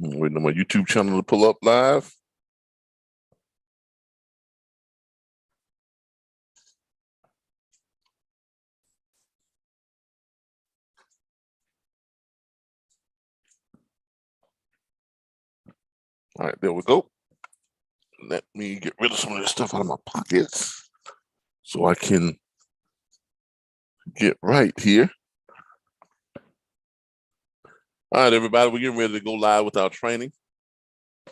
I'm waiting on my YouTube channel to pull up live. All right, there we go. Let me get rid of some of this stuff out of my pockets so I can get right here. All right, everybody, we're getting ready to go live with our training.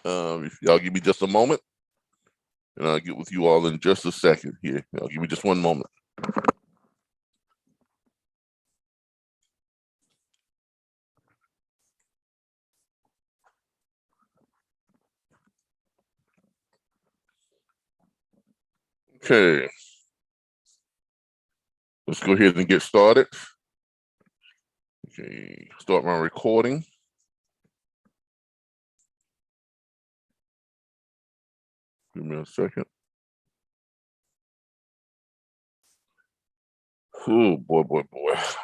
If y'all give me just a moment, and I'll get with you all in just a second here. Y'all give me just one moment. Okay. Let's go ahead and get started. Okay, start my recording. Give me a second. Oh, boy.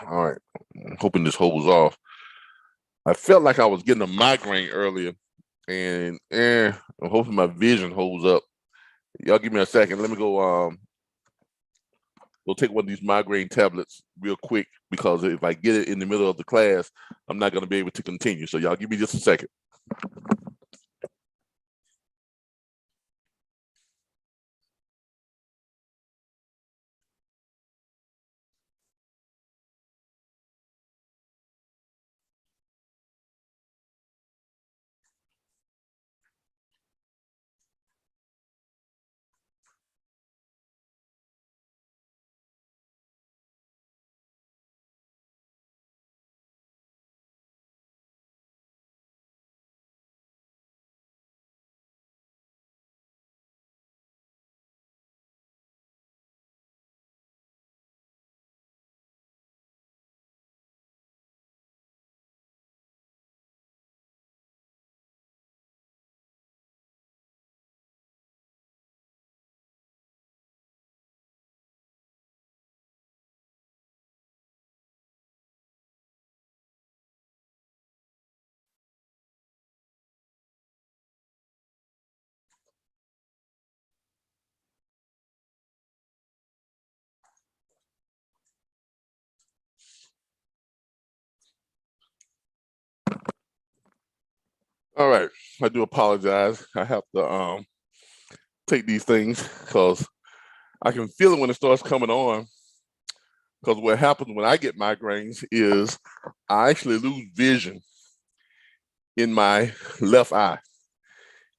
All right, I'm hoping this holds off. I felt like I was getting a migraine earlier, and I'm hoping my vision holds up. Y'all give me a second. Let me go take one of these migraine tablets real quick, because if I get it in the middle of the class, I'm not going to be able to continue. So y'all give me just a second. All right, I do apologize. I have to take these things because I can feel it when it starts coming on. Because what happens when I get migraines is I actually lose vision in my left eye,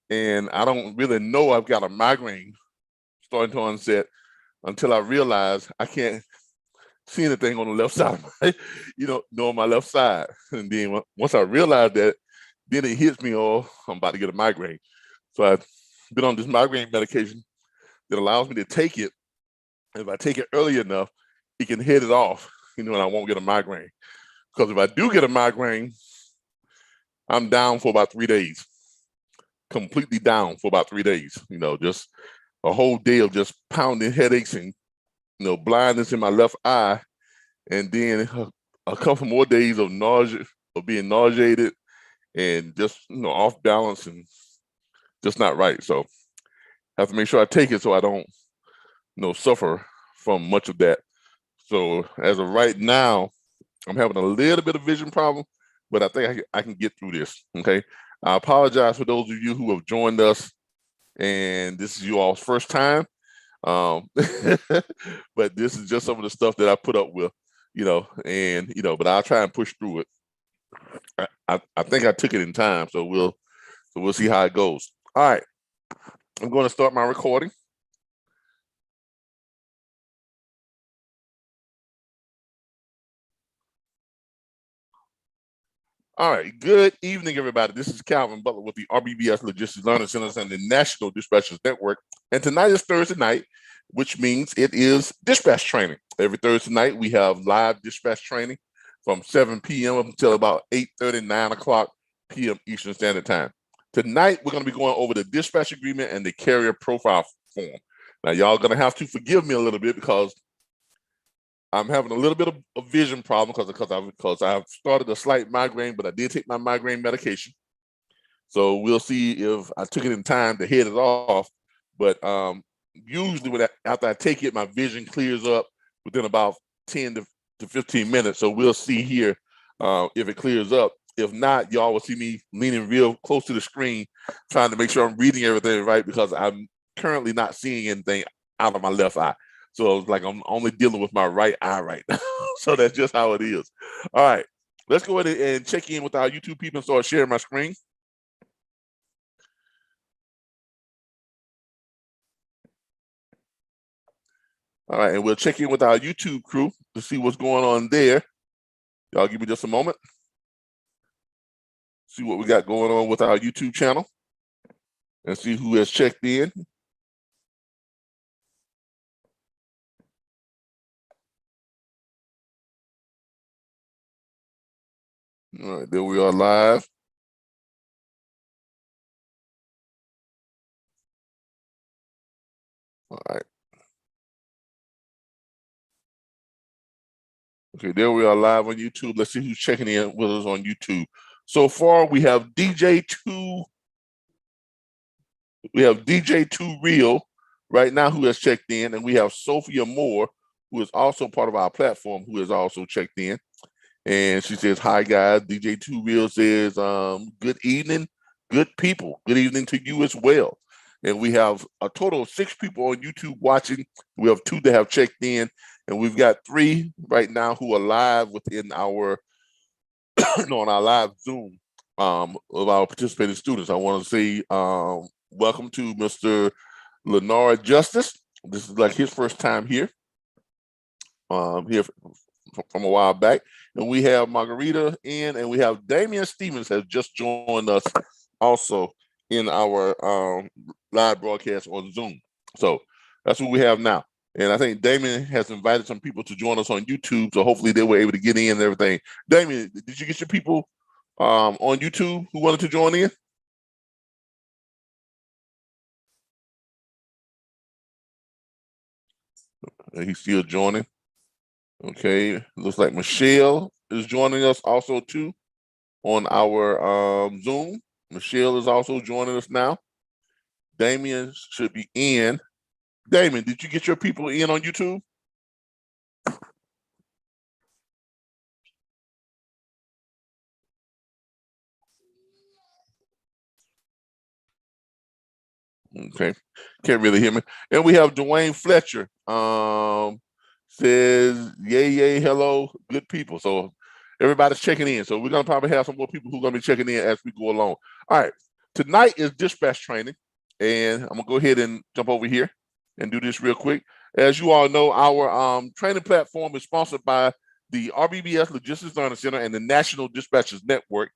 and I don't really know I've got a migraine starting to onset until I realize I can't see anything on the left side of my, on my left side. And then once I realize that, then it hits me, oh, I'm about to get a migraine. So I've been on this migraine medication that allows me to take it. If I take it early enough, it can head it off, and I won't get a migraine. Because if I do get a migraine, I'm down for about 3 days, completely down for about 3 days, just a whole day of just pounding headaches and, blindness in my left eye. And then a couple more days of nausea, of being nauseated and just, off balance and just not right. So I have to make sure I take it so I don't, suffer from much of that. So as of right now, I'm having a little bit of vision problem, but I think I can get through this, okay? I apologize for those of you who have joined us and this is you all's first time. But this is just some of the stuff that I put up with, but I'll try and push through it. I think I took it in time, so we'll see how it goes. All right, I'm going to start my recording. All right, good evening, everybody. This is Calvin Butler with the RBBS Logistics Learning Centers and the National Dispatchers Network. And tonight is Thursday night, which means it is dispatch training. Every Thursday night, we have live dispatch training from 7 p.m. up until about 8:30, 9 o'clock p.m. Eastern Standard Time. Tonight, we're going to be going over the dispatch agreement and the carrier profile form. Now, y'all going to have to forgive me a little bit because I'm having a little bit of a vision problem because I've started a slight migraine, but I did take my migraine medication. So we'll see if I took it in time to head it off. But usually after I take it, my vision clears up within about 10 to 15 minutes. So we'll see here if it clears up. If not, y'all will see me leaning real close to the screen, trying to make sure I'm reading everything right, because I'm currently not seeing anything out of my left eye. So it's like I'm only dealing with my right eye right now. So that's just how it is. All right, let's go ahead and check in with our YouTube people and start sharing my screen. All right, and we'll check in with our YouTube crew to see what's going on there. Y'all give me just a moment. See what we got going on with our YouTube channel and see who has checked in. All right, there we are live. All right. Okay, there we are live on YouTube. Let's see who's checking in with us on YouTube. So far, we have DJ2. We have DJ2 Real right now who has checked in, and we have Sophia Moore, who is also part of our platform, who has also checked in. And she says, hi guys. DJ2 Real says, good evening, good people. Good evening to you as well. And we have a total of 6 people on YouTube watching. We have 2 that have checked in, and we've got 3 right now who are live within our on our live Zoom of our participating students. I want to say welcome to Mr. Lenard Justice. This is like his first time here, here from a while back. And we have Margarita in, and we have Damian Stevens has just joined us also in our live broadcast on Zoom. So that's what we have now. And I think Damien has invited some people to join us on YouTube, so hopefully they were able to get in and everything. Damien, did you get your people on YouTube who wanted to join in? He's still joining. Okay, looks like Michelle is joining us also too on our Zoom. Michelle is also joining us now. Damien should be in. Damien, did you get your people in on YouTube? Okay, can't really hear me. And we have Dwayne Fletcher. Says, yay, hello, good people. So everybody's checking in. So we're gonna probably have some more people who are gonna be checking in as we go along. All right, tonight is dispatch training, and I'm gonna go ahead and jump over here and do this real quick. As you all know, our training platform is sponsored by the RBBS Logistics Learning Center and the National Dispatchers Network,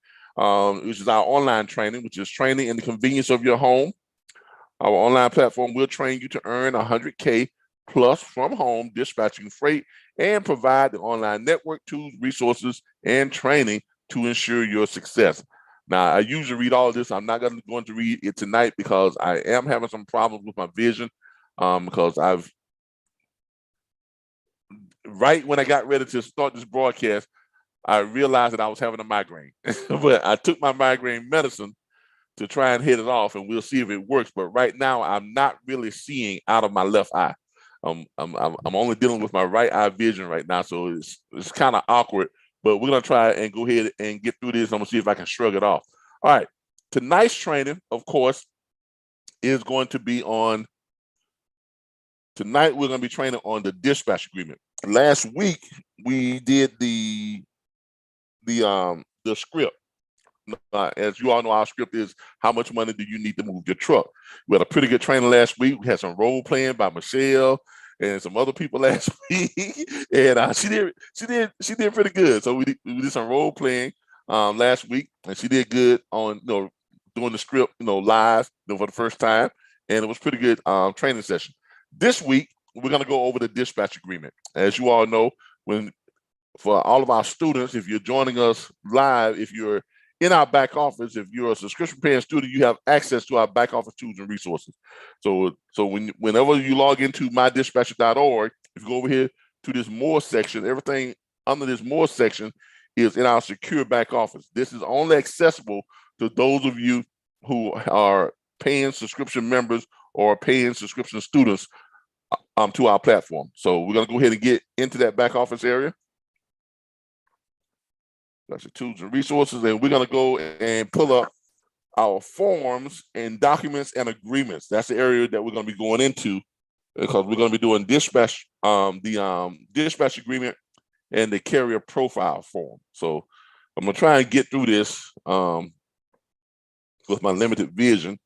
which is our online training, which is training in the convenience of your home. Our online platform will train you to earn 100K plus from home dispatching freight and provide the online network tools, resources, and training to ensure your success. Now, I usually read all of this. I'm not going to read it tonight because I am having some problems with my vision because right when I got ready to start this broadcast, I realized that I was having a migraine. But I took my migraine medicine to try and hit it off, and we'll see if it works. But right now, I'm not really seeing out of my left eye. I'm only dealing with my right eye vision right now, so it's kind of awkward. But we're gonna try and go ahead and get through this. I'm gonna see if I can shrug it off. All right, tonight's training, of course, is going to be on. Tonight we're gonna be training on the dispatch agreement. Last week we did the script. As you all know, our script is how much money do you need to move your truck. We had a pretty good training last week. We had some role playing by Michelle and some other people last week, and she did pretty good. So we did some role playing last week, and she did good on doing the script live for the first time, and it was pretty good training session. This week we're gonna go over the dispatch agreement. As you all know, for all of our students, if you're joining us live, if you're in our back office, if you're a subscription paying student, you have access to our back office tools and resources. So whenever you log into mydispatcher.org, if you go over here to this more section, everything under this more section is in our secure back office. This is only accessible to those of you who are paying subscription members or paying subscription students to our platform. So we're going to go ahead and get into that back office area. That's your tools and resources, and we're going to go and pull up our forms and documents and agreements. That's the area that we're going to be going into, because we're going to be doing dispatch, dispatch agreement and the carrier profile form. So I'm going to try and get through this with my limited vision.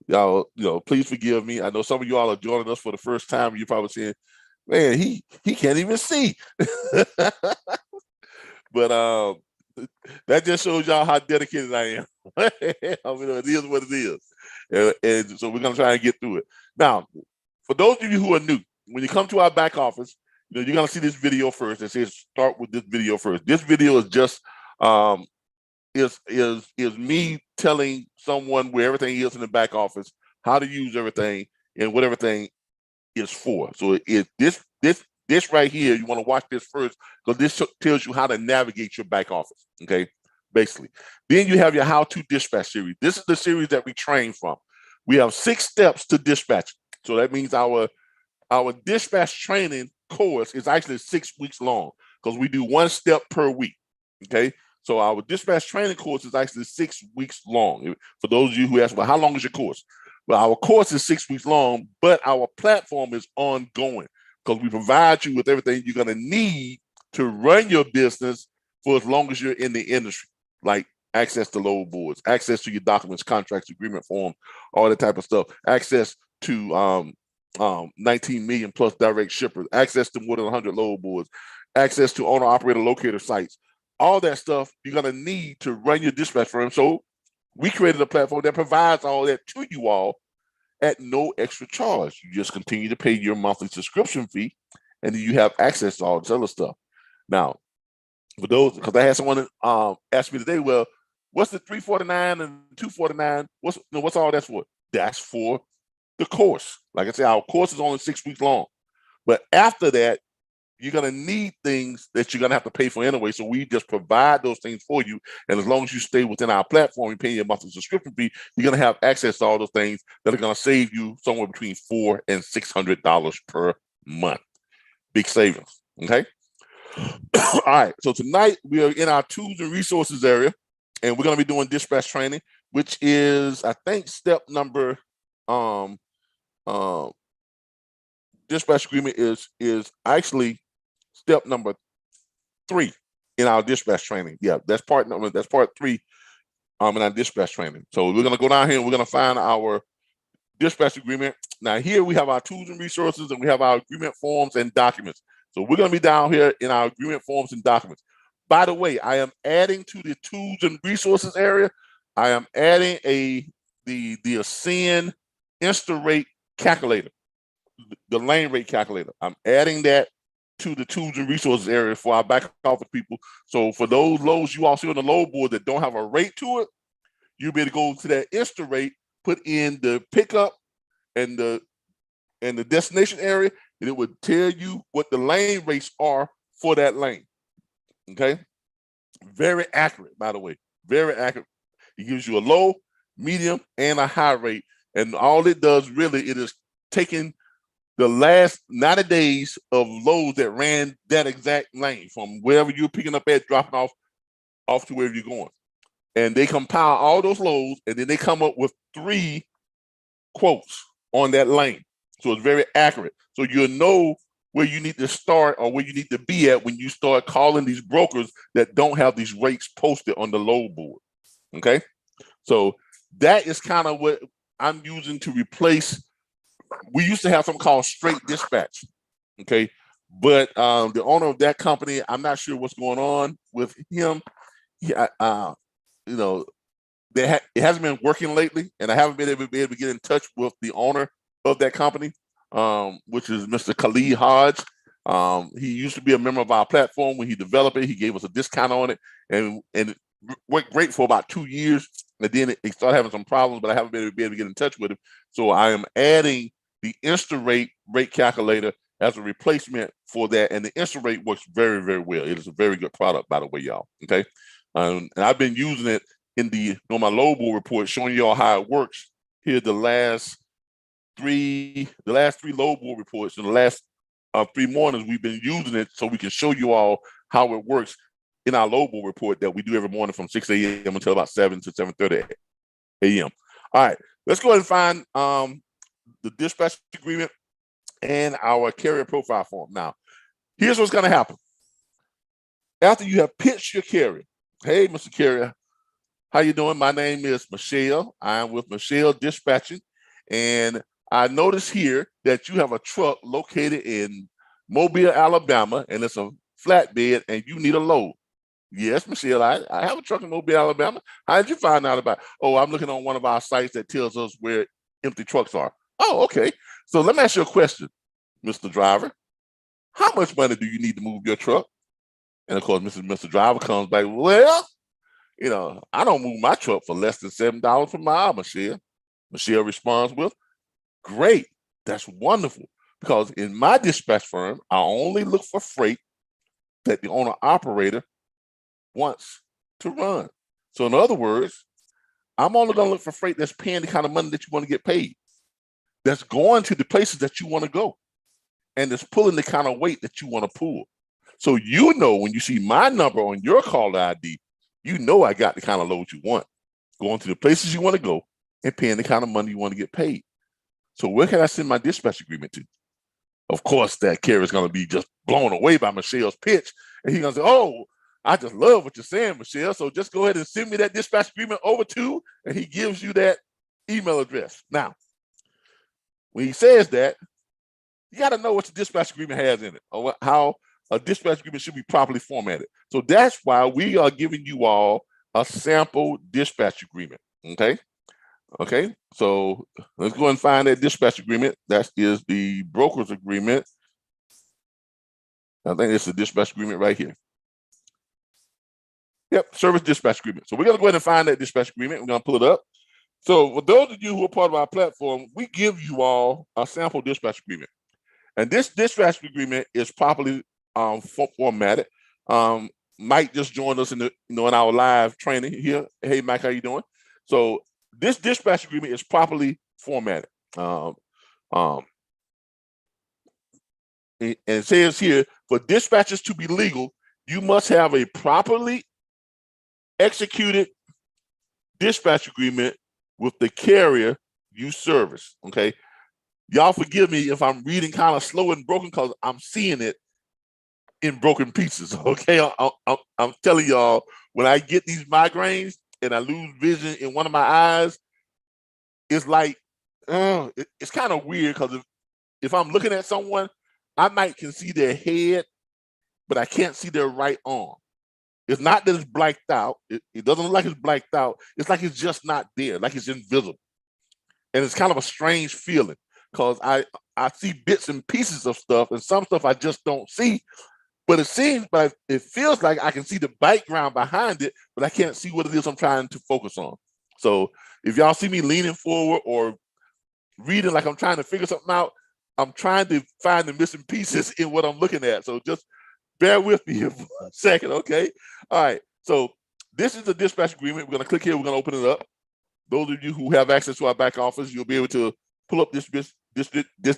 Y'all, please forgive me. I know some of y'all are joining us for the first time. You're probably saying, man, he can't even see. But that just shows y'all how dedicated I am. I mean, it is what it is. And so we're going to try and get through it. Now, for those of you who are new, when you come to our back office, you're going to see this video first. It says start with this video first. This video is just is me telling someone where everything is in the back office, how to use everything, and what everything is for. So this right here, you want to watch this first, because this tells you how to navigate your back office. Okay, basically. Then you have your how-to dispatch series. This is the series that we train from. We have 6 steps to dispatch. So that means our dispatch training course is actually 6 weeks long, because we do 1 step per week. Okay. So our dispatch training course is actually 6 weeks long. For those of you who ask, well, how long is your course? Well, our course is 6 weeks long, but our platform is ongoing, because we provide you with everything you're going to need to run your business for as long as you're in the industry, like access to load boards, access to your documents, contracts, agreement form, all that type of stuff, access to 19 million plus direct shippers, access to more than 100 load boards, access to owner operator locator sites. All that stuff you're going to need to run your dispatch firm. So we created a platform that provides all that to you all at no extra charge. You just continue to pay your monthly subscription fee, and then you have access to all this other stuff. Now, for those, because I had someone ask me today, well, what's the 349 and 249? What's all that's for? That's for the course. Like I said, our course is only 6 weeks long. But after that, you're going to need things that you're going to have to pay for anyway. So we just provide those things for you. And as long as you stay within our platform, you pay your monthly subscription fee, you're going to have access to all those things that are going to save you somewhere between $400 and $600 per month. Big savings. Okay. All right. So tonight we are in our tools and resources area, and we're going to be doing dispatch training, which is, I think, step number dispatch agreement is actually step number 3 in our dispatch training. Yeah, that's part 3 in our dispatch training. So we're gonna go down here and we're gonna find our dispatch agreement. Now here we have our tools and resources, and we have our agreement forms and documents. So we're gonna be down here in our agreement forms and documents. By the way, I am adding to the tools and resources area, I am adding the Ascend Insta Rate calculator, the lane rate calculator. I'm adding that to the tools and resources area for our back office people. So for those loads you all see on the load board that don't have a rate to it, you'll be able to go to that Insta Rate, put in the pickup and the destination area, and it would tell you what the lane rates are for that lane. Okay, very accurate, by the way, very accurate. It gives you a low, medium, and a high rate, and all it does really, it is taking the last 90 days of loads that ran that exact lane from wherever you're picking up at, dropping off to wherever you're going. And they compile all those loads, and then they come up with 3 quotes on that lane. So it's very accurate. So you'll know where you need to start or where you need to be at when you start calling these brokers that don't have these rates posted on the load board. Okay? So that is kind of what I'm using to replace. We used to have something called straight dispatch, okay? But the owner of that company, I'm not sure what's going on with him. It hasn't been working lately, and I haven't been able to get in touch with the owner of that company, which is Mr. Khalid Hodge. He used to be a member of our platform. When he developed it, he gave us a discount on it, and it worked great for about 2 years. And then it started having some problems, but I haven't been able to get in touch with him. So I am adding the Insta rate calculator as a replacement for that. And the Insta Rate works very, very well. It is a very good product, by the way, y'all. Okay. And I've been using it in the on my load board report showing you all how it works. Here, the last three load board reports in the last 3 mornings, we've been using it so we can show you all how it works in our load board report that we do every morning from 6 a.m. until about 7 to 7:30 a.m. All right, let's go ahead and find the dispatch agreement and our carrier profile form. Now, here's what's going to happen. After you have pitched your carrier, hey, Mr. Carrier, how you doing? My name is Michelle. I'm with Michelle Dispatching, and I notice here that you have a truck located in Mobile, Alabama, and it's a flatbed, and you need a load. Yes, Michelle, I have a truck in Mobile, Alabama. How did you find out about it? Oh, I'm looking on one of our sites that tells us where empty trucks are. Oh, okay. So let me ask you a question, Mr. Driver. How much money do you need to move your truck? And of course, Mr. Driver comes back, well, you know, I don't move my truck for less than $7 per mile, Michelle. Michelle responds with, great, that's wonderful. Because in my dispatch firm, I only look for freight that the owner operator wants to run. So in other words, I'm only going to look for freight that's paying the kind of money that you want to get paid, that's going to the places that you want to go, and that's pulling the kind of weight that you want to pull. So you know when you see my number on your caller ID, you know I got the kind of load you want, going to the places you want to go and paying the kind of money you want to get paid. So where can I send my dispatch agreement to? Of course, that carrier is going to be just blown away by Michelle's pitch. And he's going to say, oh, I just love what you're saying, Michelle. So just go ahead and send me that dispatch agreement over to, and he gives you that email address. Now, when he says that, you got to know what the dispatch agreement has in it, or how a dispatch agreement should be properly formatted. So that's why we are giving you all a sample dispatch agreement, okay? Okay, so let's go and find that dispatch agreement. That is the broker's agreement. I think it's the dispatch agreement right here. Yep, service dispatch agreement. So we're gonna go ahead and find that dispatch agreement. We're gonna pull it up. So for those of you who are part of our platform, we give you all a sample dispatch agreement. And this dispatch agreement is properly formatted. Mike just joined us in the in our live training here. Hey, Mike, how you doing? So this dispatch agreement is properly formatted. And it says here, for dispatches to be legal, you must have a properly executed dispatch agreement with the carrier you service, okay? Y'all forgive me if I'm reading kind of slow and broken because I'm seeing it in broken pieces, okay? I'm telling y'all, when I get these migraines and I lose vision in one of my eyes, it's like, it's kind of weird because if I'm looking at someone, I might can see their head, but I can't see their right arm. It's not that it's blacked out. It doesn't look like it's blacked out. It's like it's just not there, like it's invisible. And it's kind of a strange feeling because I see bits and pieces of stuff, and some stuff I just don't see. But it feels like I can see the background behind it, but I can't see what it is I'm trying to focus on. So if y'all see me leaning forward or reading like I'm trying to figure something out, I'm trying to find the missing pieces in what I'm looking at. So just bear with me here for a second, okay? All right, so this is the dispatch agreement. We're gonna click here, we're gonna open it up. Those of you who have access to our back office, you'll be able to pull up this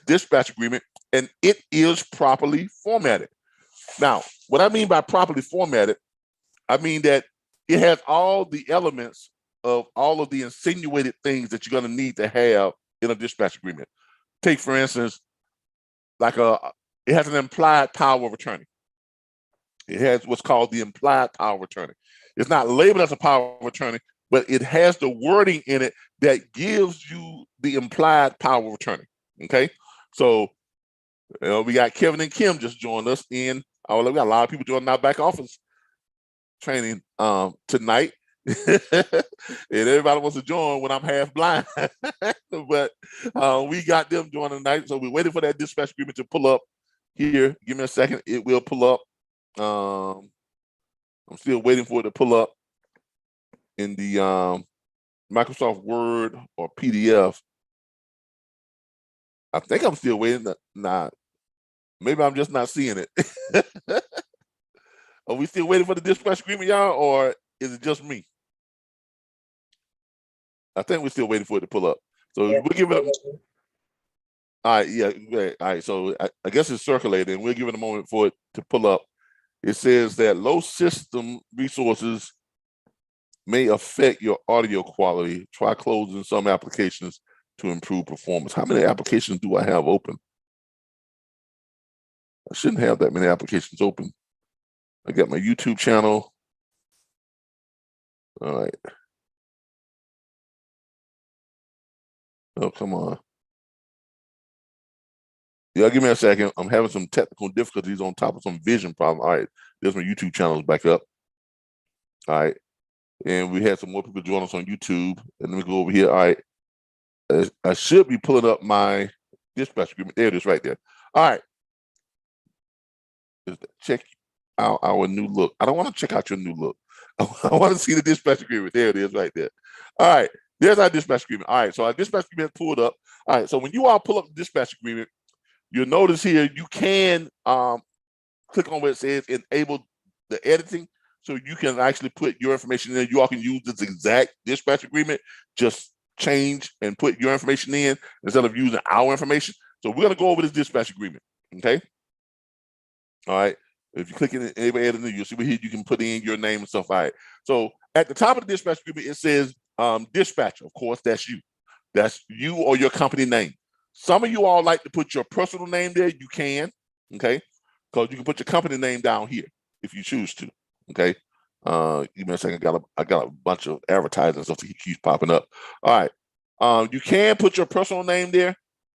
dispatch agreement, and it is properly formatted. Now, what I mean by properly formatted, I mean that it has all the elements of all of the insinuated things that you're gonna need to have in a dispatch agreement. Take, for instance, like it has an implied power of attorney. It has what's called the implied power of attorney. It's not labeled as a power of attorney, but it has the wording in it that gives you the implied power of attorney, okay? So we got Kevin and Kim just joined us in, we got a lot of people joining our back office training tonight. And everybody wants to join when I'm half blind. But we got them joining tonight. So we're waiting for that dispatch agreement to pull up here. Give me a second. It will pull up. I'm still waiting for it to pull up in the Microsoft Word or PDF. I think I'm still waiting. Nah, maybe I'm just not seeing it. Are we still waiting for the dispatch agreement, y'all, or is it just me? I think we're still waiting for it to pull up. So Yeah. we'll give it a, all right, yeah, all right. So I guess it's circulating. We'll give it a moment for it to pull up. It says that low system resources may affect your audio quality. Try closing some applications to improve performance. How many applications do I have open? I shouldn't have that many applications open. I got my YouTube channel. All right. Oh, come on. Yeah, give me a second. I'm having some technical difficulties on top of some vision problem. All right, there's my YouTube channel back up. All right. And we had some more people join us on YouTube. And let me go over here. All right. I should be pulling up my dispatch agreement. There it is right there. All right. Check out our new look. I don't want to check out your new look. I want to see the dispatch agreement. There it is right there. All right. There's our dispatch agreement. All right. So our dispatch agreement pulled up. All right. So when you all pull up the dispatch agreement, you'll notice here you can click on where it says enable the editing. So you can actually put your information in. You all can use this exact dispatch agreement, just change and put your information in instead of using our information. So we're going to go over this dispatch agreement. Okay. All right. If you click in enable editing, you'll see where here you can put in your name and stuff. All right. So at the top of the dispatch agreement, it says dispatcher. Of course, that's you. That's you or your company name. Some of you all like to put your personal name there. You can, okay, because you can put your company name down here if you choose to. Okay. Give me a second. I got a bunch of advertising stuff that keeps popping up. All right. You can put your personal name there,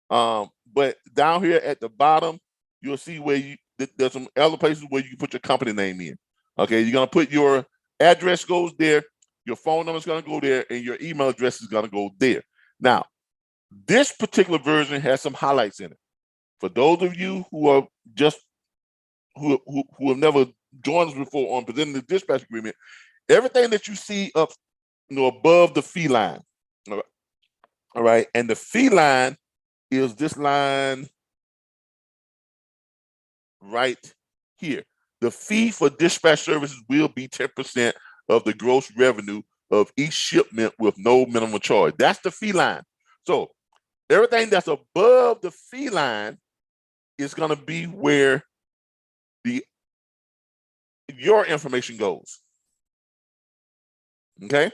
but down here at the bottom, you'll see where there's some other places where you can put your company name in. Okay. You're gonna put your address goes there, your phone number is gonna go there, and your email address is gonna go there. Now, this particular version has some highlights in it. For those of you who are just who have never joined us before on presenting the dispatch agreement, everything that you see up, above the fee line, all right, and the fee line is this line right here. The fee for dispatch services will be 10% of the gross revenue of each shipment with no minimum charge. That's the fee line. So everything that's above the fee line is going to be where your information goes. Okay?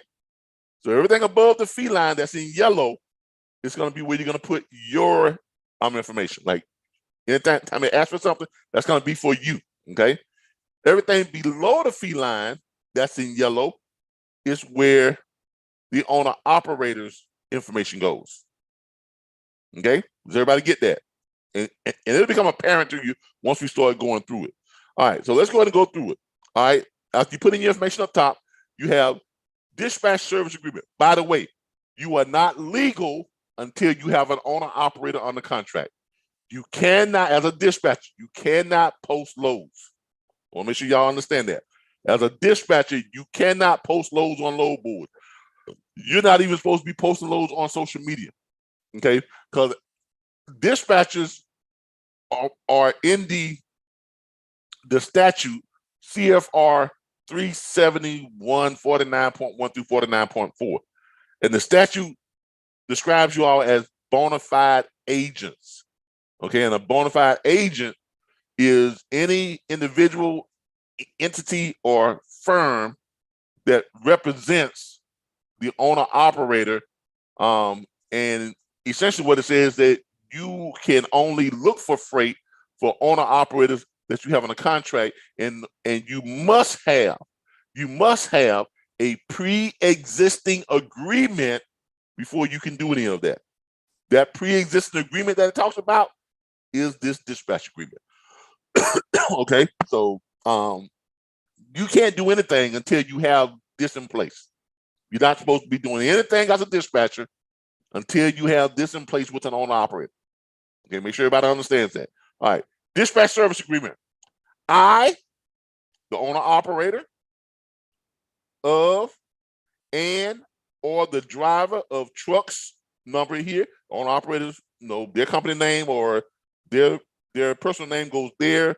So everything above the fee line that's in yellow is going to be where you're going to put your information. Like anytime they ask for something, that's going to be for you. Okay? Everything below the fee line that's in yellow is where the owner operator's information goes. Okay? Does everybody get that? And it'll become apparent to you once we start going through it. All right, so let's go ahead and go through it. All right, after you put in your information up top, you have dispatch service agreement. By the way, you are not legal until you have an owner operator on the contract. You cannot, as a dispatcher, you cannot post loads. I want to make sure y'all understand that. As a dispatcher, you cannot post loads on load board. You're not even supposed to be posting loads on social media, okay? Because dispatchers are in the statute CFR 371 49.1 through 49.4. And the statute describes you all as bona fide agents. Okay, and a bona fide agent is any individual, entity, or firm that represents the owner operator. And essentially what it says that you can only look for freight for owner operators that you have on a contract, and you must have a pre-existing agreement before you can do any of that. That pre-existing agreement that it talks about is this dispatch agreement. Okay, so you can't do anything until you have this in place. You're not supposed to be doing anything as a dispatcher until you have this in place with an owner operator. Okay, make sure everybody understands that. All right, dispatch service agreement. I, the owner operator of and or the driver of trucks, number here, owner operators, their company name or their personal name goes there.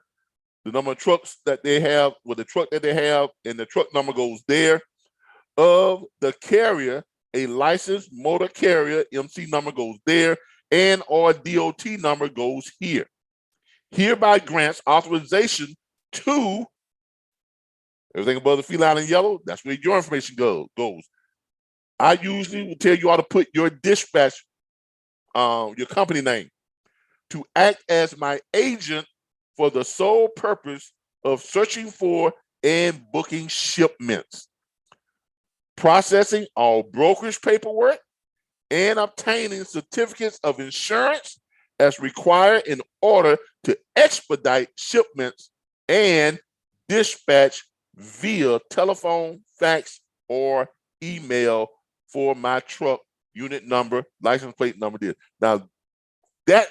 The number of trucks that they have, with the truck that they have, and the truck number goes there. Of the carrier a licensed motor carrier, MC number goes there, and or DOT number goes here. Hereby grants authorization to everything above the feline in yellow, that's where your information goes. I usually will tell you how to put your dispatch, your company name, to act as my agent for the sole purpose of searching for and booking shipments, processing all brokerage paperwork, and obtaining certificates of insurance as required in order to expedite shipments and dispatch via telephone, fax, or email for my truck unit number, license plate number. Now, that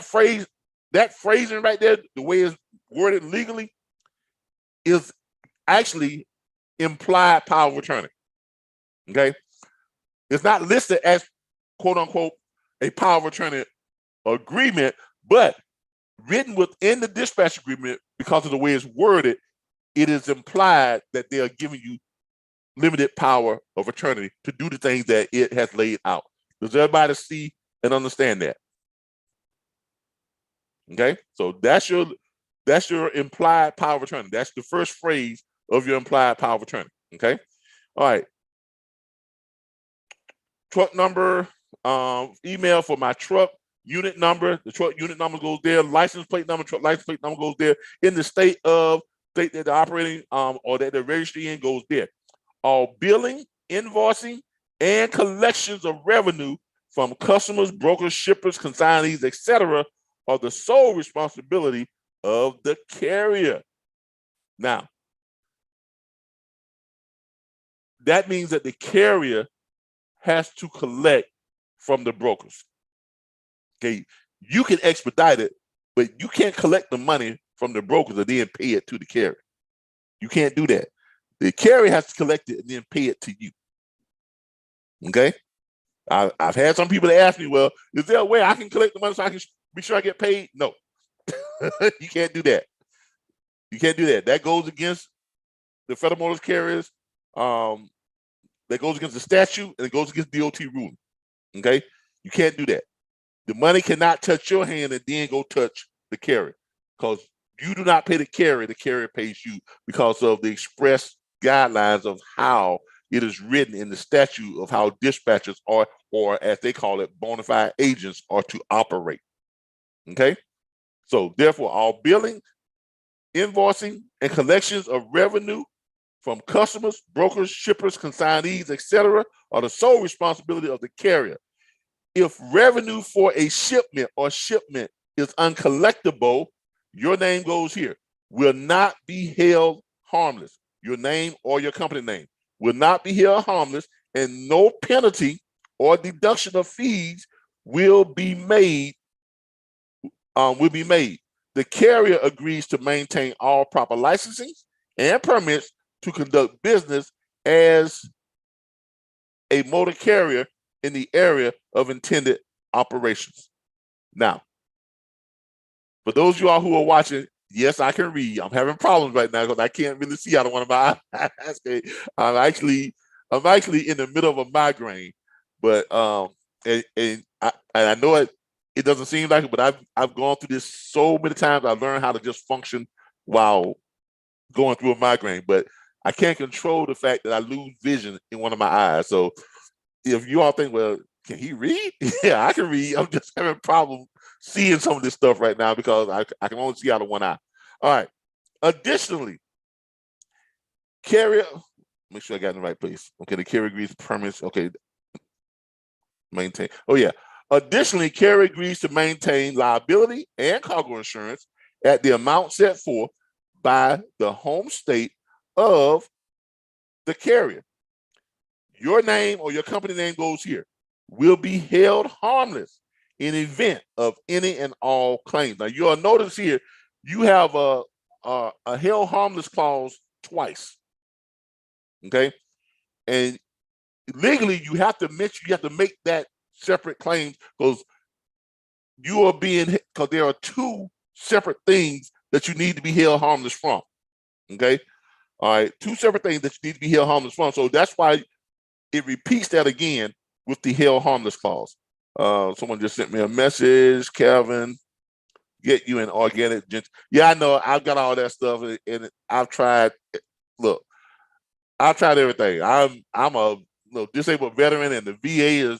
phrasing right there, the way it's worded legally, is actually implied power of attorney. Okay, it's not listed as quote unquote a power of attorney agreement, but written within the dispatch agreement, because of the way it's worded, it is implied that they are giving you limited power of attorney to do the things that it has laid out. Does everybody see and understand that? Okay, so that's your implied power of attorney. That's the first phrase of your implied power of attorney. Okay, all right. Truck number, email for my truck unit number. The truck unit number goes there. License plate number, truck license plate number goes there. In the state that they're operating or that they're registered in goes there. All billing, invoicing, and collections of revenue from customers, brokers, shippers, consignees, etc., are the sole responsibility of the carrier. Now, that means that the carrier has to collect from the brokers. Okay, you can expedite it, but you can't collect the money from the brokers and then pay it to the carrier. You can't do that. The carrier has to collect it and then pay it to you. Okay, I've had some people that ask me, well, is there a way I can collect the money so I can be sure I get paid? No, you can't do that. You can't do that. That goes against the Federal Motor Carriers. That goes against the statute, and it goes against DOT ruling. Okay, you can't do that. The money cannot touch your hand and then go touch the carrier, because you do not pay the carrier pays you, because of the express guidelines of how it is written in the statute of how dispatchers are, or as they call it, bona fide agents, are to operate. Okay, so therefore, all billing, invoicing, and collections of revenue from customers, brokers, shippers, consignees, etc., are the sole responsibility of the carrier. If revenue for a shipment or shipment is uncollectible, your name goes here, will not be held harmless. Your name or your company name will not be held harmless, and no penalty or deduction of fees will be made. The carrier agrees to maintain all proper licensing and permits to conduct business as a motor carrier in the area of intended operations. Now, for those of you all who are watching, yes, I can read. I'm having problems right now because I can't really see out of one of my eyes. I'm actually in the middle of a migraine, but and I know it doesn't seem like it, but I've gone through this so many times. I've learned how to just function while going through a migraine, but I can't control the fact that I lose vision in one of my eyes. So if you all think, well, can he read? Yeah, I can read. I'm just having a problem seeing some of this stuff right now because I can only see out of one eye. All right. Additionally, carrier, make sure I got in the right place. Okay, the carrier agrees to permits. Okay, maintain. Oh, yeah. Additionally, carrier agrees to maintain liability and cargo insurance at the amount set forth by the home state of the carrier. Your name or your company name goes here, will be held harmless in event of any and all claims. Now, you'll notice here, you have a held harmless clause twice, okay? And legally, you have to make that separate claims, because because there are two separate things that you need to be held harmless from, okay? All right, two separate things that you need to be held harmless from. So that's why it repeats that again with the held harmless clause. Someone just sent me a message, Kevin, get you an organic. Yeah, I know. I've got all that stuff, and I've tried. Look, I've tried everything. I'm a disabled veteran, and the VA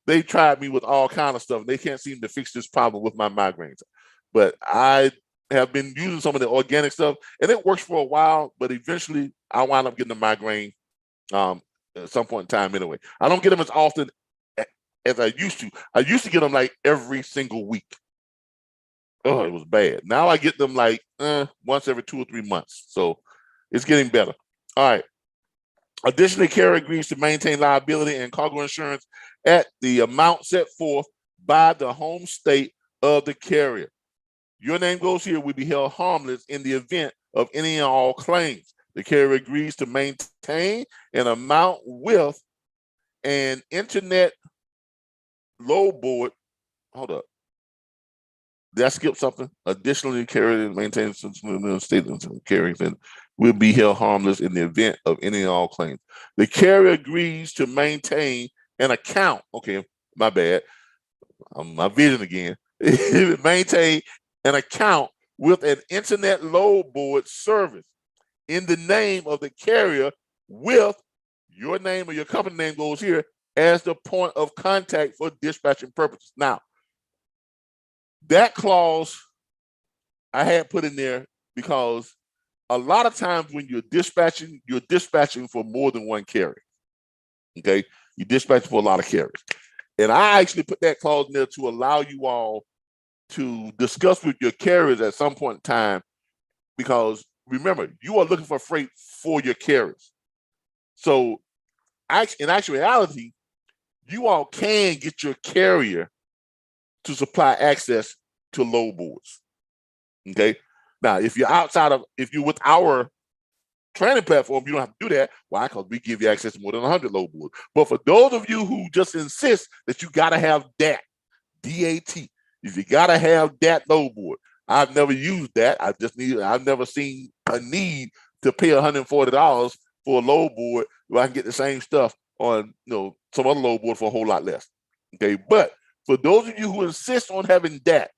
they tried me with all kind of stuff. And they can't seem to fix this problem with my migraines. But I have been using some of the organic stuff, and it works for a while. But eventually, I wind up getting a migraine at some point in time. Anyway, I don't get them as often as I used to. I used to get them like every single week. Oh, it was bad. Now I get them like once every 2 or 3 months. So it's getting better. All right. Additionally, carrier agrees to maintain liability and cargo insurance at the amount set forth by the home state of the carrier. Your name goes here will be held harmless in the event of any and all claims. The carrier agrees to maintain an amount with an internet load board. Hold up. Did I skip something? Additionally, carrier maintains statements and carriers and will be held harmless in the event of any and all claims. The carrier agrees to maintain an account. Okay, my bad. My vision again. Maintain an account with an internet load board service in the name of the carrier with your name or your company name goes here as the point of contact for dispatching purposes. Now, that clause I had put in there because a lot of times when you're dispatching for more than one carrier. Okay, you're dispatching for a lot of carriers. And I actually put that clause in there to allow you all to discuss with your carriers at some point in time, because remember, you are looking for freight for your carriers. So in actuality, you all can get your carrier to supply access to load boards. Okay. Now, if you're with our training platform, you don't have to do that. Why? Because we give you access to more than 100 load boards. But for those of you who just insist that you got to have DAT, D-A-T, if you got to have that load board, I've never used that. I've never seen a need to pay $140 for a load board where I can get the same stuff on some other load board for a whole lot less. Okay, but for those of you who insist on having that,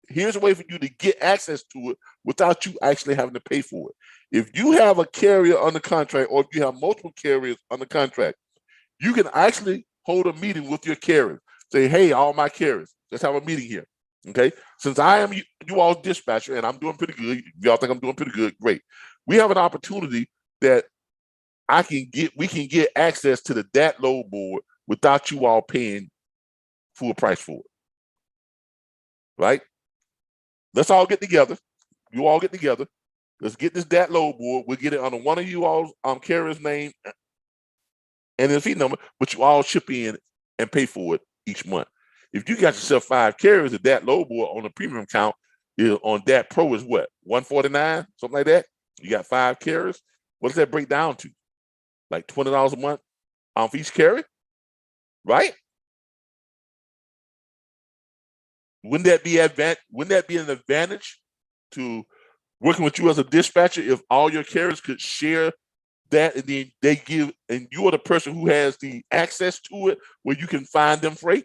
here's a way for you to get access to it without you actually having to pay for it. If you have a carrier under contract, or if you have multiple carriers under contract, you can actually hold a meeting with your carriers. Say, hey, all my carriers, let's have a meeting here. Okay. Since I am you all dispatcher and I'm doing pretty good, y'all think I'm doing pretty good, great. We have an opportunity that we can get access to the DAT load board without you all paying full price for it. Right? Let's all get together. You all get together. Let's get this DAT load board. We'll get it under one of you all's carrier's name and the fee number, but you all chip in and pay for it each month. If you got yourself 5 carriers, the DAT load board on the premium count is on DAT Pro is what? $149, something like that. You got 5 carriers. What does that break down to? Like $20 a month for each carrier, right? Wouldn't that be an advantage to working with you as a dispatcher if all your carriers could share that, and then and you are the person who has the access to it where you can find them freight?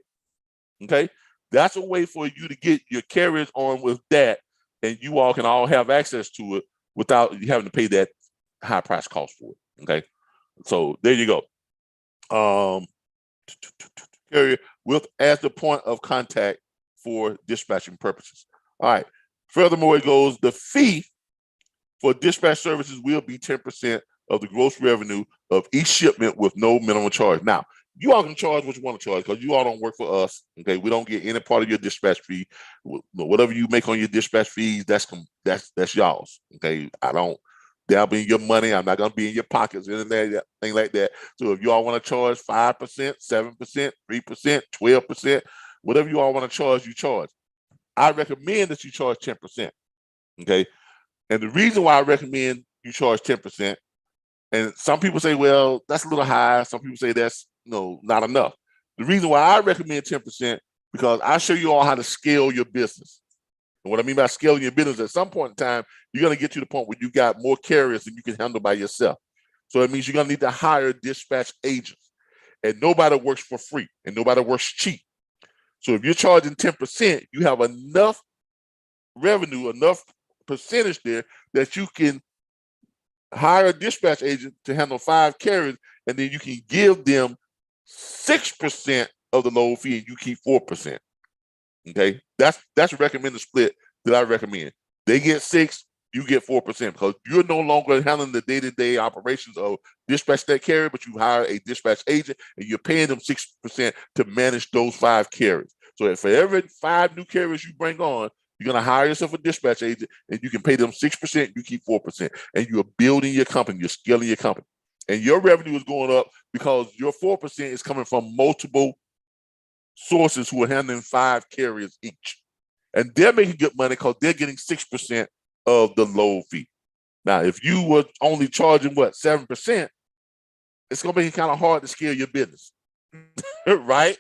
Okay, that's a way for you to get your carriers on with that, and you all can all have access to it without having to pay that high price cost for it. Okay, so there you go. Carrier with as the point of contact for dispatching purposes. All right. Furthermore, it goes, the fee for dispatch services will be 10% of the gross revenue of each shipment with no minimum charge. Now, you all can charge what you want to charge because you all don't work for us. Okay, we don't get any part of your dispatch fee. Whatever you make on your dispatch fees, that's y'all's. Okay, that'll be in your money. I'm not gonna be in your pockets or anything like that. So if you all want to charge 5%, 7%, 3%, 12%, whatever you all want to charge, you charge. I recommend that you charge 10%. Okay, and the reason why I recommend you charge 10%, and some people say, well, that's a little high. Some people say that's not enough. The reason why I recommend 10% because I show you all how to scale your business. And what I mean by scaling your business, at some point in time, you're going to get to the point where you got more carriers than you can handle by yourself. So it means you're gonna need to hire dispatch agents. And nobody works for free and nobody works cheap. So if you're charging 10%, you have enough revenue, enough percentage there that you can hire a dispatch agent to handle 5 carriers, and then you can give them 6% of the load fee and you keep 4%. Okay, that's a recommended split that I recommend. They get 6, you get 4%, because you're no longer handling the day-to-day operations of dispatch that carrier, but you hire a dispatch agent and you're paying them 6% to manage those 5 carriers. So for every 5 new carriers you bring on, you're going to hire yourself a dispatch agent and you can pay them 6%, you keep 4%, and you're building your company, you're scaling your company. And your revenue is going up because your 4% is coming from multiple sources who are handling 5 carriers each. And they're making good money because they're getting 6% of the load fee. Now, if you were only charging, 7%, it's going to make it kind of hard to scale your business, right?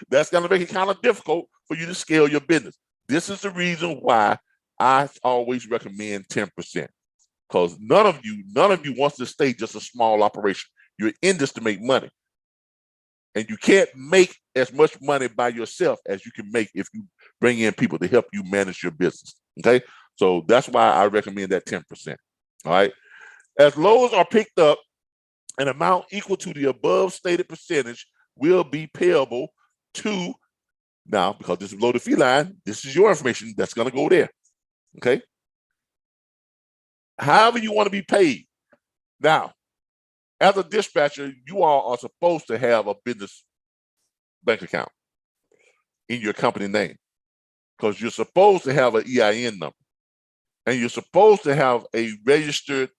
That's going to make it kind of difficult for you to scale your business. This is the reason why I always recommend 10%, because none of you wants to stay just a small operation. You're in this to make money. And you can't make as much money by yourself as you can make if you bring in people to help you manage your business, okay? So that's why I recommend that 10%, all right? As loads are picked up, an amount equal to the above stated percentage will be payable to, now, because this is below the fee line, this is your information that's gonna go there, okay? However you wanna be paid. Now, as a dispatcher, you all are supposed to have a business bank account in your company name, because you're supposed to have an EIN number, and you're supposed to have a registered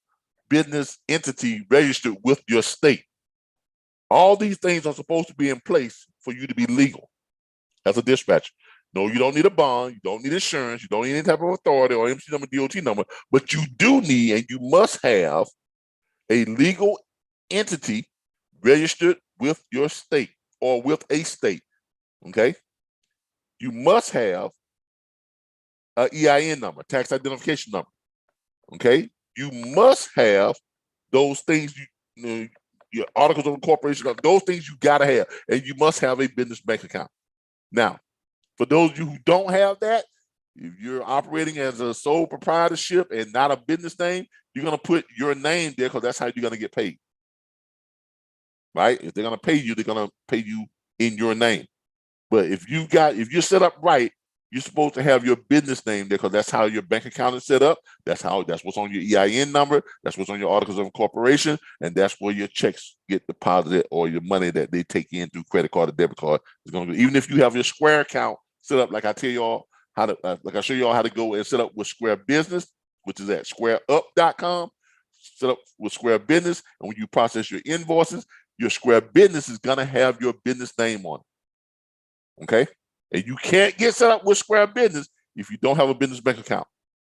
business entity registered with your state. All these things are supposed to be in place for you to be legal as a dispatcher. No, you don't need a bond, you don't need insurance, you don't need any type of authority or MC number, DOT number, but you do need and you must have a legal entity registered with your state or with a state, okay? You must have an EIN number, tax identification number, okay? You must have those things, your articles of incorporation, those things you gotta have, and you must have a business bank account. Now, for those of you who don't have that, if you're operating as a sole proprietorship and not a business name, you're gonna put your name there because that's how you're gonna get paid, right? If they're gonna pay you, they're gonna pay you in your name. But if you're set up right, you're supposed to have your business name there because that's how your bank account is set up. That's what's on your EIN number. That's what's on your articles of incorporation, and that's where your checks get deposited or your money that they take in through credit card or debit card is going to. Even if you have your Square account set up, like I tell y'all how to, like I show y'all how to go and set up with Square Business, which is at squareup.com. Set up with Square Business, and when you process your invoices, your Square Business is going to have your business name on it. Okay. And you can't get set up with Square Business if you don't have a business bank account,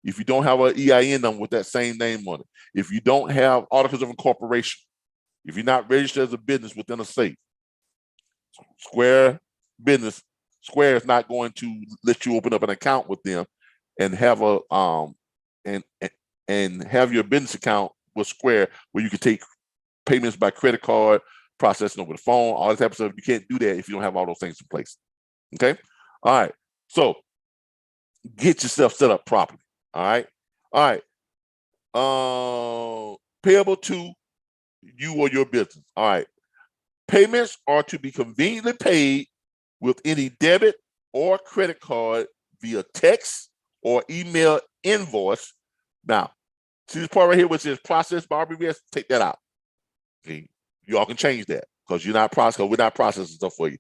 if you don't have an EIN number with that same name on it, if you don't have articles of incorporation, if you're not registered as a business within a state. Square Business, Square is not going to let you open up an account with them and have a and have your business account with Square where you can take payments by credit card, processing over the phone, all that type of stuff. You can't do that if you don't have all those things in place. Okay. All right. So get yourself set up properly. All right. All right. Payable to you or your business. All right. Payments are to be conveniently paid with any debit or credit card via text or email invoice. Now, see this part right here, which says processed by RBBS, take that out. Okay. You all can change that. Because we're not processing stuff for you.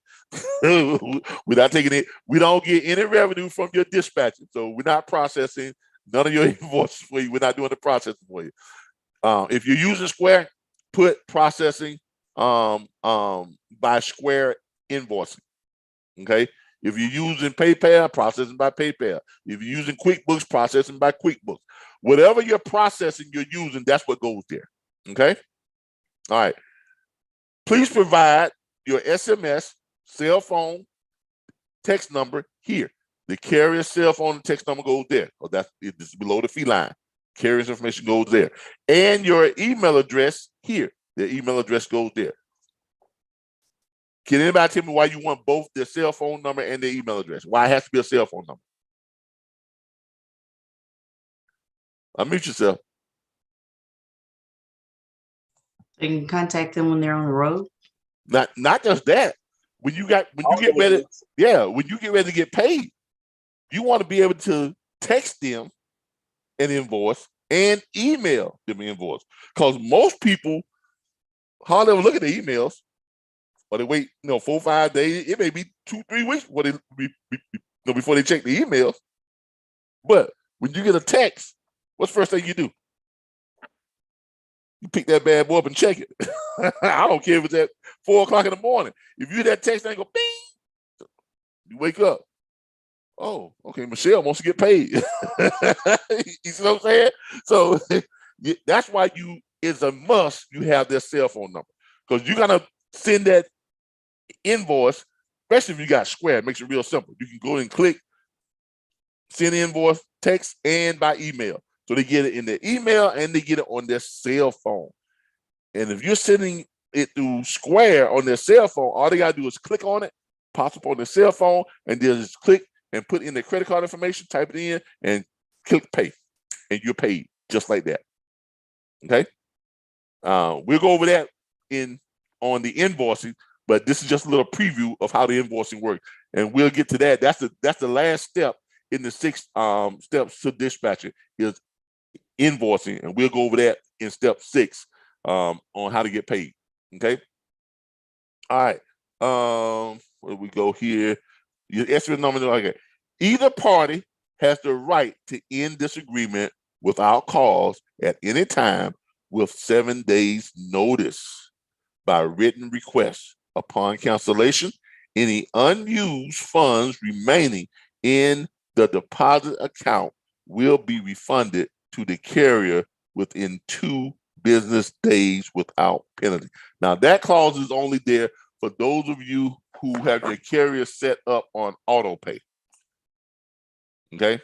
We're not taking it. We don't get any revenue from your dispatching. So we're not processing none of your invoices for you. We're not doing the processing for you. If you're using Square, put processing by Square invoicing. Okay. If you're using PayPal, processing by PayPal. If you're using QuickBooks, processing by QuickBooks. Whatever you're processing, you're using, that's what goes there. Okay. All right. Please provide your SMS, cell phone, text number here. The carrier cell phone and text number goes there. Because it's below the fee line. Carrier's information goes there. And your email address here. The email address goes there. Can anybody tell me why you want both their cell phone number and their email address? Why it has to be a cell phone number? Unmute yourself. They can contact them when they're on the road. Not just that. When you get ready to get paid, you want to be able to text them an invoice and email them an invoice. Because most people hardly ever look at their emails, or they wait, 4 or 5 days. It may be 2-3 weeks before they check the emails. But when you get a text, what's the first thing you do? You pick that bad boy up and check it. I don't care if it's at 4 o'clock in the morning. If you get that text, and go bing, you wake up. Oh, okay, Michelle wants to get paid. You see what I'm saying? So that's why it's a must you have their cell phone number, because you're gonna send that invoice, especially if you got Square. It makes it real simple. You can go and click send invoice, text, and by email. So they get it in their email and they get it on their cell phone. And if you're sending it through Square on their cell phone, all they gotta do is click on it, pop up on their cell phone, and then just click and put in their credit card information, type it in, and click pay, and you're paid just like that. Okay. We'll go over that on the invoicing, but this is just a little preview of how the invoicing works, and we'll get to that. That's the last step in the 6 steps to dispatching is invoicing, and we'll go over that in step 6 on how to get paid. Okay. All right. Where do we go here? Your estimate number. Okay. Either party has the right to end disagreement without cause at any time with 7 days notice by written request. Upon cancellation, any unused funds remaining in the deposit account will be refunded to the carrier within 2 business days without penalty. Now, that clause is only there for those of you who have your carrier set up on auto pay. Okay?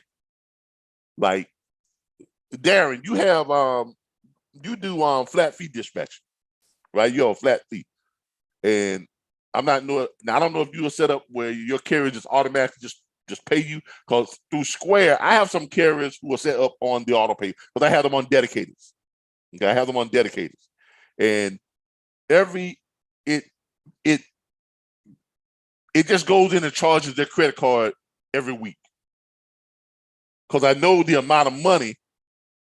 Like, Darren, you have you do flat fee dispatch, right? You're on flat fee. And I don't know if you are set up where your carrier just automatically just pay you, because through Square, I have some carriers who are set up on the auto pay, because I have them on dedicated. Okay, I have them on dedicated, and it just goes in and charges their credit card every week, because I know the amount of money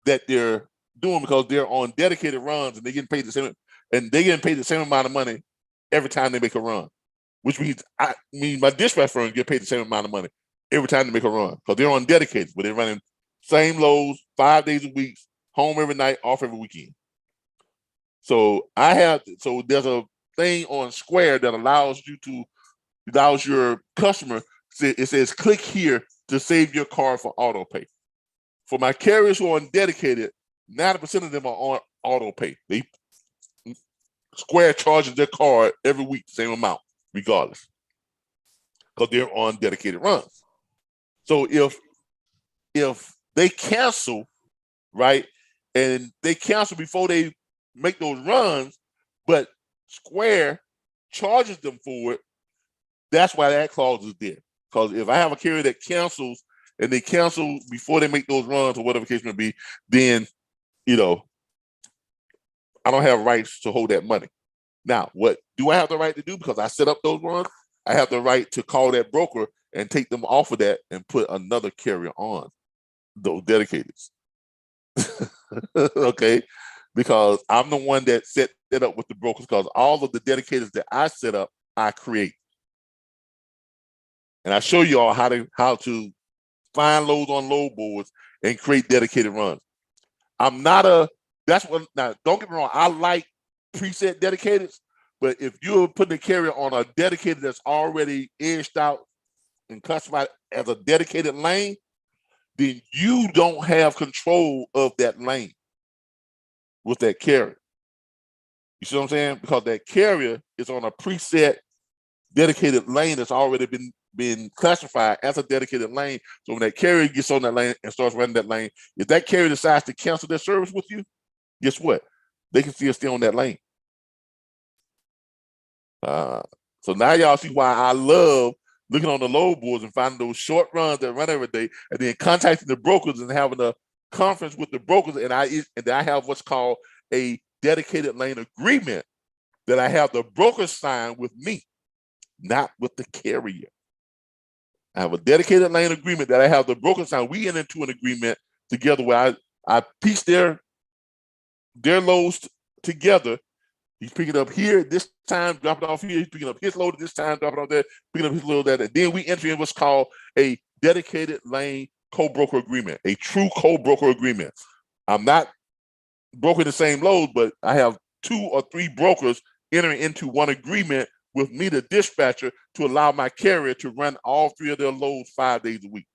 that they're doing, because they're on dedicated runs and they're getting paid the same amount of money every time they make a run, which means my dispatch firm get paid the same amount of money every time they make a run, because they're on dedicated, but they're running same loads 5 days a week, home every night, off every weekend. So there's a thing on Square that allows your customer, it says click here to save your card for auto pay. For my carriers who are on dedicated, 90% of them are on auto pay. Square charges their card every week the same amount, regardless, because they're on dedicated runs. So if they cancel, right, and they cancel before they make those runs, but Square charges them for it, that's why that clause is there. Because if I have a carrier that cancels and they cancel before they make those runs or whatever the case may be, then I don't have rights to hold that money. Now, what do I have the right to do? Because I set up those runs, I have the right to call that broker and take them off of that and put another carrier on those dedicated. Okay, because I'm the one that set that up with the brokers, because all of the dedicators that I set up, I create. And I show you all how to find loads on load boards and create dedicated runs. Now, don't get me wrong, I like preset dedicated, but if you're putting a carrier on a dedicated that's already edged out and classified as a dedicated lane, then you don't have control of that lane with that carrier. You see what I'm saying? Because that carrier is on a preset dedicated lane that's already been classified as a dedicated lane. So when that carrier gets on that lane and starts running that lane, if that carrier decides to cancel their service with you, guess what? They can still stay on that lane. So now y'all see why I love looking on the load boards and finding those short runs that run every day, and then contacting the brokers and having a conference with the brokers. And then I have what's called a dedicated lane agreement that I have the broker sign with me, not with the carrier. I have a dedicated lane agreement that I have the broker sign. We get into an agreement together where I piece their loads together. He's picking up here this time, dropping off here. He's picking up his load at this time, dropping off there, picking up his load there. And then we enter in what's called a dedicated lane co-broker agreement, a true co-broker agreement. I'm not brokering the same loads, but I have 2 or 3 brokers entering into one agreement with me, the dispatcher, to allow my carrier to run all 3 of their loads 5 days a week.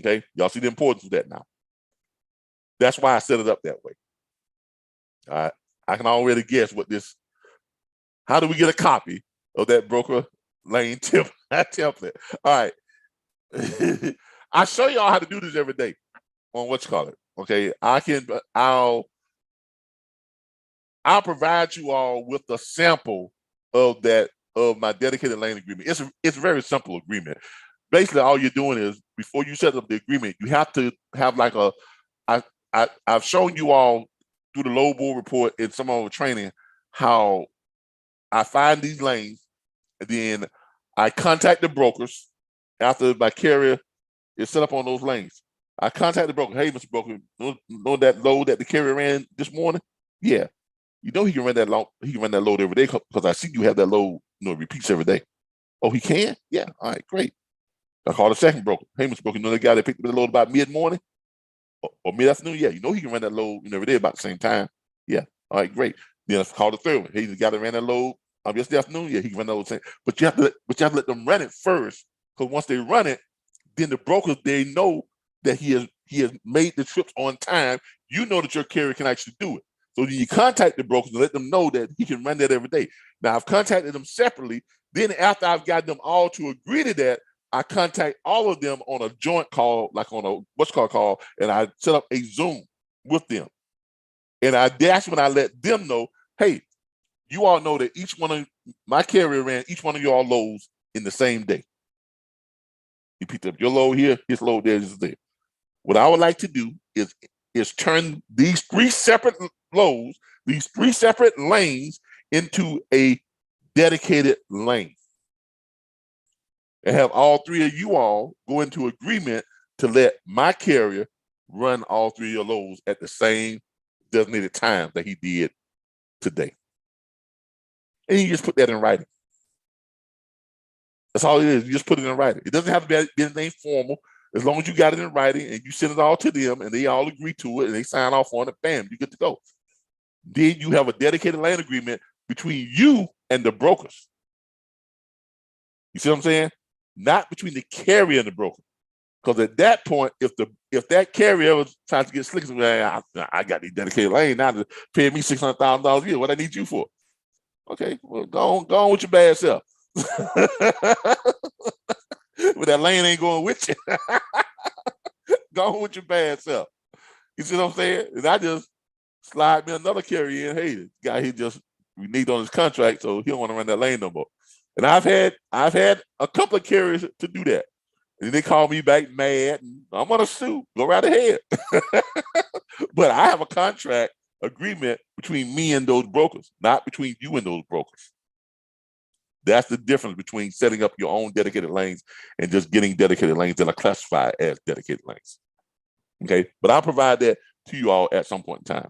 Okay, y'all see the importance of that now. That's why I set it up that way. I can already guess what this, how do we get a copy of that broker lane template? All right. I show y'all how to do this every day on what's called it. Okay. I'll provide you all with a sample of my dedicated lane agreement. It's a very simple agreement. Basically, all you're doing is before you set up the agreement, you have to have like I've shown you all through the load board report and some of the training how I find these lanes, and then I contact the brokers after my carrier is set up on those lanes. I contact the broker. Hey, Mr. Broker, know that load that the carrier ran this morning? Yeah. You know he can run that load every day because I see you have that load, repeats every day. Oh, he can? Yeah. All right, great. I call the second broker. Hey, Mr. Broker, you know the guy that picked up the load about mid-morning? Or mid-afternoon? Yeah, you know he can run that load every day about the same time. Yeah, all right, great. Then I call the third one. Hey, the guy that ran that load yesterday afternoon? Yeah, he can run that load same. But you have to let them run it first, because once they run it, then the brokers, they know that he has made the trips on time. You know that your carrier can actually do it. So then you contact the brokers and let them know that he can run that every day. Now, I've contacted them separately. Then after I've got them all to agree to that, I contact all of them on a joint call, like on a what's called call, and I set up a Zoom with them. And that's when I let them know, hey, you all know that each one of my carrier ran each one of y'all loads in the same day. He picked up your load here, his load there, is there. What I would like to do is turn these 3 separate loads, these 3 separate lanes into a dedicated lane. And have all 3 of you all go into agreement to let my carrier run all 3 of your loads at the same designated time that he did today. And you just put that in writing. That's all it is. You just put it in writing. It doesn't have to be anything formal. As long as you got it in writing and you send it all to them and they all agree to it and they sign off on it, bam, you get to go. Then you have a dedicated lane agreement between you and the brokers. You see what I'm saying? Not between the carrier and the broker. Because at that point, if that carrier ever tries to get slick, I got these dedicated lane now to pay me $600,000 a year. What I need you for? Okay, well, go on with your bad self. But that lane ain't going with you. Go on with your bad self. You see what I'm saying? And I just slide me another carrier in. Hey, this guy he just reneged on his contract, so he don't want to run that lane no more. And I've had a couple of carriers to do that. And they call me back mad, and I'm gonna sue. Go right ahead. But I have a contract agreement between me and those brokers, not between you and those brokers. That's the difference between setting up your own dedicated lanes and just getting dedicated lanes that are classified as dedicated lanes. Okay, but I'll provide that to you all at some point in time.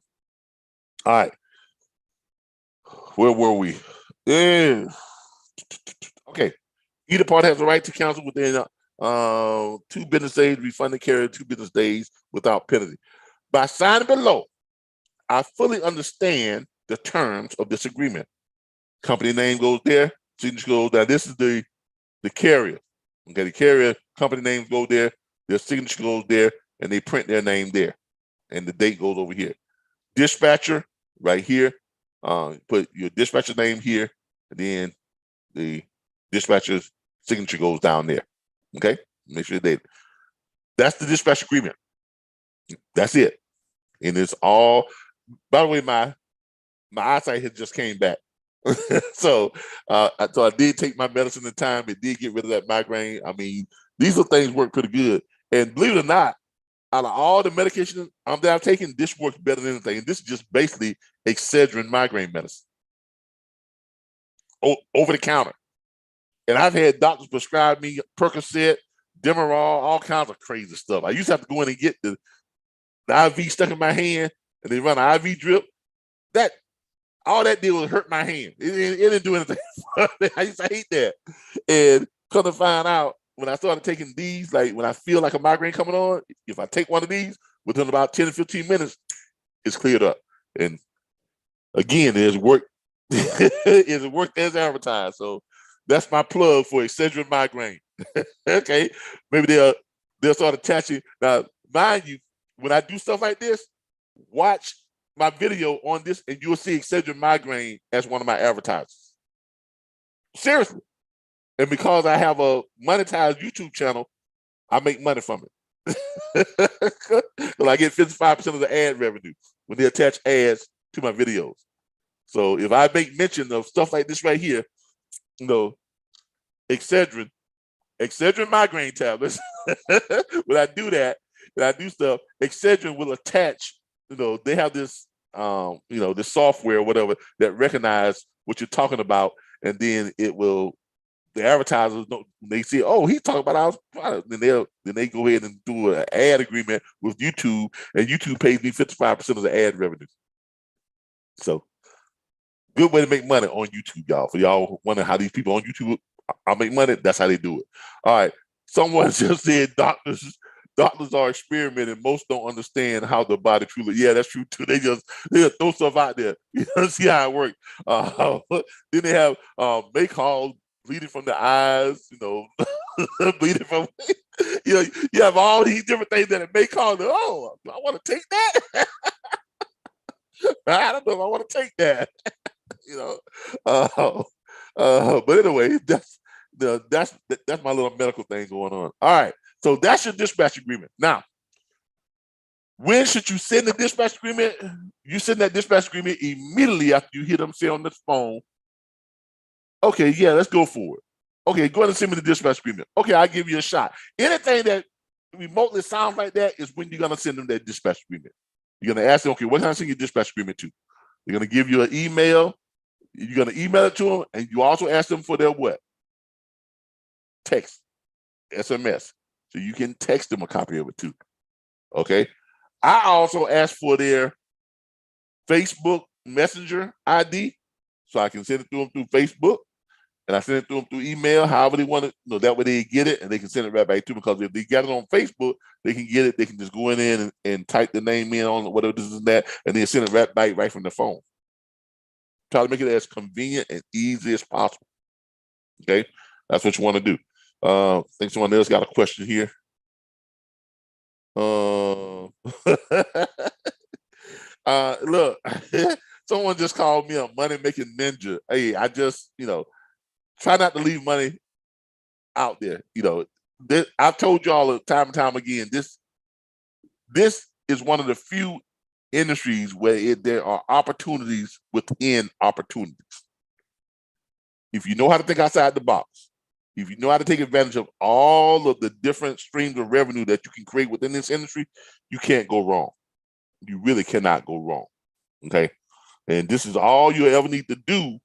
All right, where were we? Okay, either party has the right to counsel within 2 business days, refund the carrier 2 business days without penalty. By signing below, I fully understand the terms of this agreement. Company name goes there, signature goes there. This is the carrier. Okay, the carrier company names go there, their signature goes there, and they print their name there, and the date goes over here. Dispatcher right here. Put your dispatcher name here, and then the dispatcher's signature goes down there. Okay, make sure that's the dispatch agreement. That's it, and it's all. By the way, my eyesight has just came back. so I did take my medicine in time. It did get rid of that migraine. I mean, these are things work pretty good. And believe it or not, out of all the medication that I've taken, this works better than anything. And this is just basically Excedrin migraine medicine. Over the counter. And I've had doctors prescribe me Percocet, Demerol, all kinds of crazy stuff. I used to have to go in and get the IV stuck in my hand and they run an IV drip. All that did was hurt my hand. It didn't do anything. I used to hate that. And come to find out, when I started taking these, like when I feel like a migraine coming on, if I take one of these, within about 10 to 15 minutes, it's cleared up. And again, it's worked. It's worked as advertised. So that's my plug for Excedrin migraine. Okay, maybe they'll start attaching. Now, mind you, when I do stuff like this, watch my video on this, and you'll see Excedrin migraine as one of my advertisers. Seriously. And because I have a monetized YouTube channel, I make money from it. Well, I get 55% of the ad revenue when they attach ads to my videos. So if I make mention of stuff like this right here, Excedrin migraine tablets, when I do that, and I do stuff, Excedrin will attach, they have this, this software or whatever that recognize what you're talking about, and then the advertisers they see, oh, he's talking about our product, then they go ahead and do an ad agreement with YouTube, and YouTube pays me 55% of the ad revenue. So, good way to make money on YouTube, y'all. For y'all wondering how these people on YouTube make money, that's how they do it. All right, someone just said doctors are experimenting. Most don't understand how the body truly. Yeah, that's true too. They just throw stuff out there. See how it works. Then they have make calls, bleeding from the eyes. Bleeding from. You have all these different things that it may cause. Oh, I want to take that. I don't know if I want to take that. But anyway, that's my little medical thing going on. All right. So that's your dispatch agreement. Now, when should you send the dispatch agreement? You send that dispatch agreement immediately after you hear them say on the phone, okay, yeah, let's go for it. Okay, go ahead and send me the dispatch agreement. Okay, I'll give you a shot. Anything that remotely sounds like that is when you're going to send them that dispatch agreement. You're going to ask them, okay, what can I send your dispatch agreement to? They're going to give you an email. You're going to email it to them, and you also ask them for their what? Text, SMS. So you can text them a copy of it too. Okay. I also ask for their Facebook Messenger ID, so I can send it to them through Facebook, and I send it to them through email, however they want it. That way they get it, and they can send it right back to me. Because if they get it on Facebook, they can get it. They can just go in there and type the name in on whatever this and that, and then send it right from the phone. Try to make it as convenient and easy as possible. Okay, that's what you want to do. I think someone else got a question here. Look, someone just called me a money-making ninja. Hey, I just, try not to leave money out there. I've told y'all time and time again, this is one of the few industries where there are opportunities within opportunities. If you know how to think outside the box, if you know how to take advantage of all of the different streams of revenue that you can create within this industry, you can't go wrong. You really cannot go wrong. Okay. And this is all you ever need to do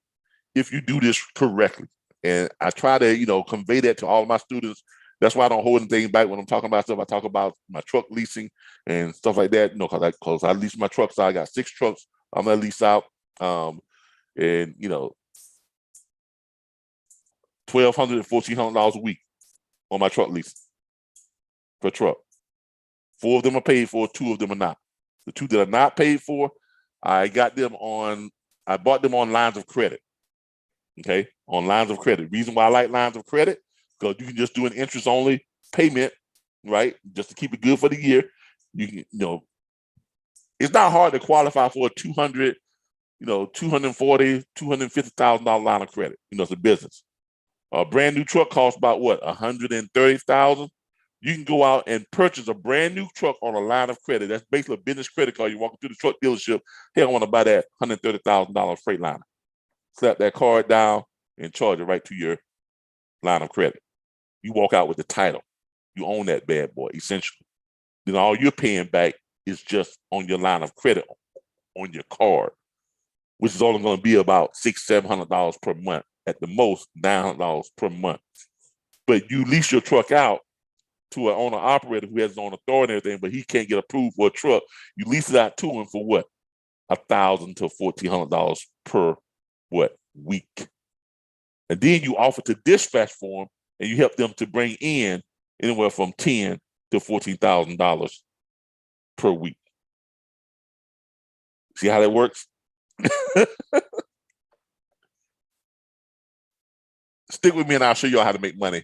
if you do this correctly. And I try to, convey that to all of my students. That's why I don't hold anything back when I'm talking about stuff. I talk about my truck leasing and stuff like that. Because I lease my trucks. So I got 6 trucks I'm gonna lease out. And $1,200 to $1,400 a week on my truck lease per truck. 4 of them are paid for, 2 of them are not. The 2 that are not paid for, I bought them on lines of credit. Okay, on lines of credit. Reason why I like lines of credit, because you can just do an interest-only payment, right? Just to keep it good for the year. You can, it's not hard to qualify for a $200 $240,000, $250,000 line of credit. It's a business. A brand new truck costs about what, $130,000. You can go out and purchase a brand new truck on a line of credit. That's basically a business credit card. You walk through the truck dealership. Hey, I want to buy that $130,000 Freightliner. Slap that card down and charge it right to your line of credit. You walk out with the title. You own that bad boy, essentially. Then all you're paying back is just on your line of credit on your card, which is only going to be about $600-$700 per month, at the most $900 per month. But you lease your truck out to an owner operator who has his own authority and everything, but he can't get approved for a truck. You lease it out to him for what? $1,000 to $1,400 per week. And then you offer to dispatch for them, and you help them to bring in anywhere from $10,000 to $14,000 per week. See how that works? Stick with me and I'll show you all how to make money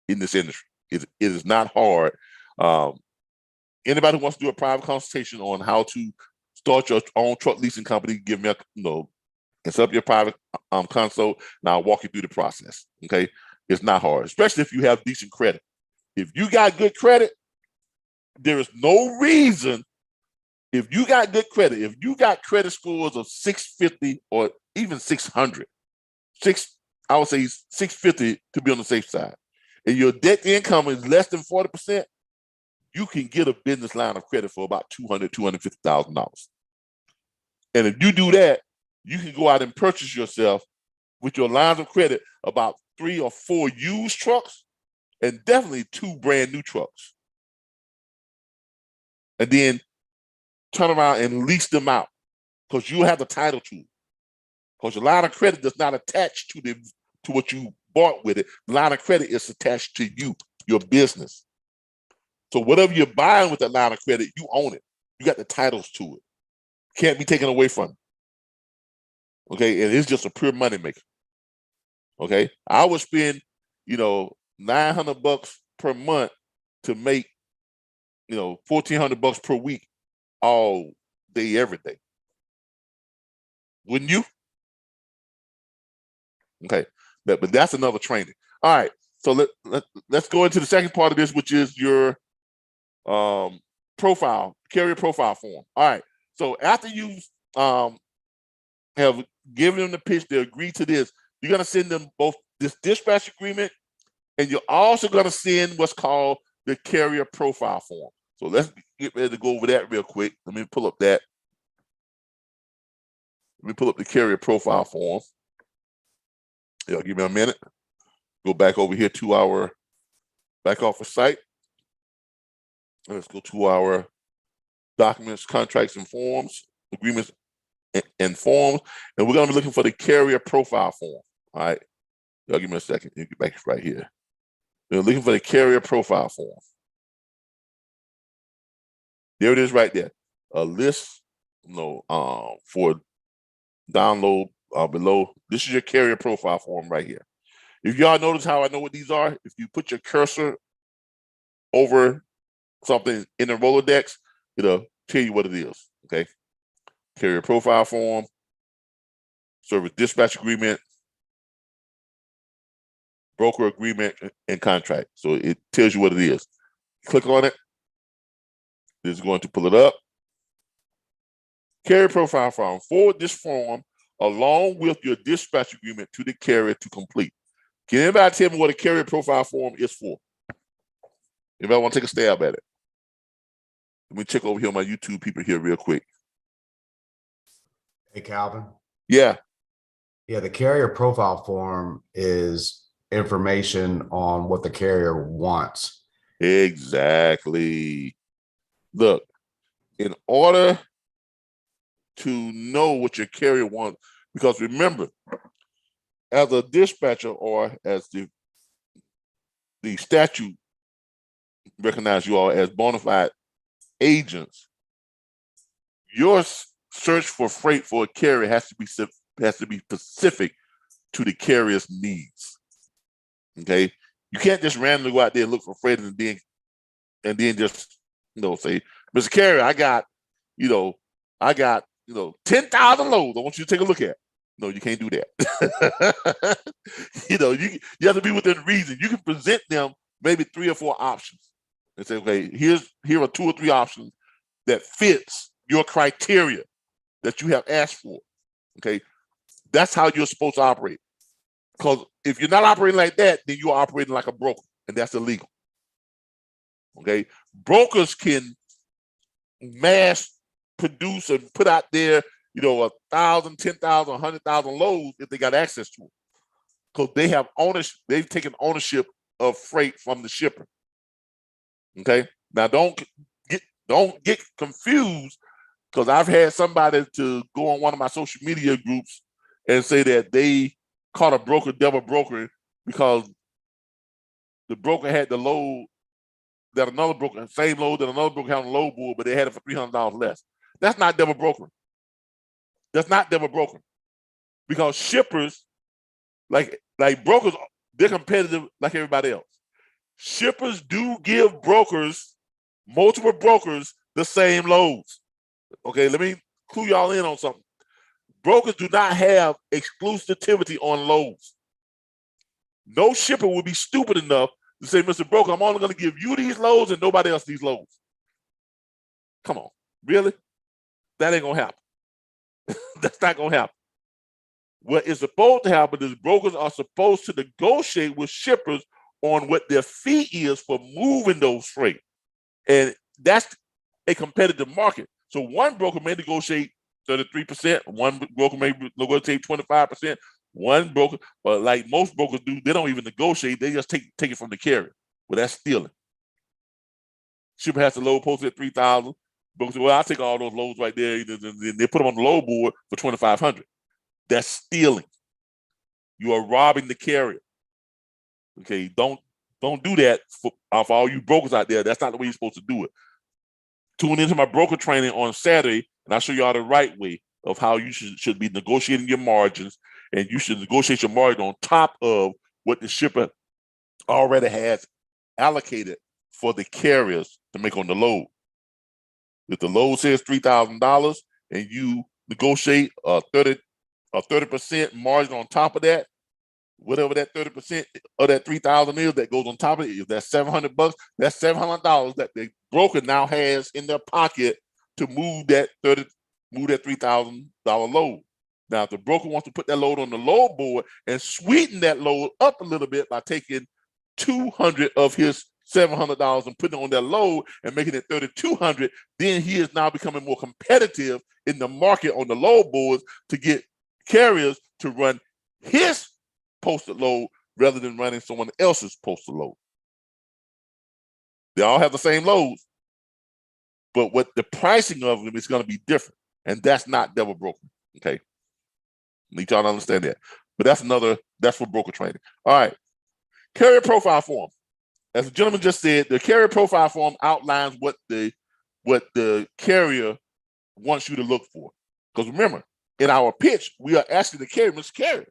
in this industry. It is not hard. Anybody who wants to do a private consultation on how to start your own truck leasing company, give me and set up your private consult, and I'll walk you through the process. Okay, it's not hard, especially if you have decent credit. If you got good credit, there is no reason. If you got good credit, if you got credit scores of 650 or even 600, I would say 650 to be on the safe side, and your debt to income is less than 40%, you can get a business line of credit for about $200,000, $250,000. And if you do that, you can go out and purchase yourself with your lines of credit about 3 or 4 used trucks and definitely 2 brand new trucks. And then turn around and lease them out because you have the title to it. Because your line of credit does not attach to what you bought with it. The line of credit is attached to you, your business. So whatever you're buying with that line of credit, you own it. You got the titles to it. Can't be taken away from you. Okay, and it's just a pure money maker. Okay, I would spend, $900 per month to make, $1,400 per week, all day, every day. Wouldn't you? Okay, but that's another training. All right, so let's go into the second part of this, which is your carrier profile form. All right, so after you have given them the pitch, they agree to this, you're going to send them both this dispatch agreement, and you're also going to send what's called the carrier profile form. So let's get ready to go over that real quick. Let me pull up that. Let me pull up the carrier profile form. Yeah, give me a minute. Go back over here to our back office site. Let's go to our documents, contracts, and forms, agreements, and forms, and we're going to be looking for the carrier profile form. All right, y'all give me a second. You get back right here. We're looking for the carrier profile form. There it is, right there. A list, for download below. This is your carrier profile form right here. If y'all notice how I know what these are, if you put your cursor over something in the Rolodex, it'll tell you what it is. Okay. Carrier profile form, service dispatch agreement, broker agreement, and contract. So it tells you what it is. Click on it. It's going to pull it up. Carrier profile form. Forward this form along with your dispatch agreement to the carrier to complete. Can anybody tell me what a carrier profile form is for? Anybody want to take a stab at it? Let me check over here on my YouTube people here real quick. Hey, Calvin. Yeah. Yeah, the carrier profile form is information on what the carrier wants. Exactly. Look, in order to know what your carrier wants, because remember, as a dispatcher or as the statute recognize you all as bona fide agents, your search for freight for a carrier has to be specific to the carrier's needs. Okay, you can't just randomly go out there and look for freight and then just say, Mr. Carrier, I got 10,000 loads. I want you to take a look at. No, you can't do that. You have to be within reason. You can present them maybe 3 or 4 options and say, okay, here are 2 or 3 options that fits your criteria that you have asked for. Okay, that's how you're supposed to operate. Because if you're not operating like that, then you're operating like a broker, and that's illegal. Okay, brokers can mass produce and put out there, 1,000, 10,000, 100,000 loads if they got access to them, because they have ownership. They've taken ownership of freight from the shipper. Okay, now don't get confused, because I've had somebody to go on one of my social media groups and say that they caught a broker double brokering because the broker had the load that another broker, same load that another broker had on the load board, but they had it for $300 less. That's not double brokering. That's not double brokering, because shippers, like brokers, they're competitive like everybody else. Shippers do give multiple brokers, the same loads. Okay, let me clue y'all in on something. Brokers do not have exclusivity on loads. No shipper would be stupid enough to say, Mr. Broker, I'm only going to give you these loads and nobody else these loads. Come on, really? That ain't going to happen. That's not going to happen. What is supposed to happen is brokers are supposed to negotiate with shippers on what their fee is for moving those freight. And that's a competitive market. So one broker may negotiate 33%, one broker may negotiate 25%, one broker, but like most brokers do, they don't even negotiate, they just take it from the carrier. Well, that's stealing. Shipper has the load posted at 3,000. Broker says, well, I'll take all those loads right there. They put them on the load board for 2,500. That's stealing. You are robbing the carrier. Okay, don't do that for all you brokers out there. That's not the way you're supposed to do it. Tune into my broker training on Saturday, and I'll show you all the right way of how you should be negotiating your margins, and you should negotiate your margin on top of what the shipper already has allocated for the carriers to make on the load. If the load says $3,000 and you negotiate a 30% margin on top of that, whatever that 30% of that 3,000 is that goes on top of it, if that's $700, that's $700 that the broker now has in their pocket to move that $3,000 load. Now, if the broker wants to put that load on the load board and sweeten that load up a little bit by taking $200 of his $700 and putting it on that load and making it $3,200, then he is now becoming more competitive in the market on the load boards to get carriers to run his posted load rather than running someone else's posted load. They all have the same loads, but what the pricing of them is going to be different, and that's not double broker. Okay, need y'all to understand that. But that's for broker training. All right, carrier profile form. As the gentleman just said, the carrier profile form outlines what the carrier wants you to look for. Because remember, in our pitch, we are asking the carrier, Mr. Carrier,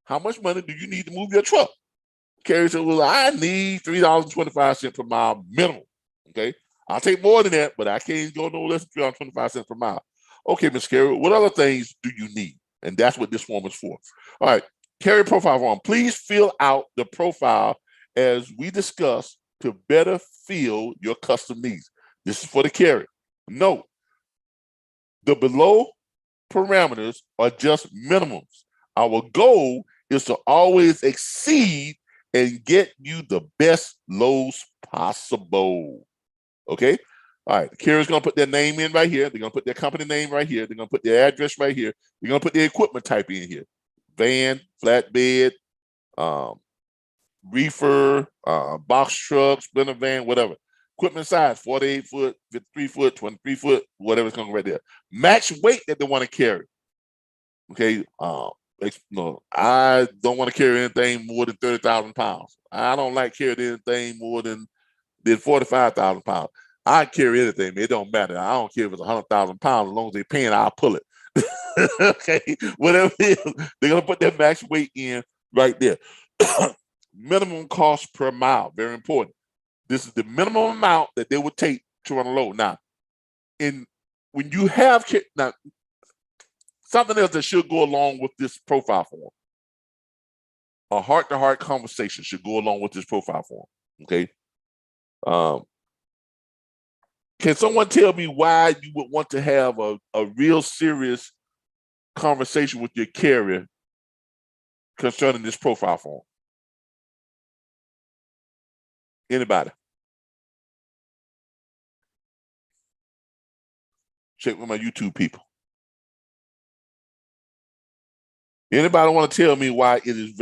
how much money do you need to move your truck? Carrier said, well, I need $3.25 per mile minimum. Okay, I'll take more than that, but I can't go no less than $3.25 per mile. Okay, Mr. Carrier, what other things do you need? And that's what this form is for. All right, carrier profile form. Please fill out the profile as we discuss to better fill your custom needs. This is for the carrier. Note, the below parameters are just minimums. Our goal is to always exceed and get you the best loads possible. Okay? All right, the carrier's gonna put their name in right here. They're gonna put their company name right here. They're gonna put their address right here. They're gonna put their equipment type in here. Van, flatbed, reefer, box truck, splinter van, whatever. Equipment size, 48 foot, 53 foot, 23 foot, whatever it's going to right there. Match weight that they want to carry. Okay, no, I don't want to carry anything more than 30,000 pounds. I don't like carrying anything more than 45,000 pounds. I carry anything, man. It don't matter. I don't care if it's 100,000 pounds. As long as they're paying, I'll pull it. Okay, whatever it is, they're going to put their max weight in right there. Minimum cost per mile, very important. This is the minimum amount that they would take to run a load. Now, in when you have now something else that should go along with this profile form, a heart-to-heart conversation should go along with this profile form. Okay. Can someone tell me why you would want to have a real serious conversation with your carrier concerning this profile form? Anybody? Check with my YouTube people. Anybody want to tell me why it is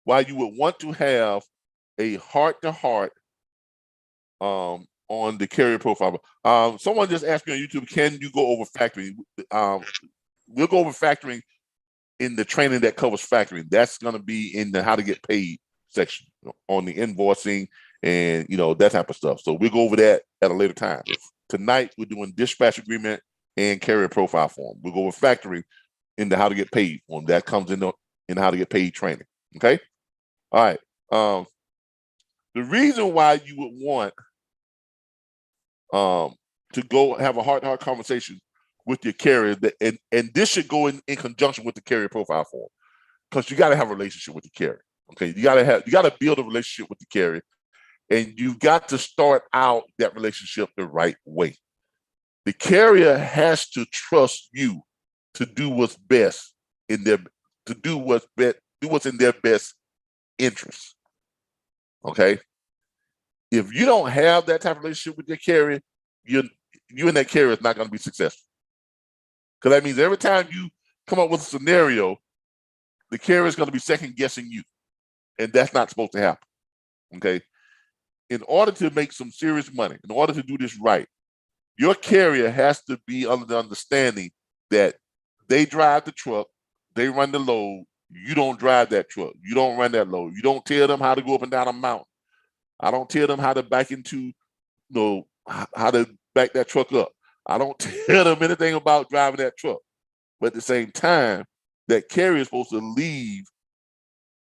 why you would want to have a heart-to-heart on the carrier profile? Someone just asked me on YouTube, can you go over factoring? We'll go over factoring in the training that covers factoring. That's going to be in the how to get paid section on the invoicing and that type of stuff. So we'll go over that at a later time. Tonight we're doing dispatch agreement and carrier profile form. We'll go over factoring in the how to get paid form. That comes in how to get paid training. Okay. All right. The reason why you would want to go have a heart-to-heart conversation with your carrier, and this should go in conjunction with the carrier profile form, because you got to have a relationship with the carrier. Okay, you got to build a relationship with the carrier, and you got to start out that relationship the right way. The carrier has to trust you to do what's best in their what's in their best interest. Okay. If you don't have that type of relationship with your carrier, you and that carrier is not going to be successful. Because that means every time you come up with a scenario, the carrier is going to be second guessing you. And that's not supposed to happen. Okay. In order to make some serious money, in order to do this right, your carrier has to be under the understanding that they drive the truck, they run the load, you don't drive that truck, you don't run that load, you don't tell them how to go up and down a mountain. I don't tell them how to back into, how to back that truck up. I don't tell them anything about driving that truck. But at the same time, that carrier is supposed to leave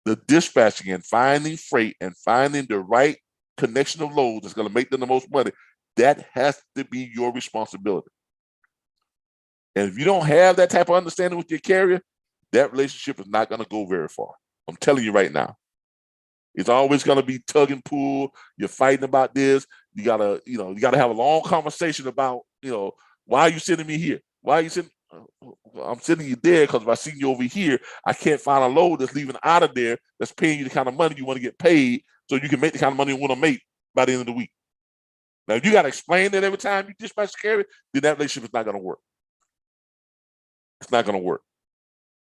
the dispatching and finding freight and finding the right connection of loads that's going to make them the most money. That has to be your responsibility. And if you don't have that type of understanding with your carrier, that relationship is not going to go very far. I'm telling you right now. It's always going to be tug and pull. You're fighting about this. You gotta have a long conversation about, why are you sending me here? Why are you sending? I'm sending you there because if I send you over here, I can't find a load that's leaving out of there that's paying you the kind of money you want to get paid, so you can make the kind of money you want to make by the end of the week. Now, if you got to explain that every time you dispatch the carrier, then that relationship is not going to work. It's not going to work.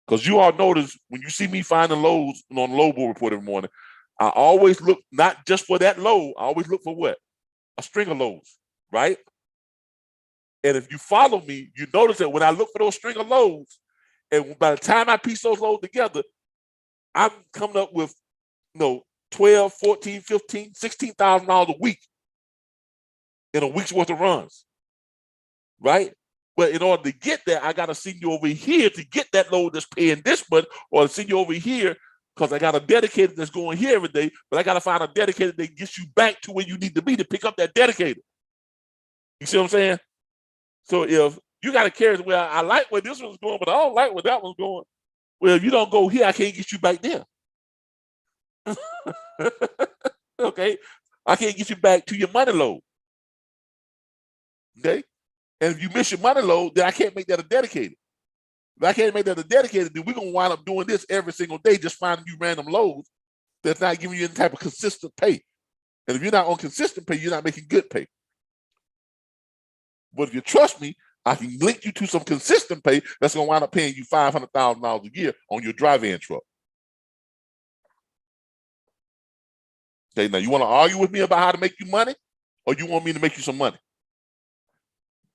Because you all notice when you see me finding loads on the load board report every morning, I always look not just for that load. I always look for what? A string of loads, right? And if you follow me, you notice that when I look for those string of loads, and by the time I piece those loads together, I'm coming up with, 12, 14, 15, $16,000 a week in a week's worth of runs, right? But in order to get there, I got to send you over here to get that load that's paying this much, or to send you over here because I got a dedicated that's going here every day, but I got to find a dedicated that gets you back to where you need to be to pick up that dedicated. You see what I'm saying? So if you got to carry, well, I like where this one's going, but I don't like where that one's going. Well, if you don't go here, I can't get you back there. Okay? I can't get you back to your money load. Okay? And if you miss your money load, then I can't make that a dedicated. If I can't make that a dedicated, then we're going to wind up doing this every single day, just finding you random loads that's not giving you any type of consistent pay. And if you're not on consistent pay, you're not making good pay. But if you trust me, I can link you to some consistent pay that's going to wind up paying you $500,000 a year on your drive-in truck. Okay, now you want to argue with me about how to make you money, or you want me to make you some money?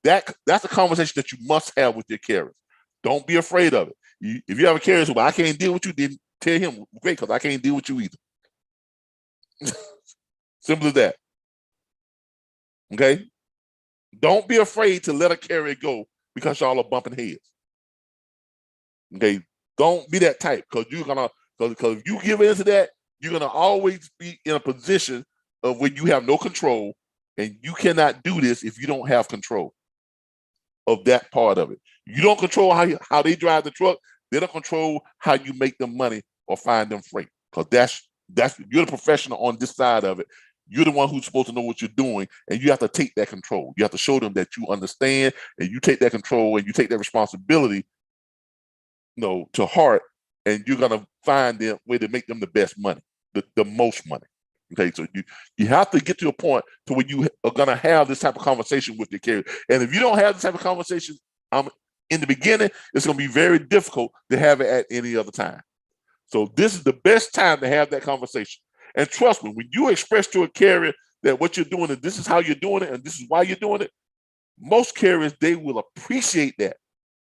That's a conversation that you must have with your carriers. Don't be afraid of it. If you have a carrier who I can't deal with you, then tell him, great, because I can't deal with you either. Simple as that. Okay? Don't be afraid to let a carrier go because y'all are bumping heads. Okay? Don't be that type, because if you give in to that, you're gonna always be in a position of where you have no control, and you cannot do this if you don't have control. of that part of it. You don't control how they drive the truck. They don't control how you make them money or find them freight, because that's you're the professional on this side of it. You're the one who's supposed to know what you're doing, and you have to take that control. You have to show them that you understand, and you take that control and you take that responsibility, to heart, and you're gonna find the way to make them the best money, the most money. Okay, so you have to get to a point to where you are gonna have this type of conversation with your carrier. And if you don't have this type of conversation in the beginning, it's gonna be very difficult to have it at any other time. So this is the best time to have that conversation. And trust me, when you express to a carrier that what you're doing and this is how you're doing it and this is why you're doing it, most carriers, they will appreciate that.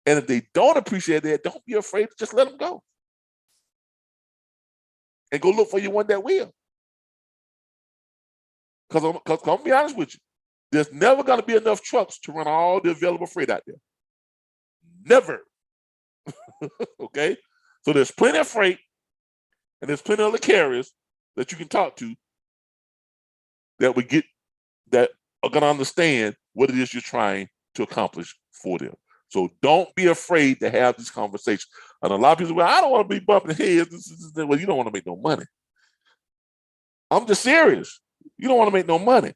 And if they don't appreciate that, don't be afraid to just let them go. And go look for you one that will. Because I'll be honest with you, there's never going to be enough trucks to run all the available freight out there. Never. Okay? So there's plenty of freight, and there's plenty of other carriers that you can talk to that are going to understand what it is you're trying to accomplish for them. So don't be afraid to have these conversations. And a lot of people, well, I don't want to be bumping heads. Well, you don't want to make no money. I'm just serious. You don't want to make no money.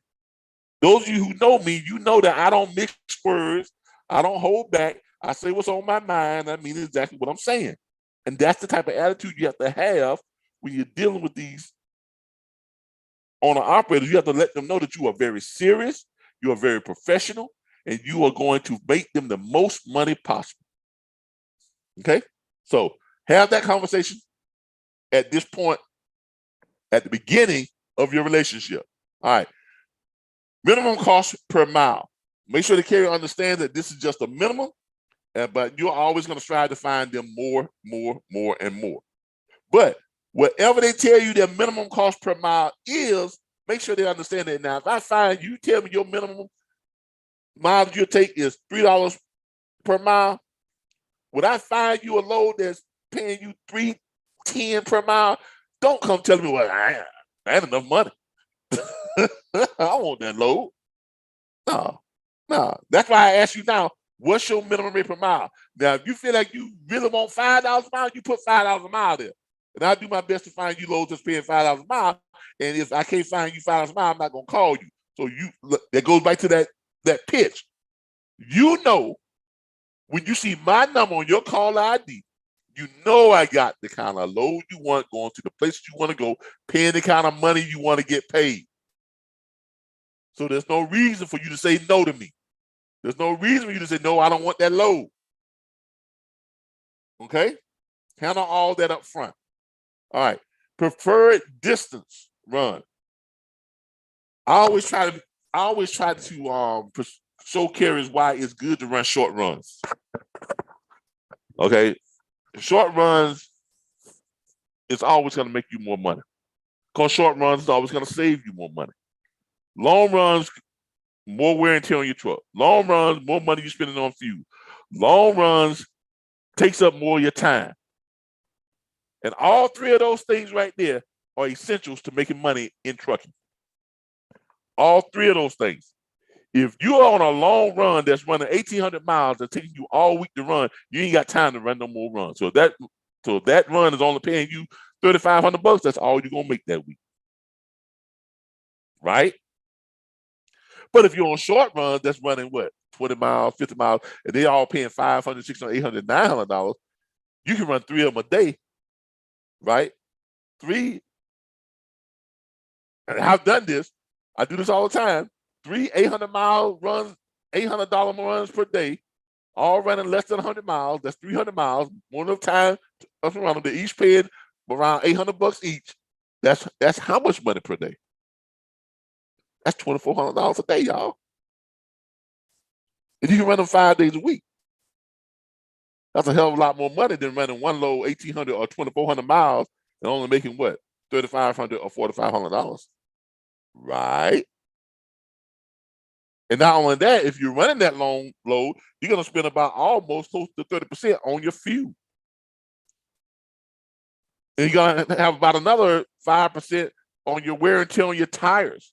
Those of you who know me, you know that I don't mix words. I don't hold back. I say what's on my mind. I mean exactly what I'm saying. And that's the type of attitude you have to have when you're dealing with these owner-operators. You have to let them know that you are very serious, you are very professional, and you are going to make them the most money possible. Okay? So have that conversation at this point, at the beginning of your relationship. All right. Minimum cost per mile. Make sure the carrier understands that this is just a minimum, but you're always going to strive to find them more, and more. But whatever they tell you their minimum cost per mile is, make sure they understand that. Now, if I find you tell me your minimum mileage you'll take is $3 per mile, when I find you a load that's paying you $3.10 per mile, don't come telling me, well, I ain't enough money. I want that load. No. That's why I ask you now, what's your minimum rate per mile? Now, if you feel like you really want $5 a mile, you put $5 a mile there. And I'll do my best to find you loads that's paying $5 a mile. And if I can't find you $5 a mile, I'm not going to call you. So that goes back to that pitch. You know, when you see my number on your call ID, you know I got the kind of load you want, going to the places you want to go, paying the kind of money you want to get paid. So there's no reason for you to say no to me. There's no reason for you to say, no, I don't want that load. Okay? Handle all that up front. All right. Preferred distance run. I always try to show carriers why it's good to run short runs. Okay? Short runs is always going to make you more money. Because short runs is always going to save you more money. Long runs, more wear and tear on your truck. Long runs, more money you're spending on fuel. Long runs takes up more of your time. And all three of those things right there are essentials to making money in trucking. All three of those things. If you're on a long run that's running 1,800 miles that's taking you all week to run, you ain't got time to run no more runs. So that run is only paying you $3,500. That's all you're gonna make that week, right? But if you're on short runs that's running what, 20 miles, 50 miles, and they all paying $500, $600, $800, $900, you can run 3 of them a day, right? 3. And I've done this. I do this all the time. 3 800-mile runs, $800 runs per day, all running less than 100 miles. That's 300 miles. One of the time, around them, they each paying around $800 each. That's how much money per day? That's $2,400 a day, y'all. And you can run them 5 days a week. That's a hell of a lot more money than running one load 1,800 or 2,400 miles and only making what, $3,500 or $4,500, right? And not only that, if you're running that long load, you're going to spend about almost close to 30% on your fuel. And you're going to have about another 5% on your wear and tear on your tires.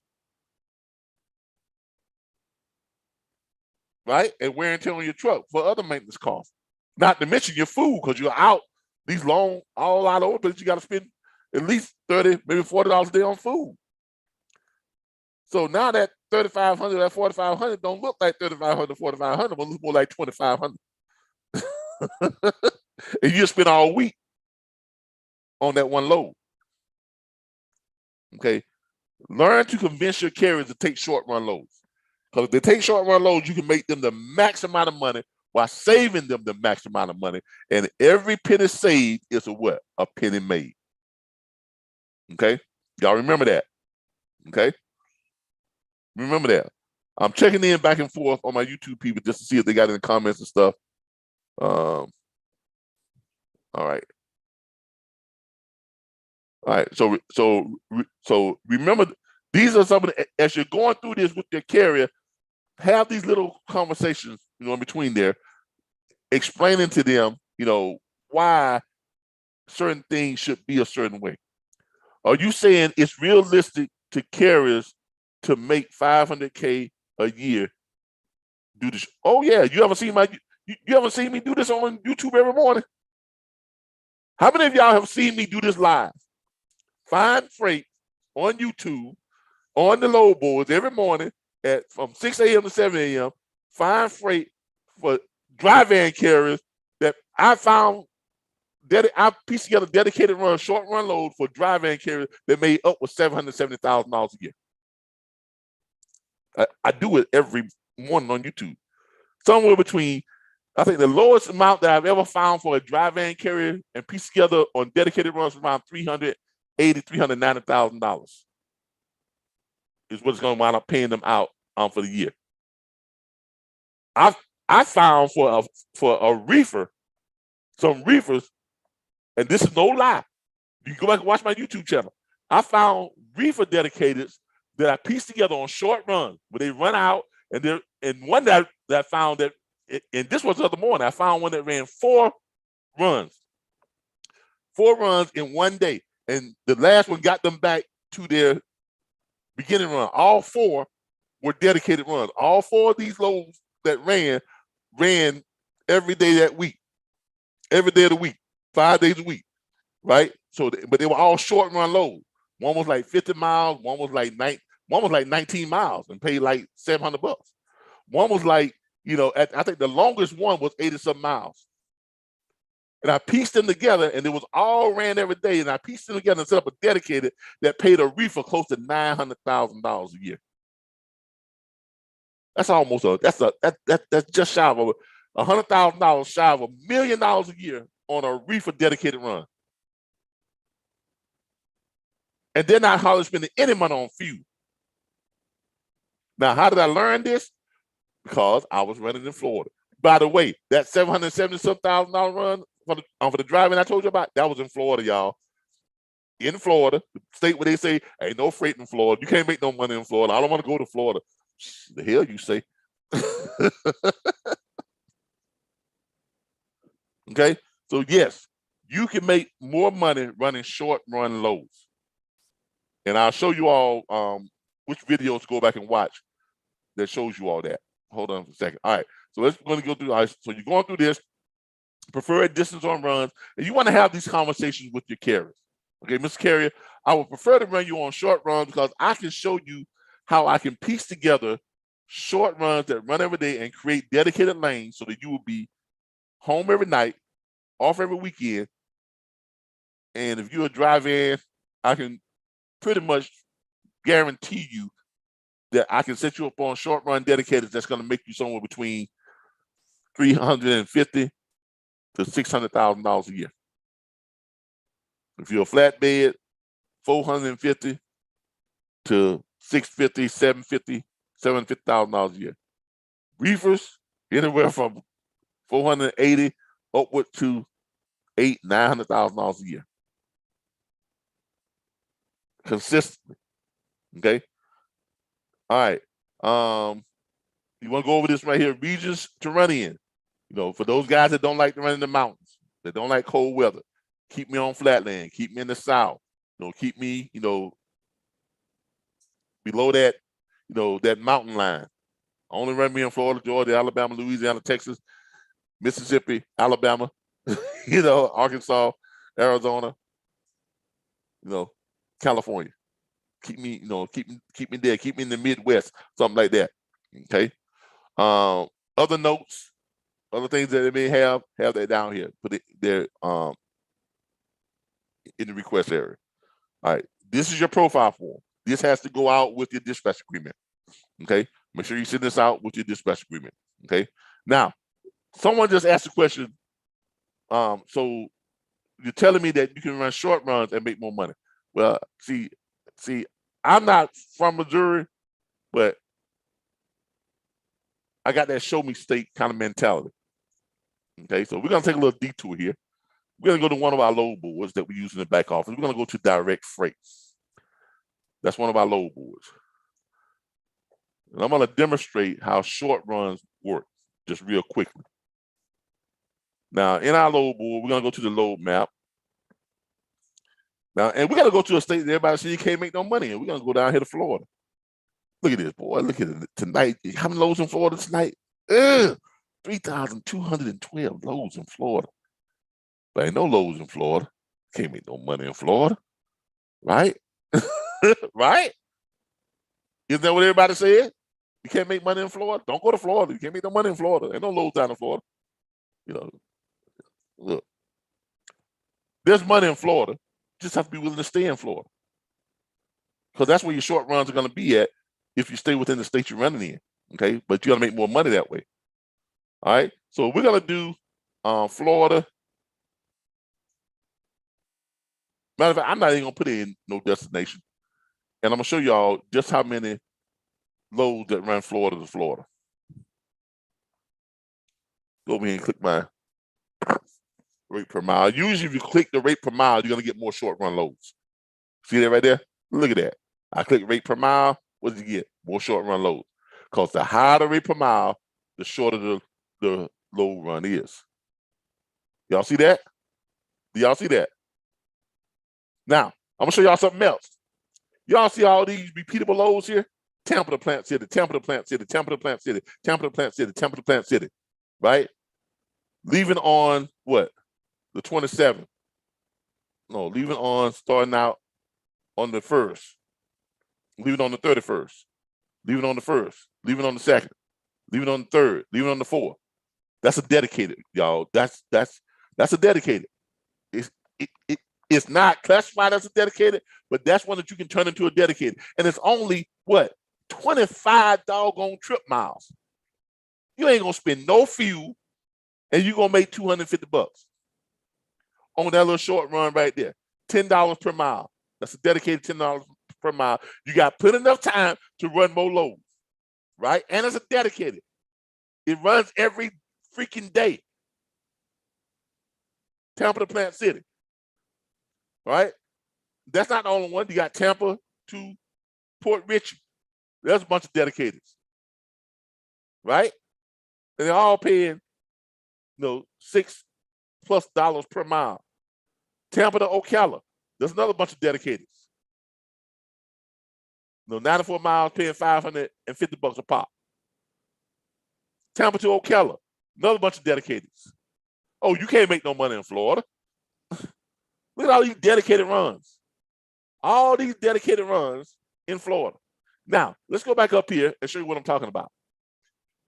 right? And wear and tear on your truck for other maintenance costs. Not to mention your food, because you're out these long, all out over, but you got to spend at least $30, maybe $40 a day on food. So now that 3,500, that 4,500 don't look like 3,500, 4,500, but looks more like 2,500. And you spend all week on that one load. Okay, learn to convince your carriers to take short run loads. Because if they take short run loads, you can make them the max amount of money while saving them the max amount of money. And every penny saved is a what? A penny made. Okay, y'all remember that. Okay, remember that. I'm checking in back and forth on my YouTube people just to see if they got any comments and stuff. All right. All right. So remember, these are some of the, as you're going through this with your carrier, have these little conversations, in between there, explaining to them, why certain things should be a certain way. Are you saying it's realistic to carriers to make $500K a year do this? Oh yeah, you haven't seen me do this on YouTube every morning? How many of y'all have seen me do this live? Find freight on YouTube, on the load boards every morning from 6 a.m. to 7 a.m. Find freight for dry van carriers that I found. I pieced together dedicated run, short run load for dry van carriers that made up with $770,000 a year. I do it every morning on YouTube. Somewhere between, I think the lowest amount that I've ever found for a dry van carrier and pieced together on dedicated runs around $380,000, $390,000 is what's going to wind up paying them out for the year. I found for a reefer, some reefers, and this is no lie. You can go back and watch my YouTube channel. I found reefer dedicateds that I pieced together on short runs where they run out, and one that I found that, and this was the other morning, I found one that ran 4 runs in one day, and the last one got them back to their beginning run. All 4 were dedicated runs. All 4 of these loads that ran every day that week, every day of the week, 5 days a week, right? So, but they were all short run loads. One was like 50 miles, one was like 19 miles and paid like $700. One was like, I think the longest one was 80-some miles. And I pieced them together, and it was all ran every day. And I pieced them together and set up a dedicated that paid a reefer close to $900,000 a year. That's almost that's just shy of $100,000 shy of $1 million a year on a reefer dedicated run. And they're not hardly spending any money on fuel. Now, how did I learn this? Because I was running in Florida. By the way, that $770,000 run for the driving I told you about, that was in Florida, y'all. In Florida, the state where they say, ain't no freight in Florida. You can't make no money in Florida. I don't want to go to Florida. The hell you say? Okay, so yes, you can make more money running short run loads. And I'll show you all which videos to go back and watch that shows you all that. Hold on for a second. All right, so let's going to go through. So you're going through this preferred distance on runs, and you want to have these conversations with your carriers. Okay, Mr. Carrier, I would prefer to run you on short runs because I can show you how I can piece together short runs that run every day and create dedicated lanes so that you will be home every night, off every weekend. And if you're a drive-in, I can pretty much guarantee you that I can set you up on short run dedicated that's going to make you somewhere between $350,000 to $600,000 a year. If you're a flatbed, $450,000 to $650,000, $750,000 a year. Reefers, anywhere from $480,000 upward to $800,000, $900,000 a year. Consistently. Okay. All right. You want to go over this right here? Regions to run in. For those guys that don't like to run in the mountains, that don't like cold weather, keep me on flatland, keep me in the south. Keep me, below that, that mountain line. Only run me in Florida, Georgia, Alabama, Louisiana, Texas, Mississippi, Alabama, Arkansas, Arizona, California. Keep me, keep me there. Keep me in the Midwest, something like that. Okay. Other notes, other things that they may have that down here. Put it there in the request area. All right. This is your profile form. This has to go out with your dispatch agreement. Okay. Make sure you send this out with your dispatch agreement. Okay. Now, someone just asked a question. So you're telling me that you can run short runs and make more money. Well, see, I'm not from Missouri, but I got that show me state kind of mentality. Okay, so we're gonna take a little detour here. We're gonna go to one of our load boards that we use in the back office. We're gonna go to direct freight. That's one of our load boards. And I'm gonna demonstrate how short runs work just real quickly. Now, in our load board, we're gonna go to the load map. Now, and we gotta go to a state that everybody says you can't make no money in. We're gonna go down here to Florida. Look at this, boy. Look at it tonight. How many loads in Florida tonight? 3,212 loads in Florida. But ain't no loads in Florida. Can't make no money in Florida. Right? Right? Isn't that what everybody said? You can't make money in Florida? Don't go to Florida. You can't make no money in Florida. Ain't no loads down in Florida. Look. There's money in Florida. You just have to be willing to stay in Florida. Because that's where your short runs are going to be at if you stay within the state you're running in. Okay? But you got to make more money that way. All right? So we're going to do Florida. Matter of fact, I'm not even going to put in no destination. And I'm going to show y'all just how many loads that run Florida to Florida. Go over here and click my rate per mile. Usually if you click the rate per mile, you're going to get more short run loads. See that right there? Look at that. I click rate per mile. What did you get? More short run loads. Because the higher the rate per mile, the shorter the load run is. Y'all see that? Do y'all see that? Now, I'm going to show y'all something else. Y'all see all these repeatable loads here? Tampa to Plant City, Tampa to Plant City, Tampa to Plant City, Tampa to Plant City, Tampa to Plant City, right? Leaving on what? The 27th. No, leaving on, starting out on the 1st. Leaving on the 31st. Leaving on the 1st. Leaving on the 2nd. Leaving on the 3rd. Leaving on the 4th. That's a dedicated, y'all. That's a dedicated. It's not classified as a dedicated, but that's one that you can turn into a dedicated. And it's only what? 25 doggone trip miles. You ain't gonna spend no fuel, and you're gonna make $250 on that little short run right there. $10 per mile. That's a dedicated $10 per mile. You got plenty enough time to run more loads, right? And it's a dedicated. It runs every freaking day. Tampa to Plant City. Right? That's not the only one. You got Tampa to Port Richey. There's a bunch of dedicateds. Right? And they're all paying, $6+ per mile. Tampa to Ocala. There's another bunch of dedicateds. 94 miles paying $550 a pop. Tampa to Ocala. Another bunch of dedicateds. Oh, you can't make no money in Florida. Look at all these dedicated runs. All these dedicated runs in Florida. Now, let's go back up here and show you what I'm talking about.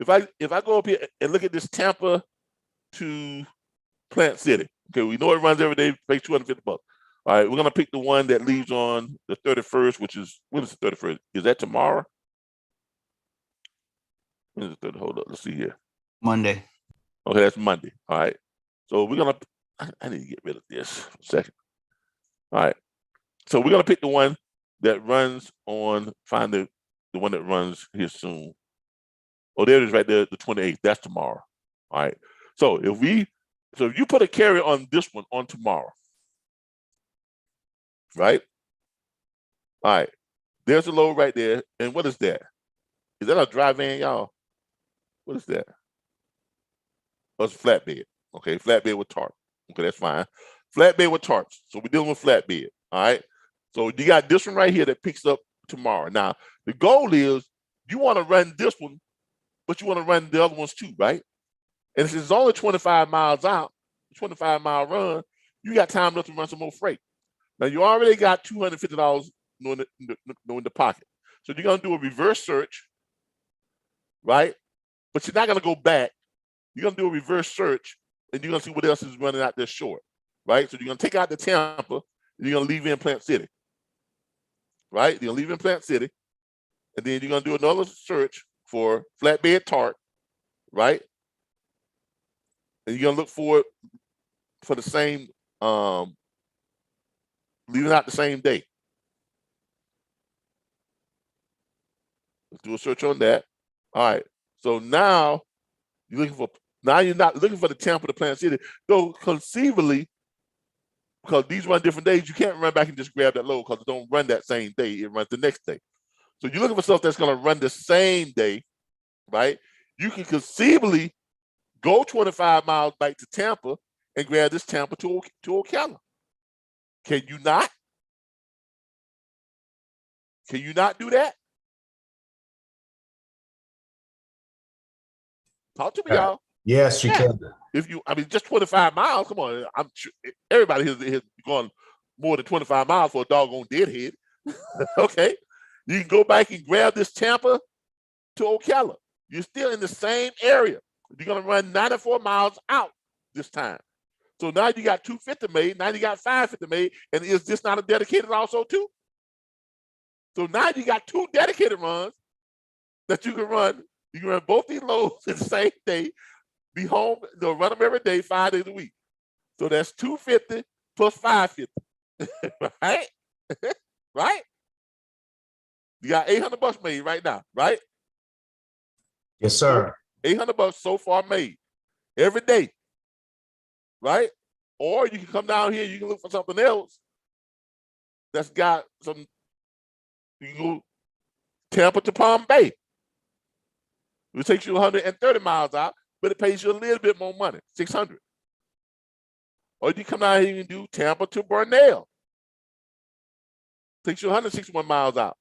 If I go up here and look at this Tampa to Plant City. Okay, we know it runs every day, pays $250. All right, we're gonna pick the one that leaves on the 31st, which is, when is the 31st? Is that tomorrow? When is the 30th? Hold up, let's see here. Monday. Okay, that's Monday. All right. So we're gonna, I need to get rid of this for a second. All right. So we're gonna pick the one that runs on, find the one that runs here soon. Oh, there it is right there, the 28th. That's tomorrow. All right. So if you put a carrier on this one on tomorrow, right? All right. There's a load right there. And what is that? Is that a dry van, y'all? What is that? Oh, it's a flatbed. Okay, flatbed with tarp. Okay, that's fine. Flatbed with tarps. So we're dealing with flatbed. All right. So you got this one right here that picks up tomorrow. Now, the goal is you want to run this one but you want to run the other ones too, right? And if it's only 25 miles out, 25-mile run, you got time enough to run some more freight. Now you already got $250 in the pocket. So you're gonna do a reverse search, right? But you're not gonna go back. You're gonna do a reverse search and you're gonna see what else is running out there short, right? So you're gonna take out the Tampa and you're gonna leave in Plant City, right? You're gonna leave in Plant City, and then you're gonna do another search for flatbed tart, right? And you're gonna look for it for the same, leaving out the same day. Let's do a search on that. All right. So now you're not looking for the Tampa to Plant City, though conceivably, because these run different days, you can't run back and just grab that load because it don't run that same day. It runs the next day. So you're looking for stuff that's going to run the same day, right? You can conceivably go 25 miles back to Tampa and grab this Tampa to Ocala. Can you not? Can you not do that? Talk to me, y'all. Yes, you can. If you, I mean, just 25 miles, come on. I'm sure everybody has gone more than 25 miles for a doggone deadhead. Okay. You can go back and grab this Tampa to Ocala. You're still in the same area. You're going to run 94 miles out this time. So now you got 250 made. Now you got 550 made. And is this not a dedicated also too? So now you got 2 dedicated runs that you can run. You can run both these loads in the same day, be home, run them every day, 5 days a week. So that's 250 plus 550, right? Right? You got $800 made right now, right? Yes, sir. $800 so far made every day, right? Or you can come down here, you can look for something else that's got some, you can go Tampa to Palm Bay. It takes you 130 miles out, but it pays you a little bit more money, 600. Or you come down here and do Tampa to Burnell. Takes you 161 miles out.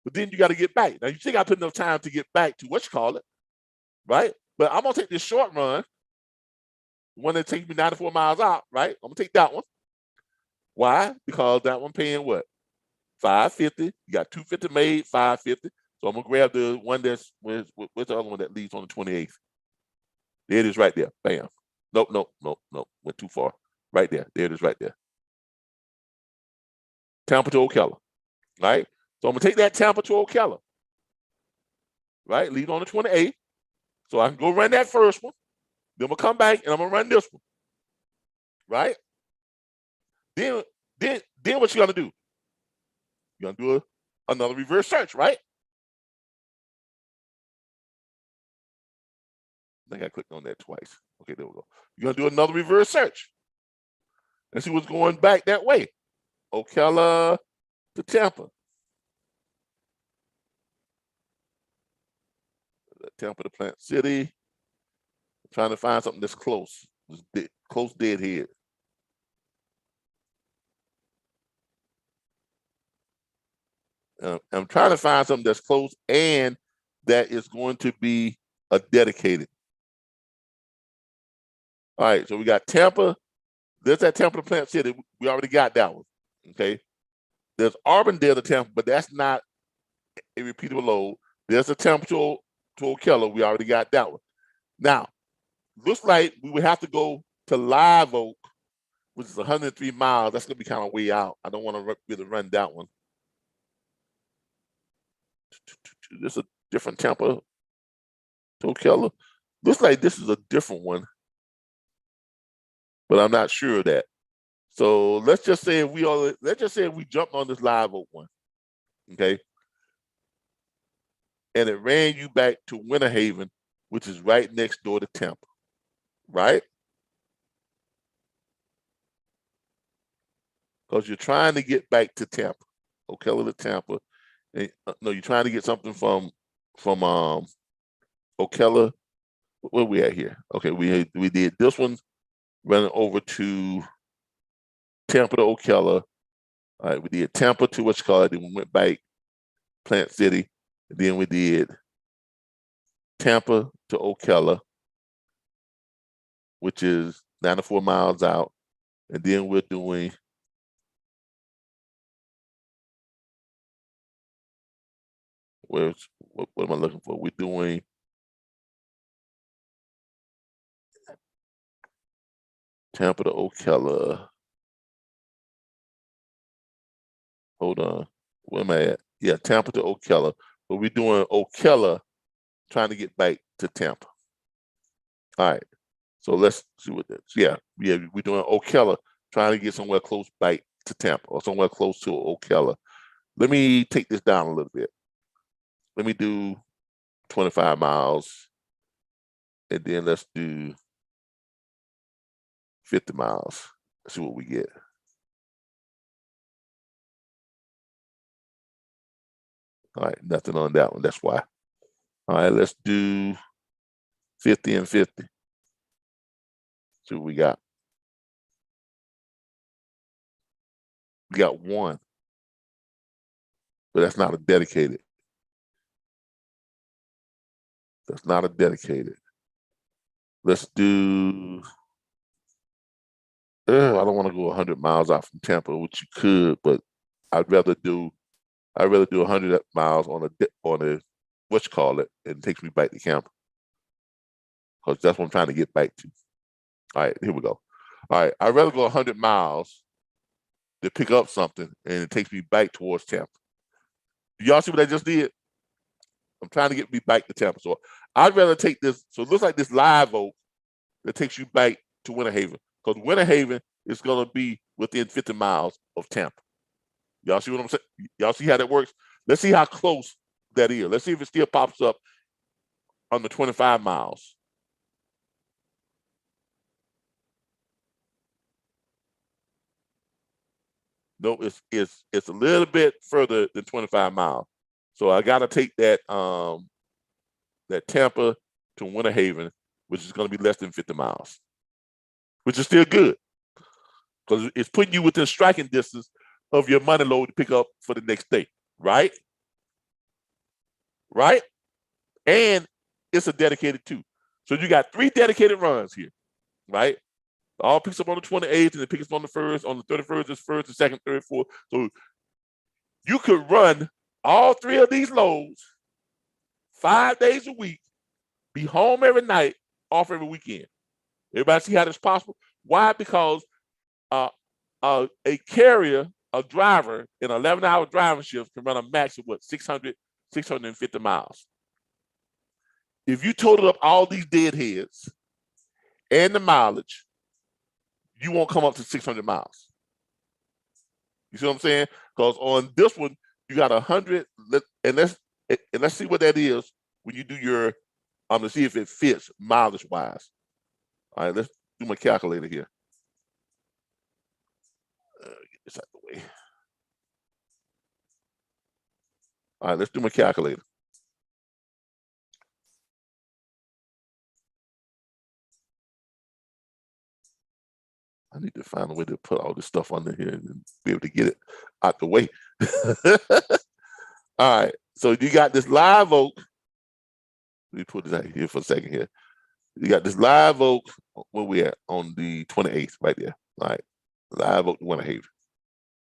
But then you got to get back. Now you still got to put enough time to get back to what you call it, right? But I'm gonna take this short run, one that takes me 94 miles out, right? I'm gonna take that one. Why? Because that one paying what? $550. You got 250 made, $550. So I'm gonna grab the one that's where's the other one that leaves on the 28th? There it is right there. Bam. Nope. Went too far. Right there. There it is right there. Tampa to Ocala. Right? So I'm gonna take that Tampa to Ocala. Right? Leave on the 28th. So I can go run that first one. Then I'm gonna come back and I'm gonna run this one. Right? Then what you gonna do? You're gonna do another reverse search, right? I think I clicked on that twice. Okay, there we go. You're gonna do another reverse search and see what's going back that way. Ocala to Tampa. Tampa to Plant City. I'm trying to find something that's close. Close deadhead. I'm trying to find something that's close and that is going to be a dedicated. All right, so we got Tampa. There's that Tampa to Plant City. We already got that one. Okay. There's Auburndale to Tampa, but that's not a repeatable load. There's a Tampa to Ocala. We already got that one. Now, looks like we would have to go to Live Oak, which is 103 miles. That's gonna be kind of way out. I don't want to really run that one. This is a different Tampa to Ocala. Looks like this is a different one, but I'm not sure of that. So let's just say we jumped on this Live Oak one, okay? And it ran you back to Winter Haven, which is right next door to Tampa, right? Because you're trying to get back to Tampa, Ocala to Tampa. And, no, you're trying to get something from Ocala. Where we at here? Okay, we did this one, running over to Tampa to Ocala. All right, we did Tampa to what's called, then we went back Plant City, and then we did Tampa to Ocala, which is 94 miles out. And then we're doing what am I looking for? We're doing Tampa to Ocala. Hold on. Where am I at? Yeah, Tampa to Ocala. But we're doing Ocala, trying to get back to Tampa. All right. So let's see what that's. Yeah, we're doing Ocala, trying to get somewhere close back to Tampa or somewhere close to Ocala. Let me take this down a little bit. Let me do 25 miles, and then let's do 50 miles. Let's see what we get. All right, nothing on that one. That's why. All right, let's do 50 and 50. See what we got. We got one, but that's not a dedicated. That's not a dedicated. Let's do. I don't want to go 100 miles out from Tampa, which you could, but I'd rather do 100 miles on a what you call it, and it takes me back to camp, because that's what I'm trying to get back to. All right, here we go. All right, I'd rather go 100 miles to pick up something, and it takes me back towards Tampa. Do y'all see what I just did? I'm trying to get me back to Tampa, so I'd rather take this. So it looks like this live oak that takes you back to Winter Haven, because Winter Haven is going to be within 50 miles of Tampa. Y'all see what I'm saying? Y'all see how that works? Let's see how close that is. Let's see if it still pops up on the 25 miles. No, it's a little bit further than 25 miles. So I got to take that that Tampa to Winter Haven, which is going to be less than 50 miles, which is still good, because it's putting you within striking distance of your money load to pick up for the next day, right? Right? And it's a dedicated too. So you got 3 dedicated runs here, right? All picks up on the 28th, and it picks up on the 1st, on the 31st, is 1st, the 2nd, 3rd, 4th. So you could run all 3 of these loads 5 days a week, be home every night, off every weekend. Everybody see how that's possible? Why? Because a carrier, a driver in an 11-hour driving shift can run a max of what, 650 miles. If you total up all these deadheads and the mileage, you won't come up to 600 miles. You see what I'm saying? Because on this one, you got 100, and let's see what that is when you do your to see if it fits mileage wise. All right, let's do my calculator here. Get this out of the way. All right, let's do my calculator. I need to find a way to put all this stuff under here and be able to get it out the way. All right, so you got this live oak. Let me put this out here for a second here. You got this live oak, where we at? On the 28th, right there. All right, live oak to Winter Haven.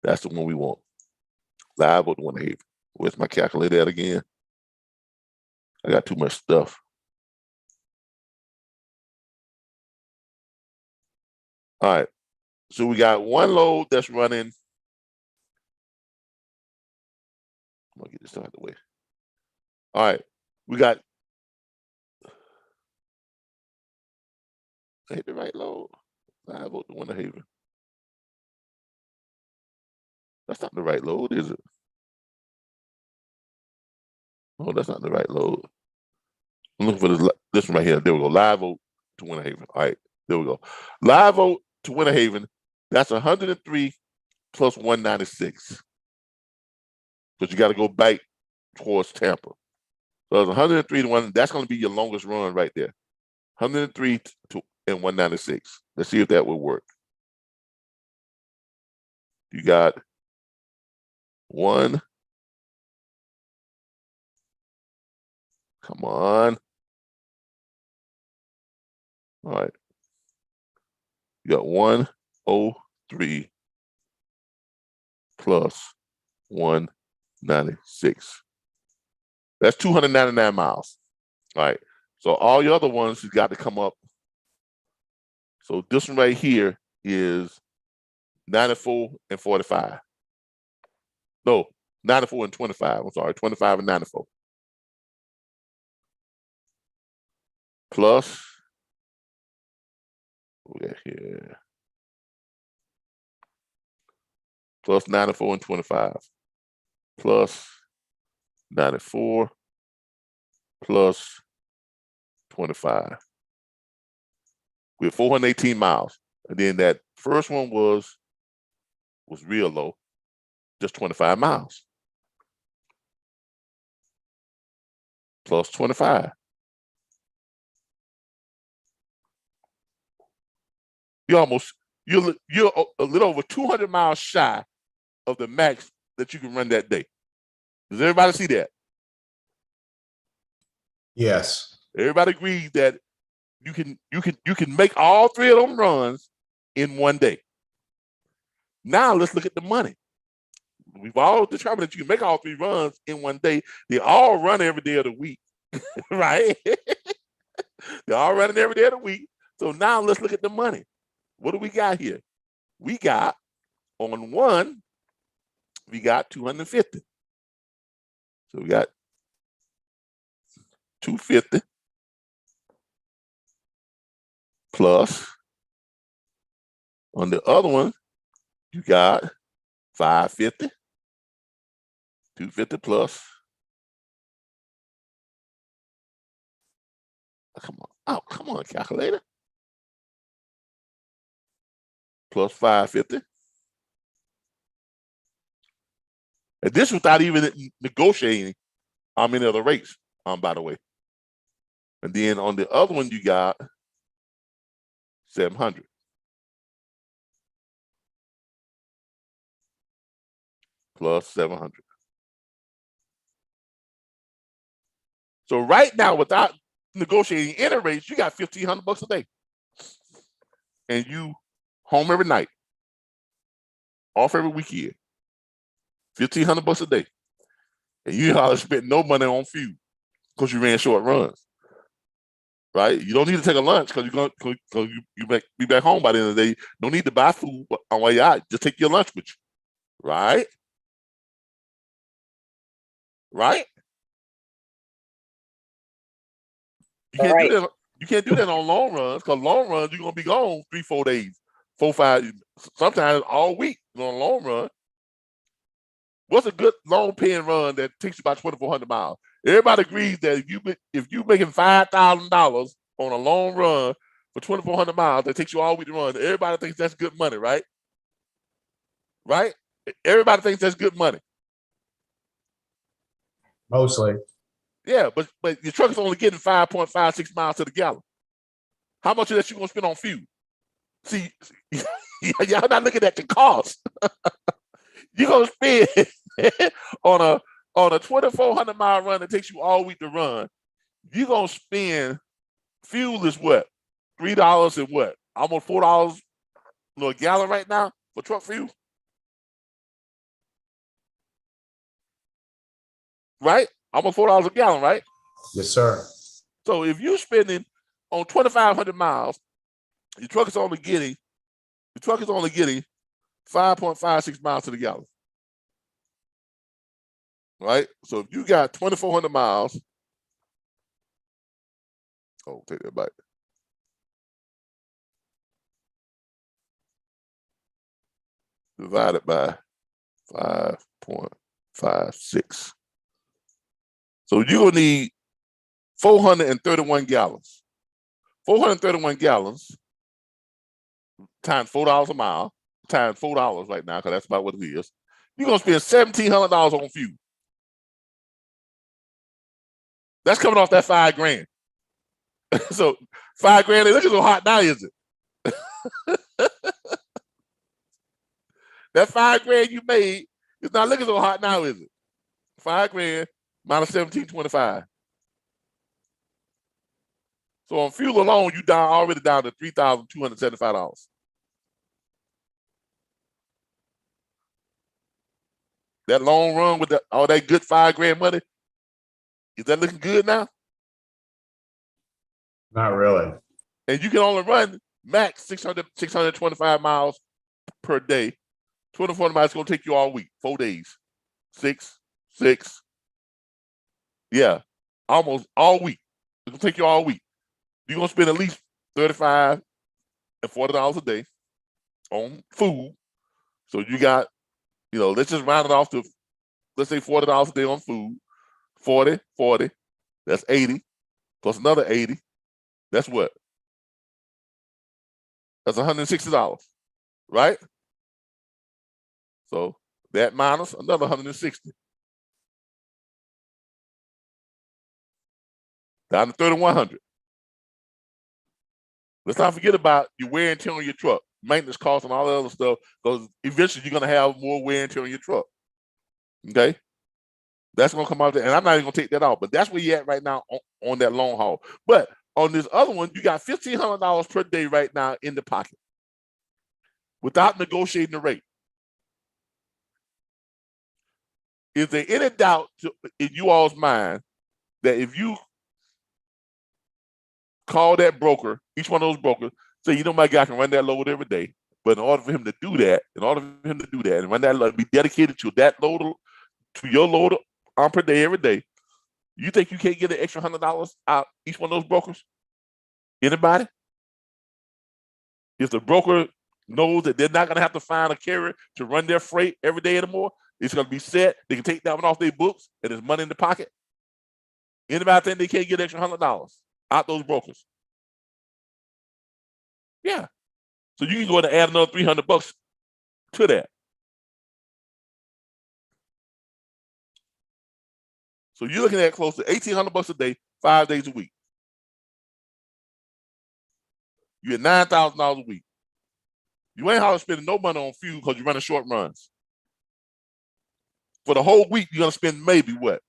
That's the one we want. Live oak to Winter Haven. Where's my calculator at again? I got too much stuff. All right, so we got one load that's running. I'm gonna get this out of the way. All right, we got. Hit the right load. Live oak to Winter Haven. That's not the right load, is it? Oh, that's not the right load. I'm looking for this one right here. There we go. Live oak to Winter Haven. All right, there we go. Live oak to Winter Haven. That's 103 plus 196. Because you got to go back towards Tampa. So it's 103 to 1. That's going to be your longest run right there. 103 to and 196. Let's see if that will work. You got 1. Come on. All right. You got 103 plus 196. That's 299 miles. All right. So all your other ones you got to come up. So this one right here is 94 and 45. No, 94 and 25. I'm sorry, 25 and 94. Plus, what we got here? Plus 94 and 25. Plus 94 plus 25. We have 418 miles. And then that first one was real low, just 25 miles. Plus 25. You're a little over 200 miles shy of the max that you can run that day. Does everybody see that? Yes. Everybody agrees that you can make all three of them runs in one day. Now let's look at the money. We've all determined that you can make all three runs in one day. They all run every day of the week, right? They're all running every day of the week. So now let's look at the money. What do we got here? We got on one, we got 250. So we got 250 plus on the other one, you got 550, 250 plus. Oh, come on, calculator. Plus 550. And this without even negotiating how many other rates, by the way. And then on the other one, you got 700. Plus 700. So right now, without negotiating any rates, you got $1,500 a day. And you home every night, off every weekend. $1,500 a day. And you hardly spent no money on fuel because you ran short runs. Right? You don't need to take a lunch because you be back home by the end of the day. No need to buy food on way out. Just take your lunch with you. Right? Right? You can't do that on long runs because long runs you're gonna be gone 3-4 days, 4-5, sometimes all week on a long run. What's a good long paying run that takes you about 2,400 miles? Everybody agrees that if you're making $5,000 on a long run for 2,400 miles that takes you all week to run, everybody thinks that's good money, right? Right? Everybody thinks that's good money. Mostly. Yeah, but your truck is only getting 5.56 miles to the gallon. How much of that you gonna spend on fuel? See, y'all not looking at the cost. You're gonna spend on a 2,400 mile run that takes you all week to run. You're gonna spend fuel is what? $3 and what? Almost $4 a gallon right now for truck fuel. Right? Almost $4 a gallon, right? Yes, sir. So if you're spending on 2,500 miles, your truck is only getting 5.56 miles to the gallon. Right? So if you got 2,400 miles, take that back. Divided by 5.56. So you're gonna need 431 gallons. 431 gallons times $4 a mile, times $4 right now, because that's about what it is. You're gonna spend $1,700 on fuel. That's coming off that $5,000. So $5,000, look at so hot now, is it? That $5,000 you made is not looking so hot now, is it? $5,000 minus 1,725. So on fuel alone, you already down to $3,275. That long run with all that good $5 grand money, is that looking good now? Not really. And you can only run max 625 miles per day. 24 miles is going to take you all week, 4 days. 6. Yeah, almost all week. It's going to take you all week. You're going to spend at least $35 and $40 a day on food. So you got, let's just round it off to, let's say $40 a day on food. 40, that's 80, plus another 80. That's what? That's $160, right? So that minus another 160. Down to 3,100. Let's not forget about your wear and tear on your truck, maintenance costs and all that other stuff, because eventually you're going to have more wear and tear on your truck. Okay? That's going to come out there, and I'm not even going to take that out, but that's where you're at right now on that long haul. But on this other one, you got $1,500 per day right now in the pocket without negotiating the rate. Is there any doubt in you all's mind that if you call that broker, each one of those brokers, say, my guy can run that load every day, but in order for him to do that, and run that load, be dedicated to that load, to your load per day every day, you think you can't get an extra $100 out each one of those brokers? Anybody? If the broker knows that they're not going to have to find a carrier to run their freight every day anymore, it's going to be set. They can take that one off their books, and there's money in the pocket. Anybody think they can't get extra $100 out those brokers? Yeah. So you can go ahead and add another $300 to that. So you're looking at close to $1,800 a day, 5 days a week. You're at $9,000 a week. You ain't hardly spending no money on fuel because you're running short runs. For the whole week, you're gonna spend maybe what?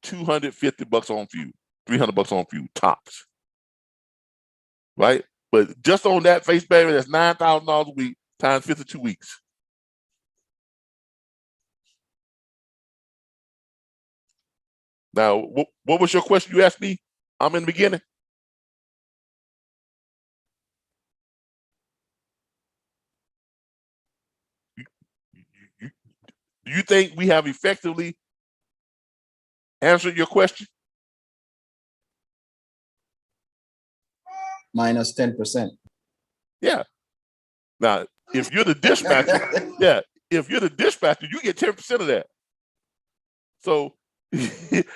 $250 on fuel, $300 on fuel, tops. Right? But just on that face value, that's $9,000 a week times 52 weeks. Now, what was your question you asked me? I'm in the beginning. Do you think we have effectively answered your question? Minus 10%. Yeah. Now, if you're the dispatcher, you get 10% of that. So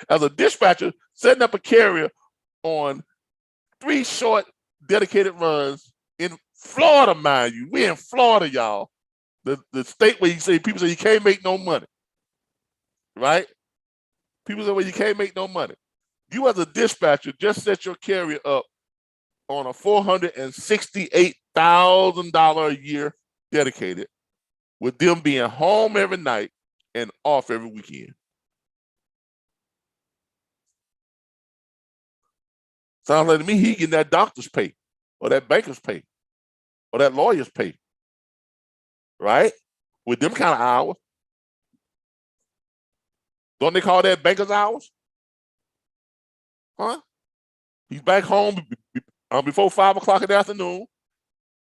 as a dispatcher, setting up a carrier on 3 short dedicated runs in Florida, mind you. We're in Florida, y'all. The state where people say you can't make no money. Right? People say, well, you can't make no money. You as a dispatcher just set your carrier up on a $468,000 a year dedicated, with them being home every night and off every weekend. Sounds like to me he getting that doctor's pay, or that banker's pay, or that lawyer's pay, right? With them kind of hours. Don't they call that banker's hours? Huh? He's back home before 5 o'clock in the afternoon.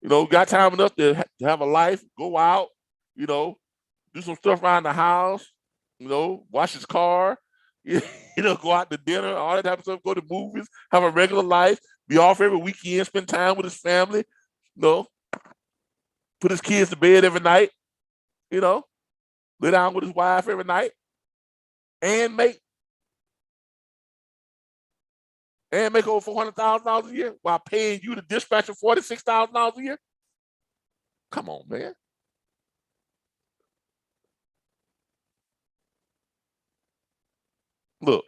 Got time enough to have a life, go out, do some stuff around the house, wash his car, go out to dinner, all that type of stuff, go to movies, have a regular life, be off every weekend, spend time with his family, put his kids to bed every night, lay down with his wife every night, and make over $400,000 a year while paying you the dispatcher $46,000 a year. Come on, man. Look,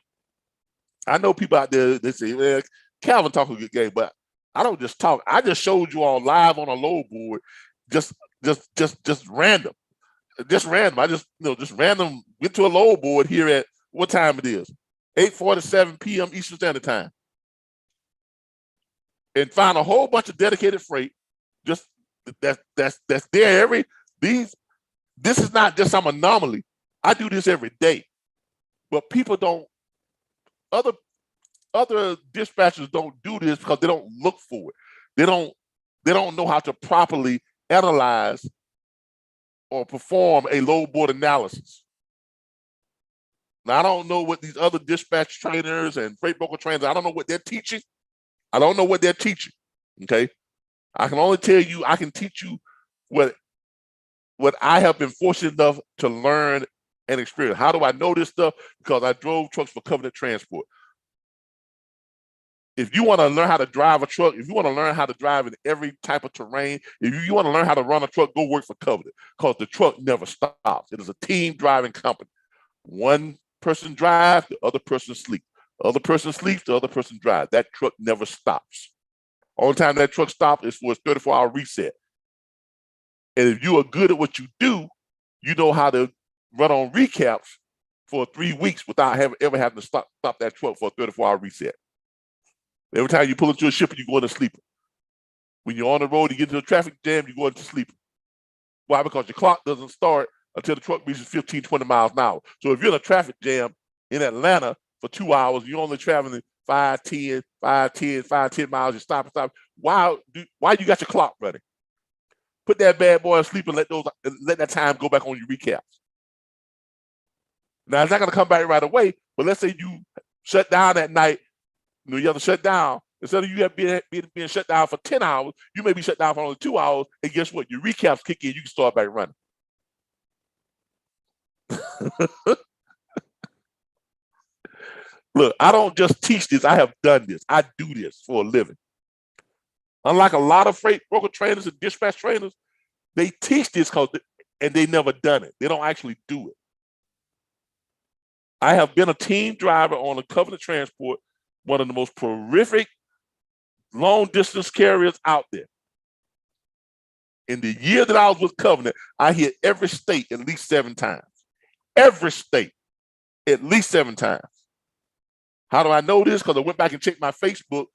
I know people out there, they say, man, Calvin talk a good game, but I don't just talk. I just showed you all live on a load board, just random. Just random. I just random went to a load board here at what time it is? 8:47 p.m. Eastern Standard Time. and find a whole bunch of dedicated freight. Just that's there this is not just some anomaly. I do this every day, but people don't. Other dispatchers don't do this because they don't look for it. They don't know how to properly analyze or perform a load board analysis. Now, I don't know what these other dispatch trainers and freight broker trainers, I don't know what they're teaching. I don't know what they're teaching, okay? I can only tell you, I can teach you what I have been fortunate enough to learn and experience. How do I know this stuff? Because I drove trucks for Covenant Transport. If you want to learn how to drive a truck, if you want to learn how to drive in every type of terrain, if you want to learn how to run a truck, go work for Covenant, because the truck never stops. It is a team driving company. One person drives, the other person sleeps. The other person sleeps, the other person drives. That truck never stops. Only time that truck stops is for its 34-hour reset. And if you are good at what you do, you know how to run on recaps for 3 weeks without ever having to stop that truck for a 34-hour reset. Every time you pull into a shipper, you go into sleeper. When you're on the road, you get into a traffic jam, you go into sleeper. Why? Because your clock doesn't start until the truck reaches 15, 20 miles an hour. So if you're in a traffic jam in Atlanta for 2 hours, you're only traveling 5, 10 miles, you stop. Why you got your clock running? Put that bad boy asleep and let that time go back on your recaps. Now, it's not going to come back right away, but let's say you shut down at night. You have to shut down. Instead of you being shut down for 10 hours, you may be shut down for only 2 hours, and guess what? Your recaps kick in, you can start back running. Look, I don't just teach this. I have done this. I do this for a living. Unlike a lot of freight broker trainers and dispatch trainers, they teach this and they never done it. They don't actually do it. I have been a team driver on a Covenant Transport, one of the most prolific long distance carriers out there. In the year that I was with Covenant, I hit every state at least 7 times. Every state, at least 7 times. How do I know this? Because I went back and checked my Facebook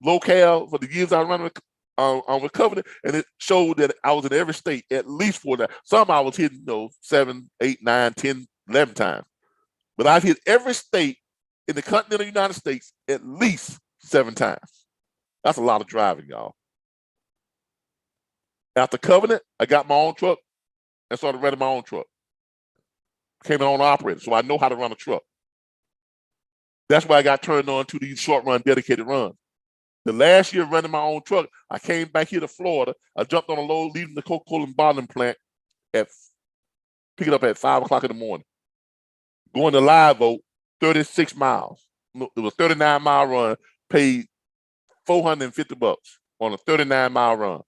locale for the years I ran with Covenant, and it showed that I was in every state at least 4 times. Some I was hitting 7, 8, 9, 10, 11 times. But I've hit every state in the continental United States at least 7 times. That's a lot of driving, y'all. After Covenant, I got my own truck and started running my own truck. Became an owner operator, so I know how to run a truck. That's why I got turned on to these short run dedicated runs. The last year running my own truck, I came back here to Florida. I jumped on a load leaving the Coca-Cola bottling plant pick it up at 5 o'clock in the morning. Going to Live Oak, 36 miles. It was a 39-mile run, paid $450 on a 39-mile run.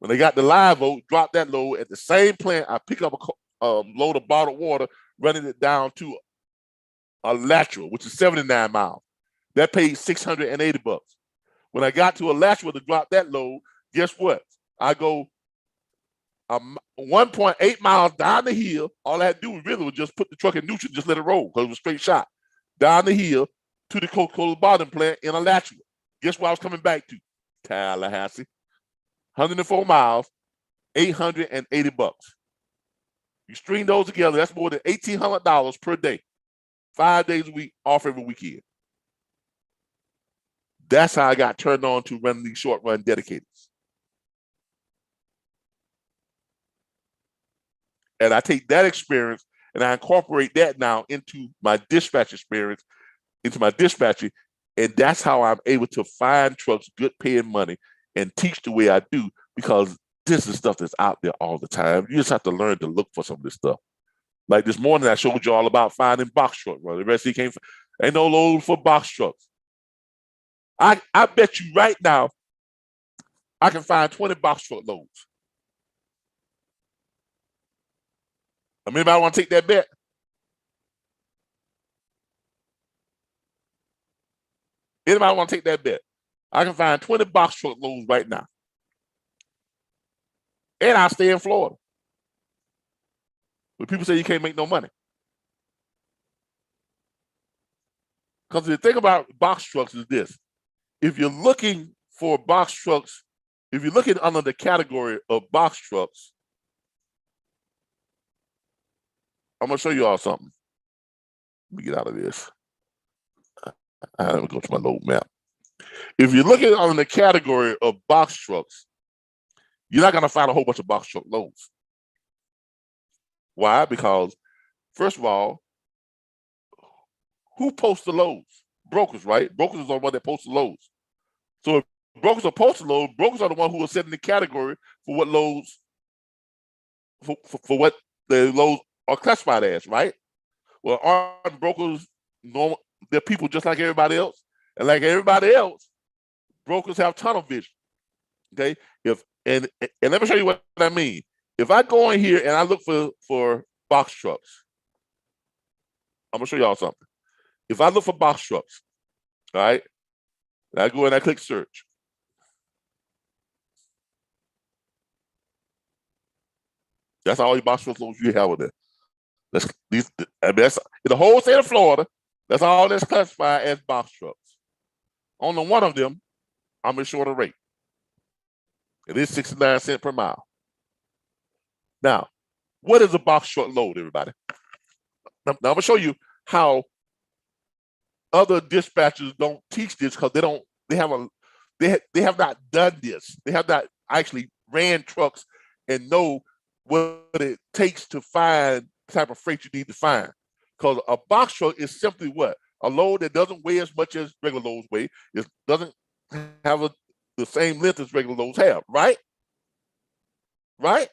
When they got the Live Oak, dropped that load at the same plant, I pick up a load of bottled water, running it down to Alachua, which is 79 miles. That paid $680. When I got to Alachua to drop that load, guess what? I go 1.8 miles down the hill. All I had to do really was just put the truck in neutral and just let it roll because it was a straight shot. Down the hill to the Coca-Cola bottling plant in Alachua. Guess where I was coming back to? Tallahassee. 104 miles, $880. You string those together, that's more than $1,800 per day. 5 days a week, off every weekend. That's how I got turned on to running these short run dedicateds. And I take that experience and I incorporate that now into my dispatch experience, into my dispatching. And that's how I'm able to find trucks, good paying money, and teach the way I do, because this is stuff that's out there all the time. You just have to learn to look for some of this stuff. Like this morning, I showed you all about finding box truck runners. The rest of you ain't no load for box trucks. I bet you right now, I can find 20 box truck loads. Anybody want to take that bet? Anybody want to take that bet? I can find 20 box truck loads right now. And I stay in Florida. But people say you can't make no money. Because the thing about box trucks is this. if you're looking for box trucks, if you're looking under the category of box trucks, I'm gonna show you all something. Let me get out of this. Let me go to my load map. If you're looking under the category of box trucks, you're not gonna find a whole bunch of box truck loads. Why? Because first of all, who posts the loads? Brokers, right? Brokers is the one that posts the loads. So if brokers are posting loads, brokers are the one who are setting the category for what loads, for what the loads are classified as, right? Well, aren't brokers normal? They're people just like everybody else, and like everybody else, brokers have tunnel vision. Okay, and let me show you what I mean. If I go in here and I look for box trucks, I'm gonna show y'all something. If I look for box trucks, all right, and I go and I click search. That's all your box truck loads you have with it. That's in the whole state of Florida. That's all that's classified as box trucks. Only one of them, I'm in shorter rate. It is 69 cents per mile. Now, what is a box truck load, everybody? Now I'm gonna show you how other dispatchers don't teach this because they have not done this. They have not actually ran trucks and know what it takes to find the type of freight you need to find. Because a box truck is simply what? A load that doesn't weigh as much as regular loads weigh. It doesn't have the same length as regular loads have, right? Right?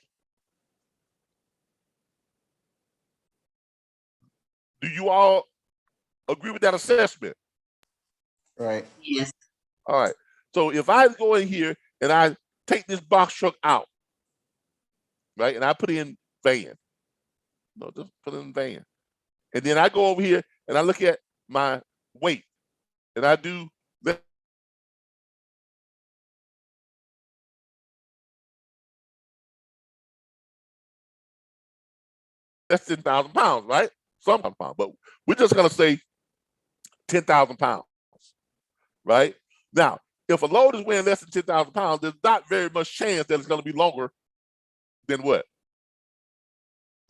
Do you all agree with that assessment? Right. Yes. All right. So if I go in here and I take this box truck out, right, and I put in van, no, just put in van, and then I go over here and I look at my weight, and I do that's 10,000 pounds, right? Some pounds, but we're just gonna say 10,000 pounds, right? Now, if a load is weighing less than 10,000 pounds, there's not very much chance that it's gonna be longer than what?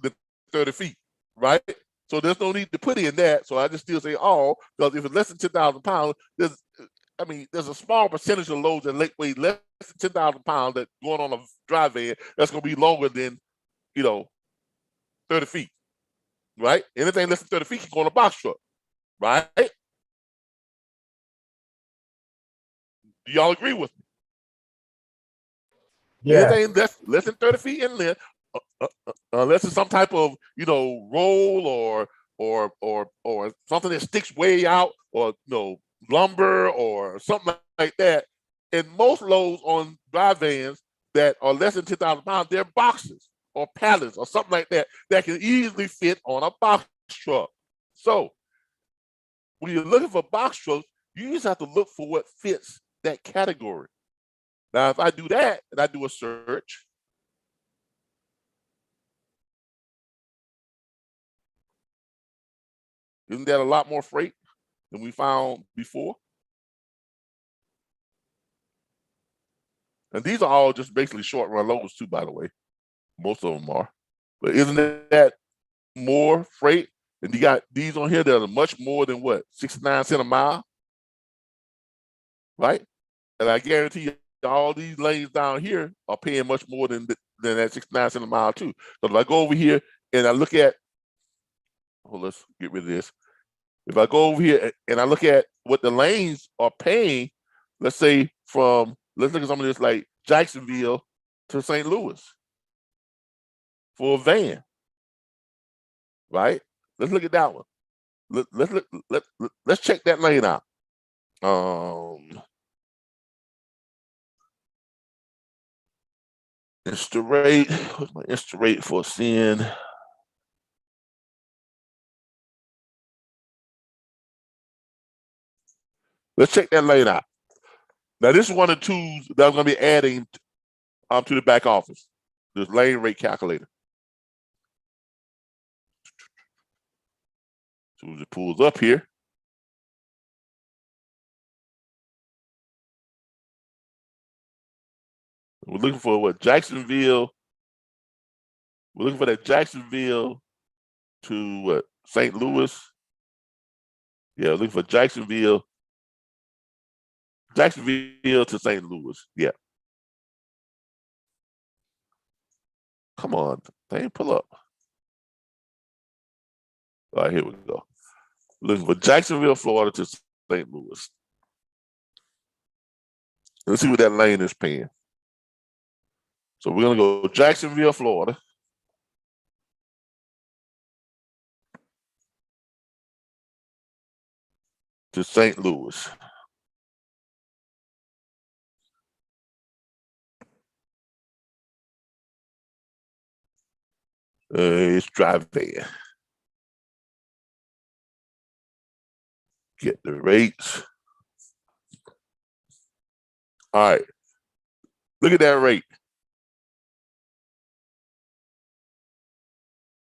Than 30 feet, right? So there's no need to put in that. So I just still say all, because if it's less than 10,000 pounds, there's a small percentage of loads that weigh less than 10,000 pounds that going on a dry van that's gonna be longer than 30 feet, right? Anything less than 30 feet can go on a box truck, right? Do y'all agree with me? Yeah. Anything less than 30 feet in length, unless it's some type of roll or something that sticks way out, or lumber or something like that. And most loads on dry vans that are less than 10,000 pounds, they're boxes or pallets or something like that that can easily fit on a box truck. So when you're looking for box trucks, you just have to look for what fits that category. Now, if I do that and I do a search, isn't that a lot more freight than we found before? And these are all just basically short run loads too, by the way. Most of them are. But isn't that more freight? And you got these on here that are much more than what? 69 cents a mile, right? And I guarantee you all these lanes down here are paying much more than that 69 cents a mile too. So if I go over here and I look at, let's get rid of this. If I go over here and I look at what the lanes are paying, let's say let's look at some of this like Jacksonville to St. Louis for a van, right? Let's look at that one. Let's check that lane out. Insta rate. What's my insta rate for sin? Let's check that lane out. Now, this is one of the tools that I'm going to be adding to the back office. This lane rate calculator. So it pulls up here. We're looking for what? Jacksonville. We're looking for that Jacksonville to what? St. Louis. Yeah, looking for Jacksonville to St. Louis. Yeah. Come on, they ain't pull up. All right, here we go. Looking for Jacksonville, Florida to St. Louis. Let's see what that lane is paying. So we're gonna go Jacksonville, Florida. To St. Louis. It's driving. Get the rates. All right. Look at that rate.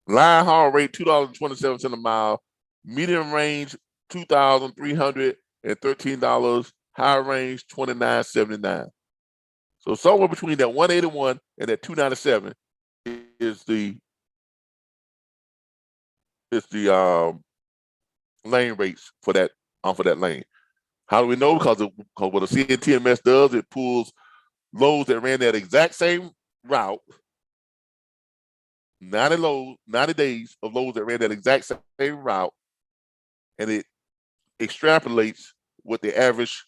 Line haul rate, $2.27 a mile. Medium range, $2,313. High range, $29.79. So somewhere between that 181 and that 297 is the lane rates for that lane. How do we know? Because what a CNTMS does, it pulls loads that ran that exact same route, 90 days of loads that ran that exact same route, and it extrapolates what the average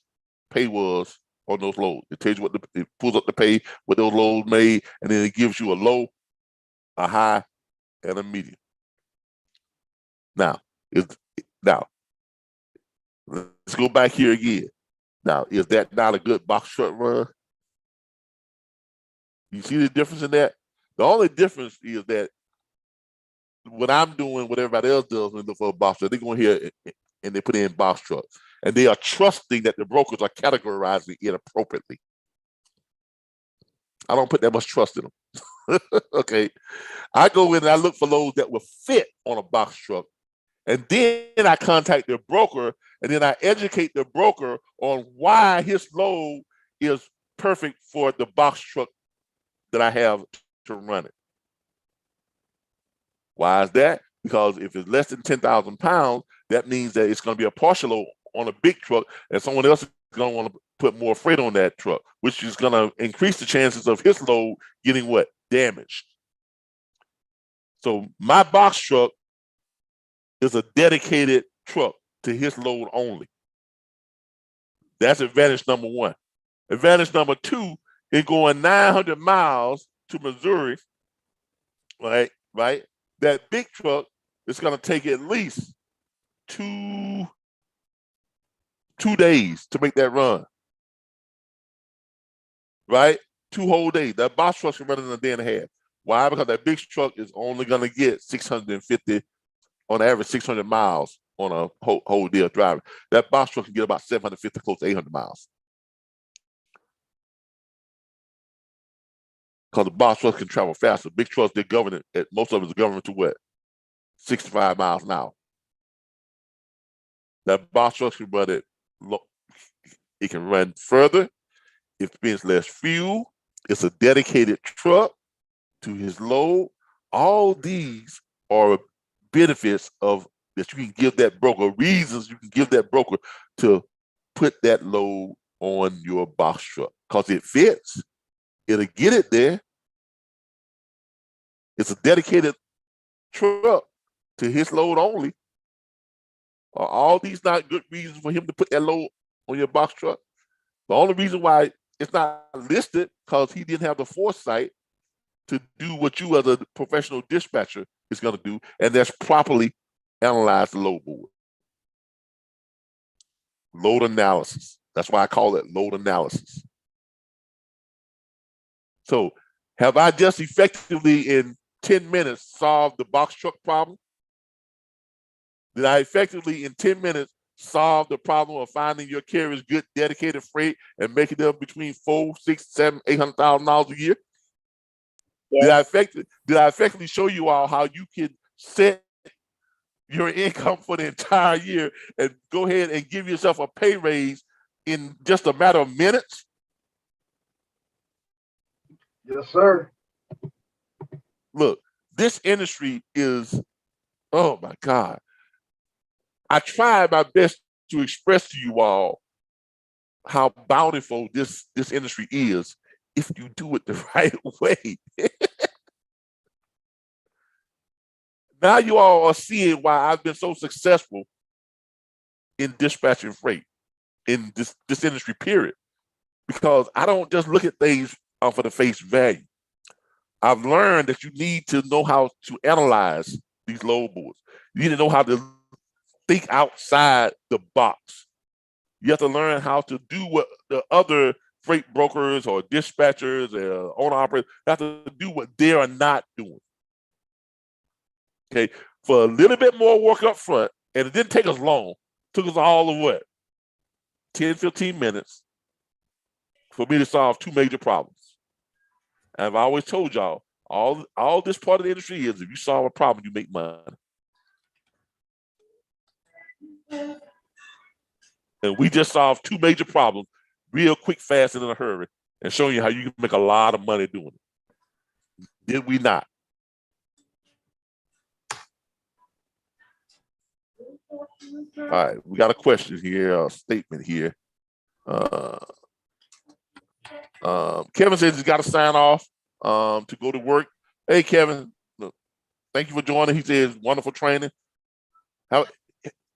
pay was on those loads. It tells you it pulls up the pay, what those loads made, and then it gives you a low, a high, and a medium. Now, let's go back here again. Now, is that not a good box truck run? You see the difference in that? The only difference is that what I'm doing, what everybody else does when they look for a box truck, they go in here and they put in box truck. And they are trusting that the brokers are categorizing it appropriately. I don't put that much trust in them. Okay. I go in and I look for loads that will fit on a box truck. And then I contact the broker, and then I educate the broker on why his load is perfect for the box truck that I have to run it. Why is that? Because if it's less than 10,000 pounds, that means that it's going to be a partial load on a big truck, and someone else is going to want to put more freight on that truck, which is going to increase the chances of his load getting what? Damaged. So my box truck is a dedicated truck to his load only. That's advantage number one. Advantage number two is going 900 miles to Missouri, right? That big truck is going to take at least two days to make that run, right? 2 whole days. That box truck can run in a day and a half. Why? Because that big truck is only going to get 650, on average 600 miles on a whole day of driving. That box truck can get about 750, close to 800 miles. Because the box trucks can travel faster. Big trucks, they're governed at, most of it is governed to what? 65 miles an hour. That box truck can run it can run further. It spends less fuel. It's a dedicated truck to his load. All these are benefits of that you can give that broker, reasons you can give that broker to put that load on your box truck, because it fits. It'll get it there. It's a dedicated truck to his load only. Are all these not good reasons for him to put that load on your box truck? The only reason why it's not listed because he didn't have the foresight to do what you as a professional dispatcher is going to do, and that's properly analyze the load board. Load analysis. That's why I call it load analysis. So have I just effectively in 10 minutes solved the box truck problem? Did I effectively in 10 minutes solve the problem of finding your carriers good dedicated freight and making them between $400,000, $600,000, $700,000, $800,000 a year? Yeah. Did I effectively show you all how you can set your income for the entire year and go ahead and give yourself a pay raise in just a matter of minutes? Yes, sir. Look, this industry is, oh my God. I tried my best to express to you all how bountiful this industry is if you do it the right way. Now you all are seeing why I've been so successful in dispatching freight in this industry, period. Because I don't just look at things for the face value. I've learned that you need to know how to analyze these load boards. You need to know how to think outside the box. You have to learn how to do what the other freight brokers or dispatchers or owner operators have to do what they are not doing. Okay, for a little bit more work up front, and it didn't take us long. It took us all of what? 10, 15 minutes for me to solve two major problems. And I've always told y'all, all this part of the industry is if you solve a problem, you make money. And we just solved two major problems real quick, fast, and in a hurry, and showing you how you can make a lot of money doing it. Did we not? All right, we got a question here, a statement here. Kevin says he's got to sign off to go to work. Hey, Kevin, look, thank you for joining. He says wonderful training. You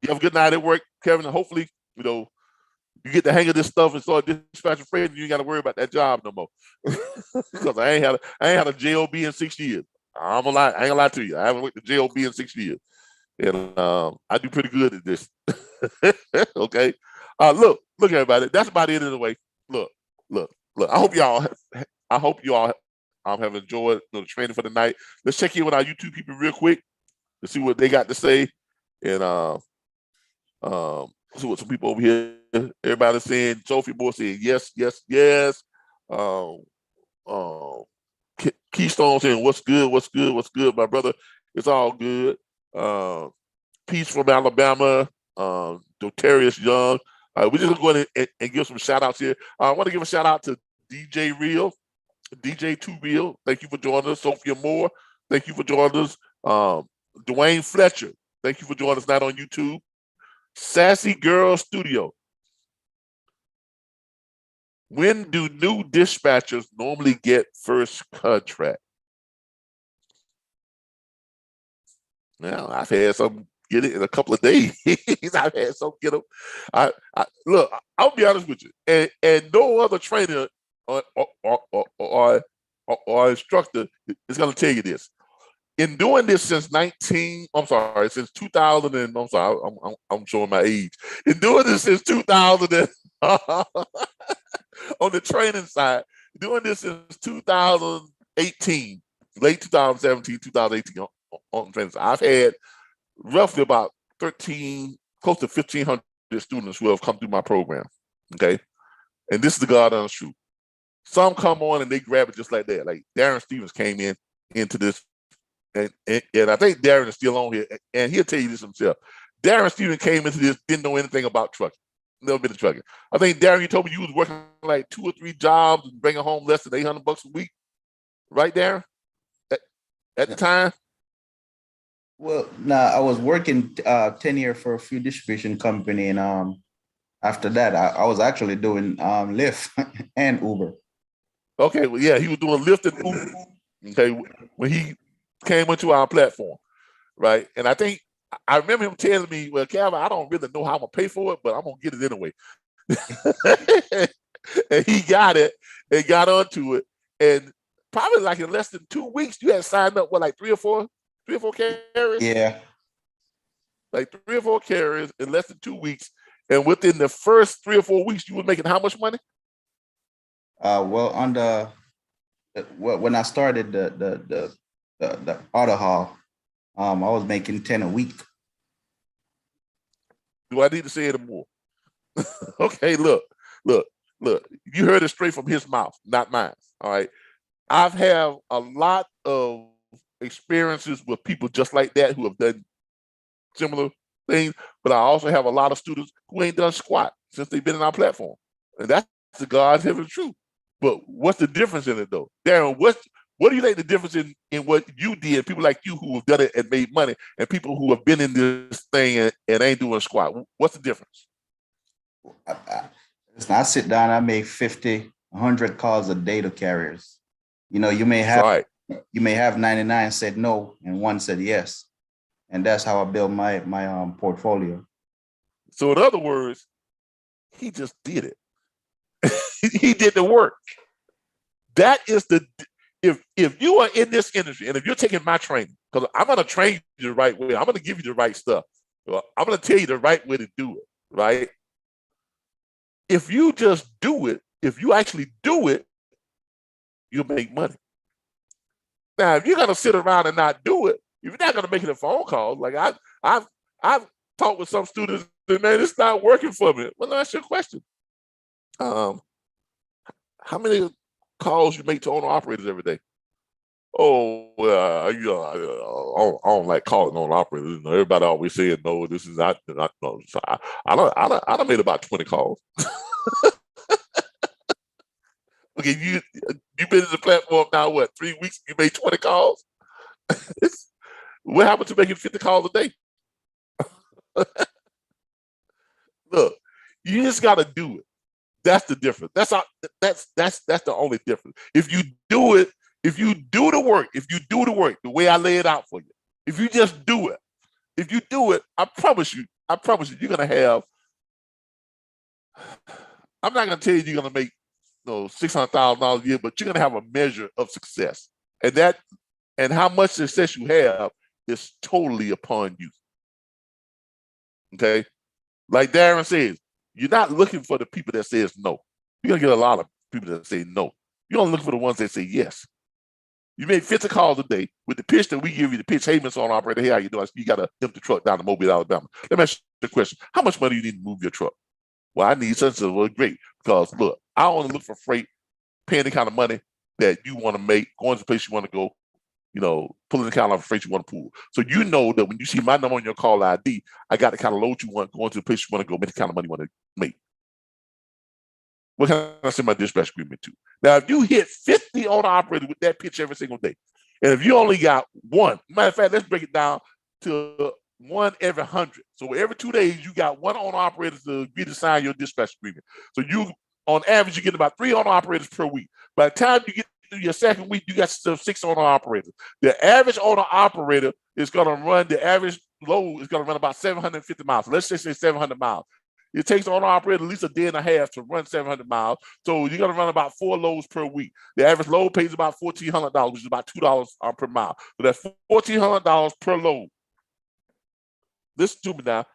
have a good night at work, Kevin. And hopefully, you get the hang of this stuff and start dispatching freight, and you ain't got to worry about that job no more. Because I ain't had a JOB in 6 years. I ain't gonna lie to you. I haven't worked the JOB in 6 years, and I do pretty good at this. Okay. Look, everybody. That's about it in a way. Look. I hope you all have enjoyed the training for the night. Let's check in with our YouTube people real quick to see what they got to say, and see what some people over here. Everybody's saying. Sophie Moore saying yes. Keystone saying what's good, my brother. It's all good. Peace from Alabama. Dotarius Young. We're just going to go ahead and give some shout outs here. I want to give a shout out to DJ Real, DJ 2 Real. Thank you for joining us. Sophia Moore, thank you for joining us. Dwayne Fletcher, thank you for joining us tonight on YouTube. Sassy Girl Studio. When do new dispatchers normally get first contract? Now, I've had some get it in a couple of days. I've had some get them. Look, I'll be honest with you, and no other trainer or instructor is going to tell you this. In doing this since 2000, and I'm showing my age. In doing this since 2000 and, on the training side, doing this since 2018, late 2017, 2018 on the training side, I've had roughly about 13, close to 1,500 students who have come through my program. Okay, and this is the God honest truth. Some come on and they grab it just like that. Like Darren Stevens came into this, and I think Darren is still on here, and he'll tell you this himself. Darren Stevens came into this, didn't know anything about trucking, never been a trucker. I think Darren, you told me you was working like 2 or 3 jobs and bringing home less than $800 a week, right, Darren? At the time. Well, I was working 10 years for a food distribution company, and after that, I was actually doing Lyft and Uber. Okay, well, yeah, he was doing Lyft and Uber. Okay, when he came into our platform, right? And I think I remember him telling me, "Well, Calvin, I don't really know how I'm gonna pay for it, but I'm gonna get it anyway." And he got it and got onto it, and probably like in less than 2 weeks, you had signed up with like 3 or 4 carriers. Yeah, like 3 or 4 carriers in less than 2 weeks, and within the first 3 or 4 weeks, you were making how much money? well, on when I started the auto haul, I was making 10 a week. Do I need to say it more? Okay, look. You heard it straight from his mouth, not mine. All right. I've had a lot of experiences with people just like that who have done similar things, but I also have a lot of students who ain't done squat since they've been in our platform. And that's the God's heaven truth. But what's the difference in it though? Darren, what do you think the difference in what you did, people like you who have done it and made money, and people who have been in this thing and ain't doing squat? What's the difference? It's not sit down, I make 50, 100 calls a day to carriers. You know, you may have 99 said no and 1 said yes. And that's how I build my portfolio. So in other words, he just did it. He did the work. That is if you are in this industry and if you're taking my training, because I'm going to train you the right way, I'm going to give you the right stuff. I'm going to tell you the right way to do it, right? If you just do it, if you actually do it, you'll make money. Now, if you're going to sit around and not do it, if you're not going to make a phone call, like I've talked with some students, and man, it's not working for me. Well, that's your question. How many calls you make to owner operators every day? Oh, I don't like calling owner operators. You know, everybody always saying no. This is not no. So I don't made about 20 calls. Okay, you've been in the platform now, what, 3 weeks? You made 20 calls? What happened to making 50 calls a day? Look, you just got to do it. That's the difference. That's the only difference. If you do it, if you do the work the way I lay it out for you, if you just do it, I promise you, you're gonna have. I'm not gonna tell you you're gonna make $600,000 a year, but you're gonna have a measure of success, and how much success you have is totally upon you. Okay, like Darren says, you're not looking for the people that says no. You're gonna get a lot of people that say no. You don't look for the ones that say yes. You made 50 calls a day with the pitch that we give you, the pitch, hey, Mr. Owner Operator, hey, how you doing? You got to empty the truck down to Mobile, Alabama. Let me ask you a question. How much money do you need to move your truck? Well, I need such and well, great. Because look, I only look for freight, paying the kind of money that you want to make, going to the place you want to go, pulling the kind of freight you want to pull. So you know that when you see my number on your call ID, I got the kind of load you want, going to the place you want to go, make the kind of money you want to make. What can I send my dispatch agreement to? Now, if you hit 50 owner operators with that pitch every single day, and if you only got one, matter of fact, let's break it down to 1 every 100. So every 2 days, you got 1 owner operator to agree to sign your dispatch agreement. So you, on average, you get about 3 owner operators per week. By the time you get through your second week, you got 6 owner operators. The average owner operator is going to run, the average load is going to run about 750 miles. So let's just say 700 miles. It takes the owner operator at least a day and a half to run 700 miles. So you're going to run about 4 loads per week. The average load pays about $1,400, which is about $2 per mile. So that's $1,400 per load. Listen to me now,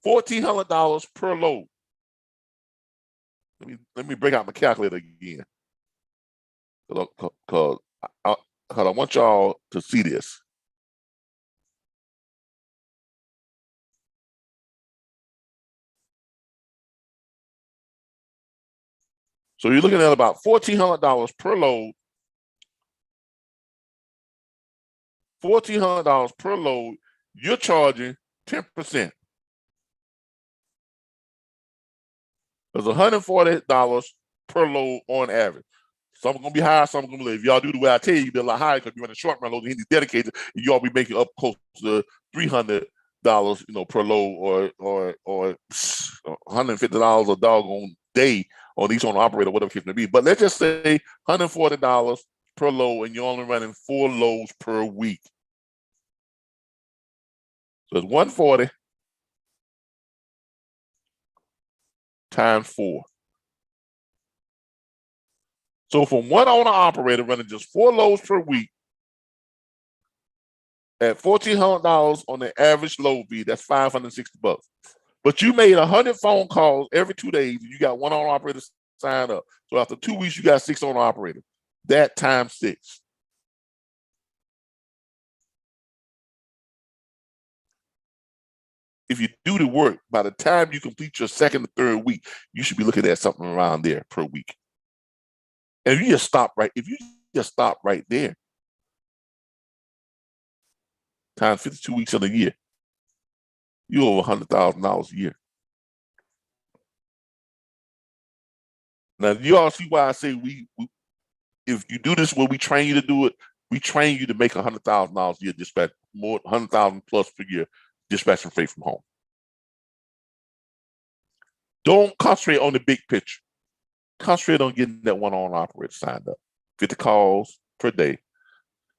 $1,400 per load. Let me break out my calculator again. Because I want y'all to see this. So you're looking at about $1,400 per load. $1,400 per load. You're charging 10%. There's $140 per load on average. Some are gonna be higher, some are gonna be low. If y'all do the way I tell you, you'll be a lot higher because you're running short run loads and he's dedicated, and y'all be making up close to $300, per load, or $150 a doggone day on each owner operator, whatever it may be. But let's just say $140 per load, and you're only running 4 loads per week. So it's 140 times 4. So from 1 owner operator running just 4 loads per week at $1,400 on the average load fee, that's $560. But you made 100 phone calls every 2 days, and you got 1 owner operator signed up. So after 2 weeks, you got 6 owner operators. That times 6. If you do the work, by the time you complete your 2nd or 3rd week, you should be looking at something around there per week. And if you just stop right there, times 52 weeks of the year, you're over $100,000 a year. Now, you all see why I say if you do this where we train you to do it, we train you to make $100,000 a year dispatch, more 100,000 plus per year dispatching freight from home. Don't concentrate on the big picture. Concentrate on getting that one owner operator signed up. 50 calls per day.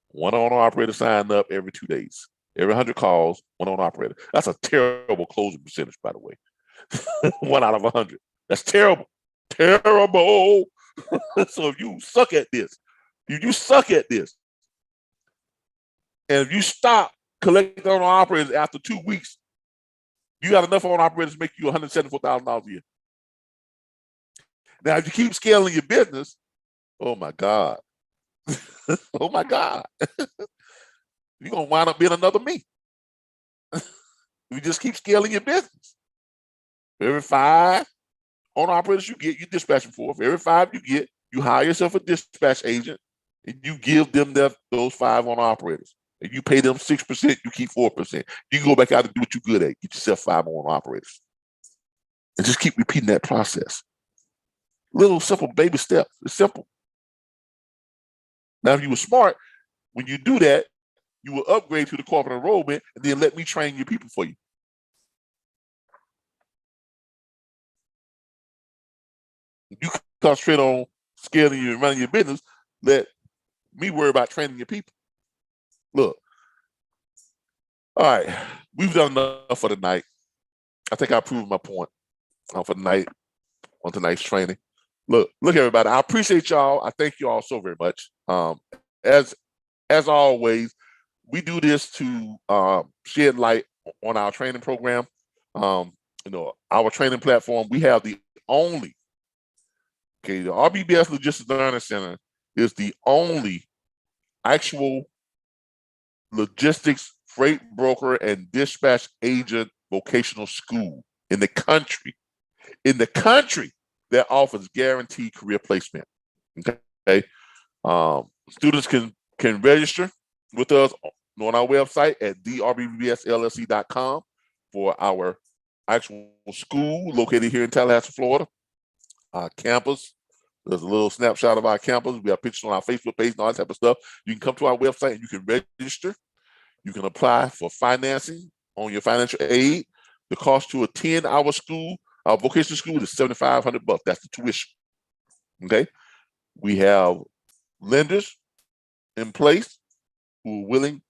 One owner operator signed up every 2 days. Every 100 calls, one owner operator. That's a terrible closing percentage, by the way. 1 out of 100. That's terrible. Terrible. So if you suck at this, and if you stop collecting owner operators after 2 weeks, you got enough owner operators to make you $174,000 a year. Now, if you keep scaling your business, oh my God. Oh my God. You're going to wind up being another me. You just keep scaling your business. Every 5 owner operators you get, you dispatch them for. For every 5 you get, you hire yourself a dispatch agent and you give them those 5 owner operators. And you pay them 6%, you keep 4%. You can go back out and do what you're good at. Get yourself 5 owner operators. And just keep repeating that process. Little simple baby steps. It's simple. Now, if you were smart, when you do that, you will upgrade to the corporate enrollment and then let me train your people for you. You concentrate on scaling and running your business. Let me worry about training your people. Look. All right. We've done enough for the night. I think I proved my point for the night on tonight's training. Look, everybody. I appreciate y'all. I thank you all so very much. As always, we do this to shed light on our training program. Our training platform. We have the only. Okay, the RBBS Logistics Learning Center is the only actual logistics freight broker and dispatch agent vocational school in the country that offers guaranteed career placement. Okay, students can register with us on our website at theRBBSLLC.com for our actual school located here in Tallahassee, Florida. Our campus. There's a little snapshot of our campus. We have pictures on our Facebook page and all that type of stuff. You can come to our website and you can register. You can apply for financing on your financial aid. The cost to attend our school, our vocational school, is $7,500. That's the tuition. Okay. We have lenders in place who are willing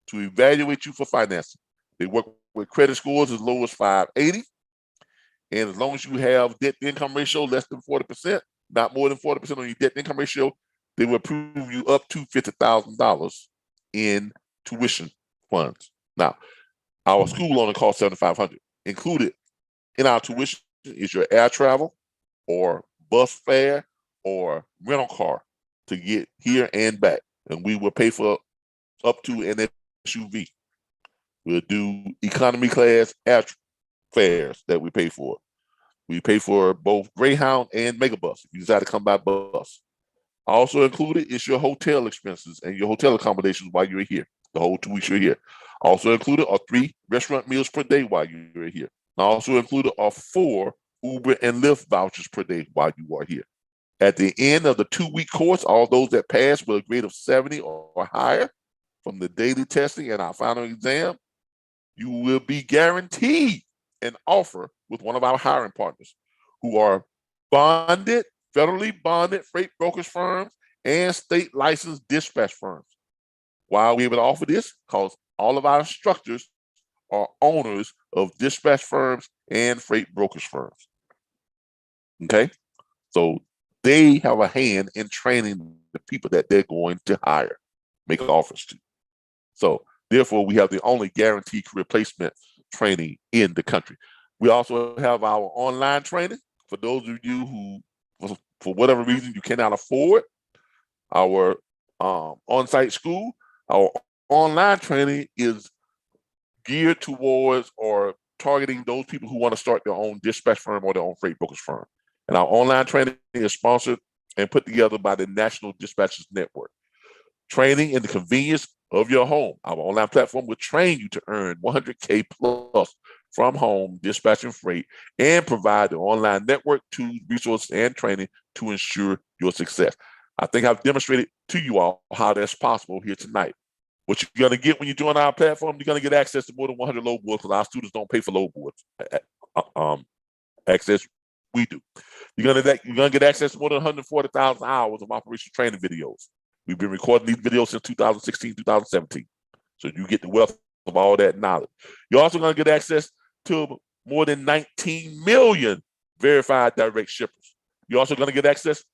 to evaluate you for financing. They work with credit scores as low as 580. And as long as you have debt-to-income ratio less than 40%, not more than 40% on your debt-to-income ratio, they will approve you up to $50,000 in tuition funds. Now, our school only costs $7,500. Included in our tuition is your air travel or bus fare or rental car to get here and back. And we will pay for up to an SUV. We'll do economy class air fares that we pay for. We pay for both Greyhound and Megabus if you decide to come by bus. Also included is your hotel expenses and your hotel accommodations while you're here, the whole 2 weeks you're here. Also included are 3 restaurant meals per day while you're here. Also included are 4 Uber and Lyft vouchers per day while you are here. At the end of the 2-week course, all those that pass with a grade of 70 or higher from the daily testing and our final exam, you will be guaranteed an offer with one of our hiring partners who are federally bonded freight brokerage firms and state licensed dispatch firms. Why are we able to offer this? Because all of our instructors are owners of dispatch firms and freight brokerage firms. Okay? So they have a hand in training the people that they're going to hire, make offers to. So therefore, we have the only guaranteed career placement training in the country. We also have our online training for those of you who, for whatever reason, you cannot afford our on-site school. Our online training is geared towards or targeting those people who want to start their own dispatch firm or their own freight brokerage firm. And our online training is sponsored and put together by the National Dispatchers Network. Training in the convenience of your home. Our online platform will train you to earn $100K plus from home dispatching freight and provide the online network, tools, resources, and training to ensure your success. I think I've demonstrated to you all how that's possible here tonight. What you're going to get when you join our platform, you're going to get access to more than 100 load boards because our students don't pay for load boards. Access, we do. You're going to get access to more than 140,000 hours of operational training videos. We've been recording these videos since 2016, 2017. So you get the wealth of all that knowledge. You're also going to get access to more than 19 million verified direct shippers. You're also going to get access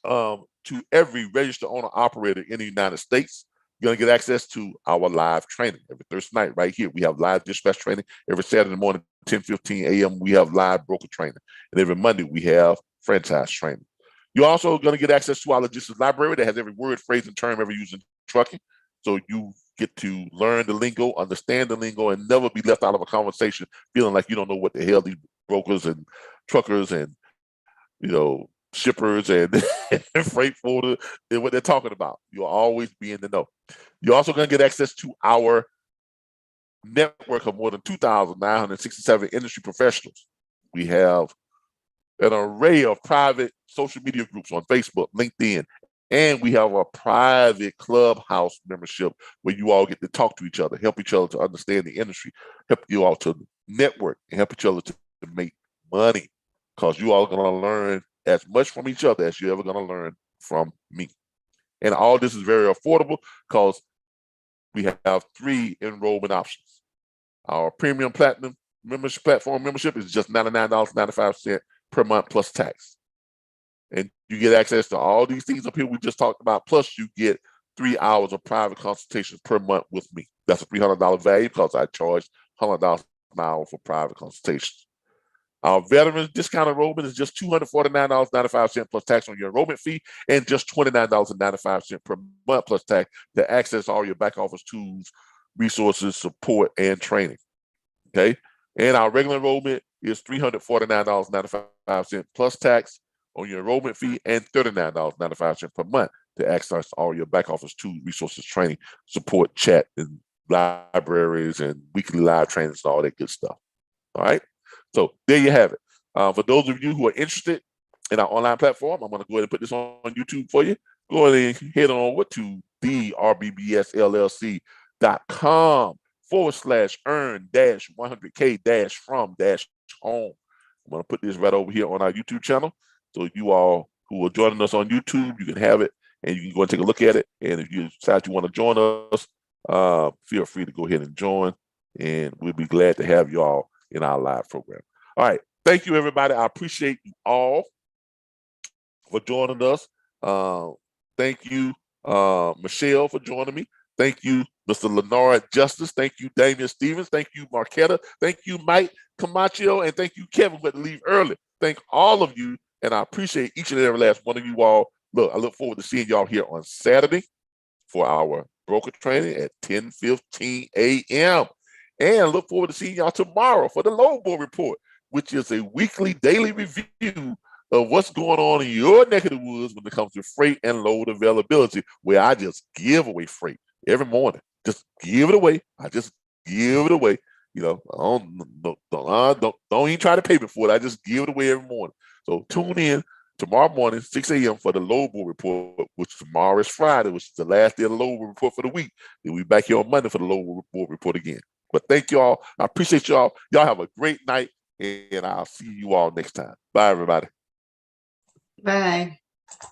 to every registered owner operator in the United States. You're going to get access to our live training every Thursday night right here. We have live dispatch training every Saturday morning, 10:15 a.m. We have live broker training. And every Monday, we have franchise training. You're also going to get access to our logistics library that has every word, phrase, and term ever used in trucking. So you get to learn the lingo, understand the lingo, and never be left out of a conversation feeling like you don't know what the hell these brokers and truckers and, shippers and freight forwarder and what they're talking about. You'll always be in the know. You're also going to get access to our network of more than 2,967 industry professionals. We have an array of private social media groups on Facebook, LinkedIn, and we have a private clubhouse membership where you all get to talk to each other, help each other to understand the industry, help you all to network, and help each other to make money, because you all are going to learn as much from each other as you're ever going to learn from me. And all this is very affordable because we have 3 enrollment options. Our premium platinum membership platform membership is just $99.95 per month plus tax. And you get access to all these things up here we just talked about, plus you get 3 hours of private consultations per month with me. That's a $300 value because I charge $100 an hour for private consultations. Our veterans discount enrollment is just $249.95 plus tax on your enrollment fee, and just $29.95 per month plus tax to access all your back office tools, resources, support, and training. Okay. And our regular enrollment is $349.95 plus tax on your enrollment fee, and $39.95 per month to access all your back office tools, resources, training, support, chat, and libraries, and weekly live trainings, and all that good stuff. All right. So there you have it. For those of you who are interested in our online platform, I'm going to go ahead and put this on YouTube for you. Go ahead and head on over to the RBBSLLC.com/earn-100K-from-home. I'm going to put this right over here on our YouTube channel. So you all who are joining us on YouTube, you can have it and you can go and take a look at it. And if you decide you want to join us, feel free to go ahead and join, and we'll be glad to have you all in our live program. All right. Thank you, everybody. I appreciate you all for joining us. Thank you, Michelle, for joining me. Thank you, Mr. Lenard Justice. Thank you, Damian Stevens. Thank you, Marquetta. Thank you, Mike Camacho. And thank you, Kevin, who had to leave early. Thank all of you, and I appreciate each and every last one of you all. Look, I look forward to seeing y'all here on Saturday for our broker training at 10:15 a.m. And I look forward to seeing y'all tomorrow for the Load Board Report, which is a weekly, daily review of what's going on in your neck of the woods when it comes to freight and load availability, where I just give away freight every morning. Just give it away. I just give it away. Don't even try to pay me for it. I just give it away every morning. So tune in tomorrow morning, 6 a.m. for the Load Board Report, which tomorrow is Friday, which is the last day of the Load Board Report for the week. Then we'll be back here on Monday for the Load Board Report again. But thank you all. I appreciate y'all. Y'all have a great night, and I'll see you all next time. Bye, everybody. Bye.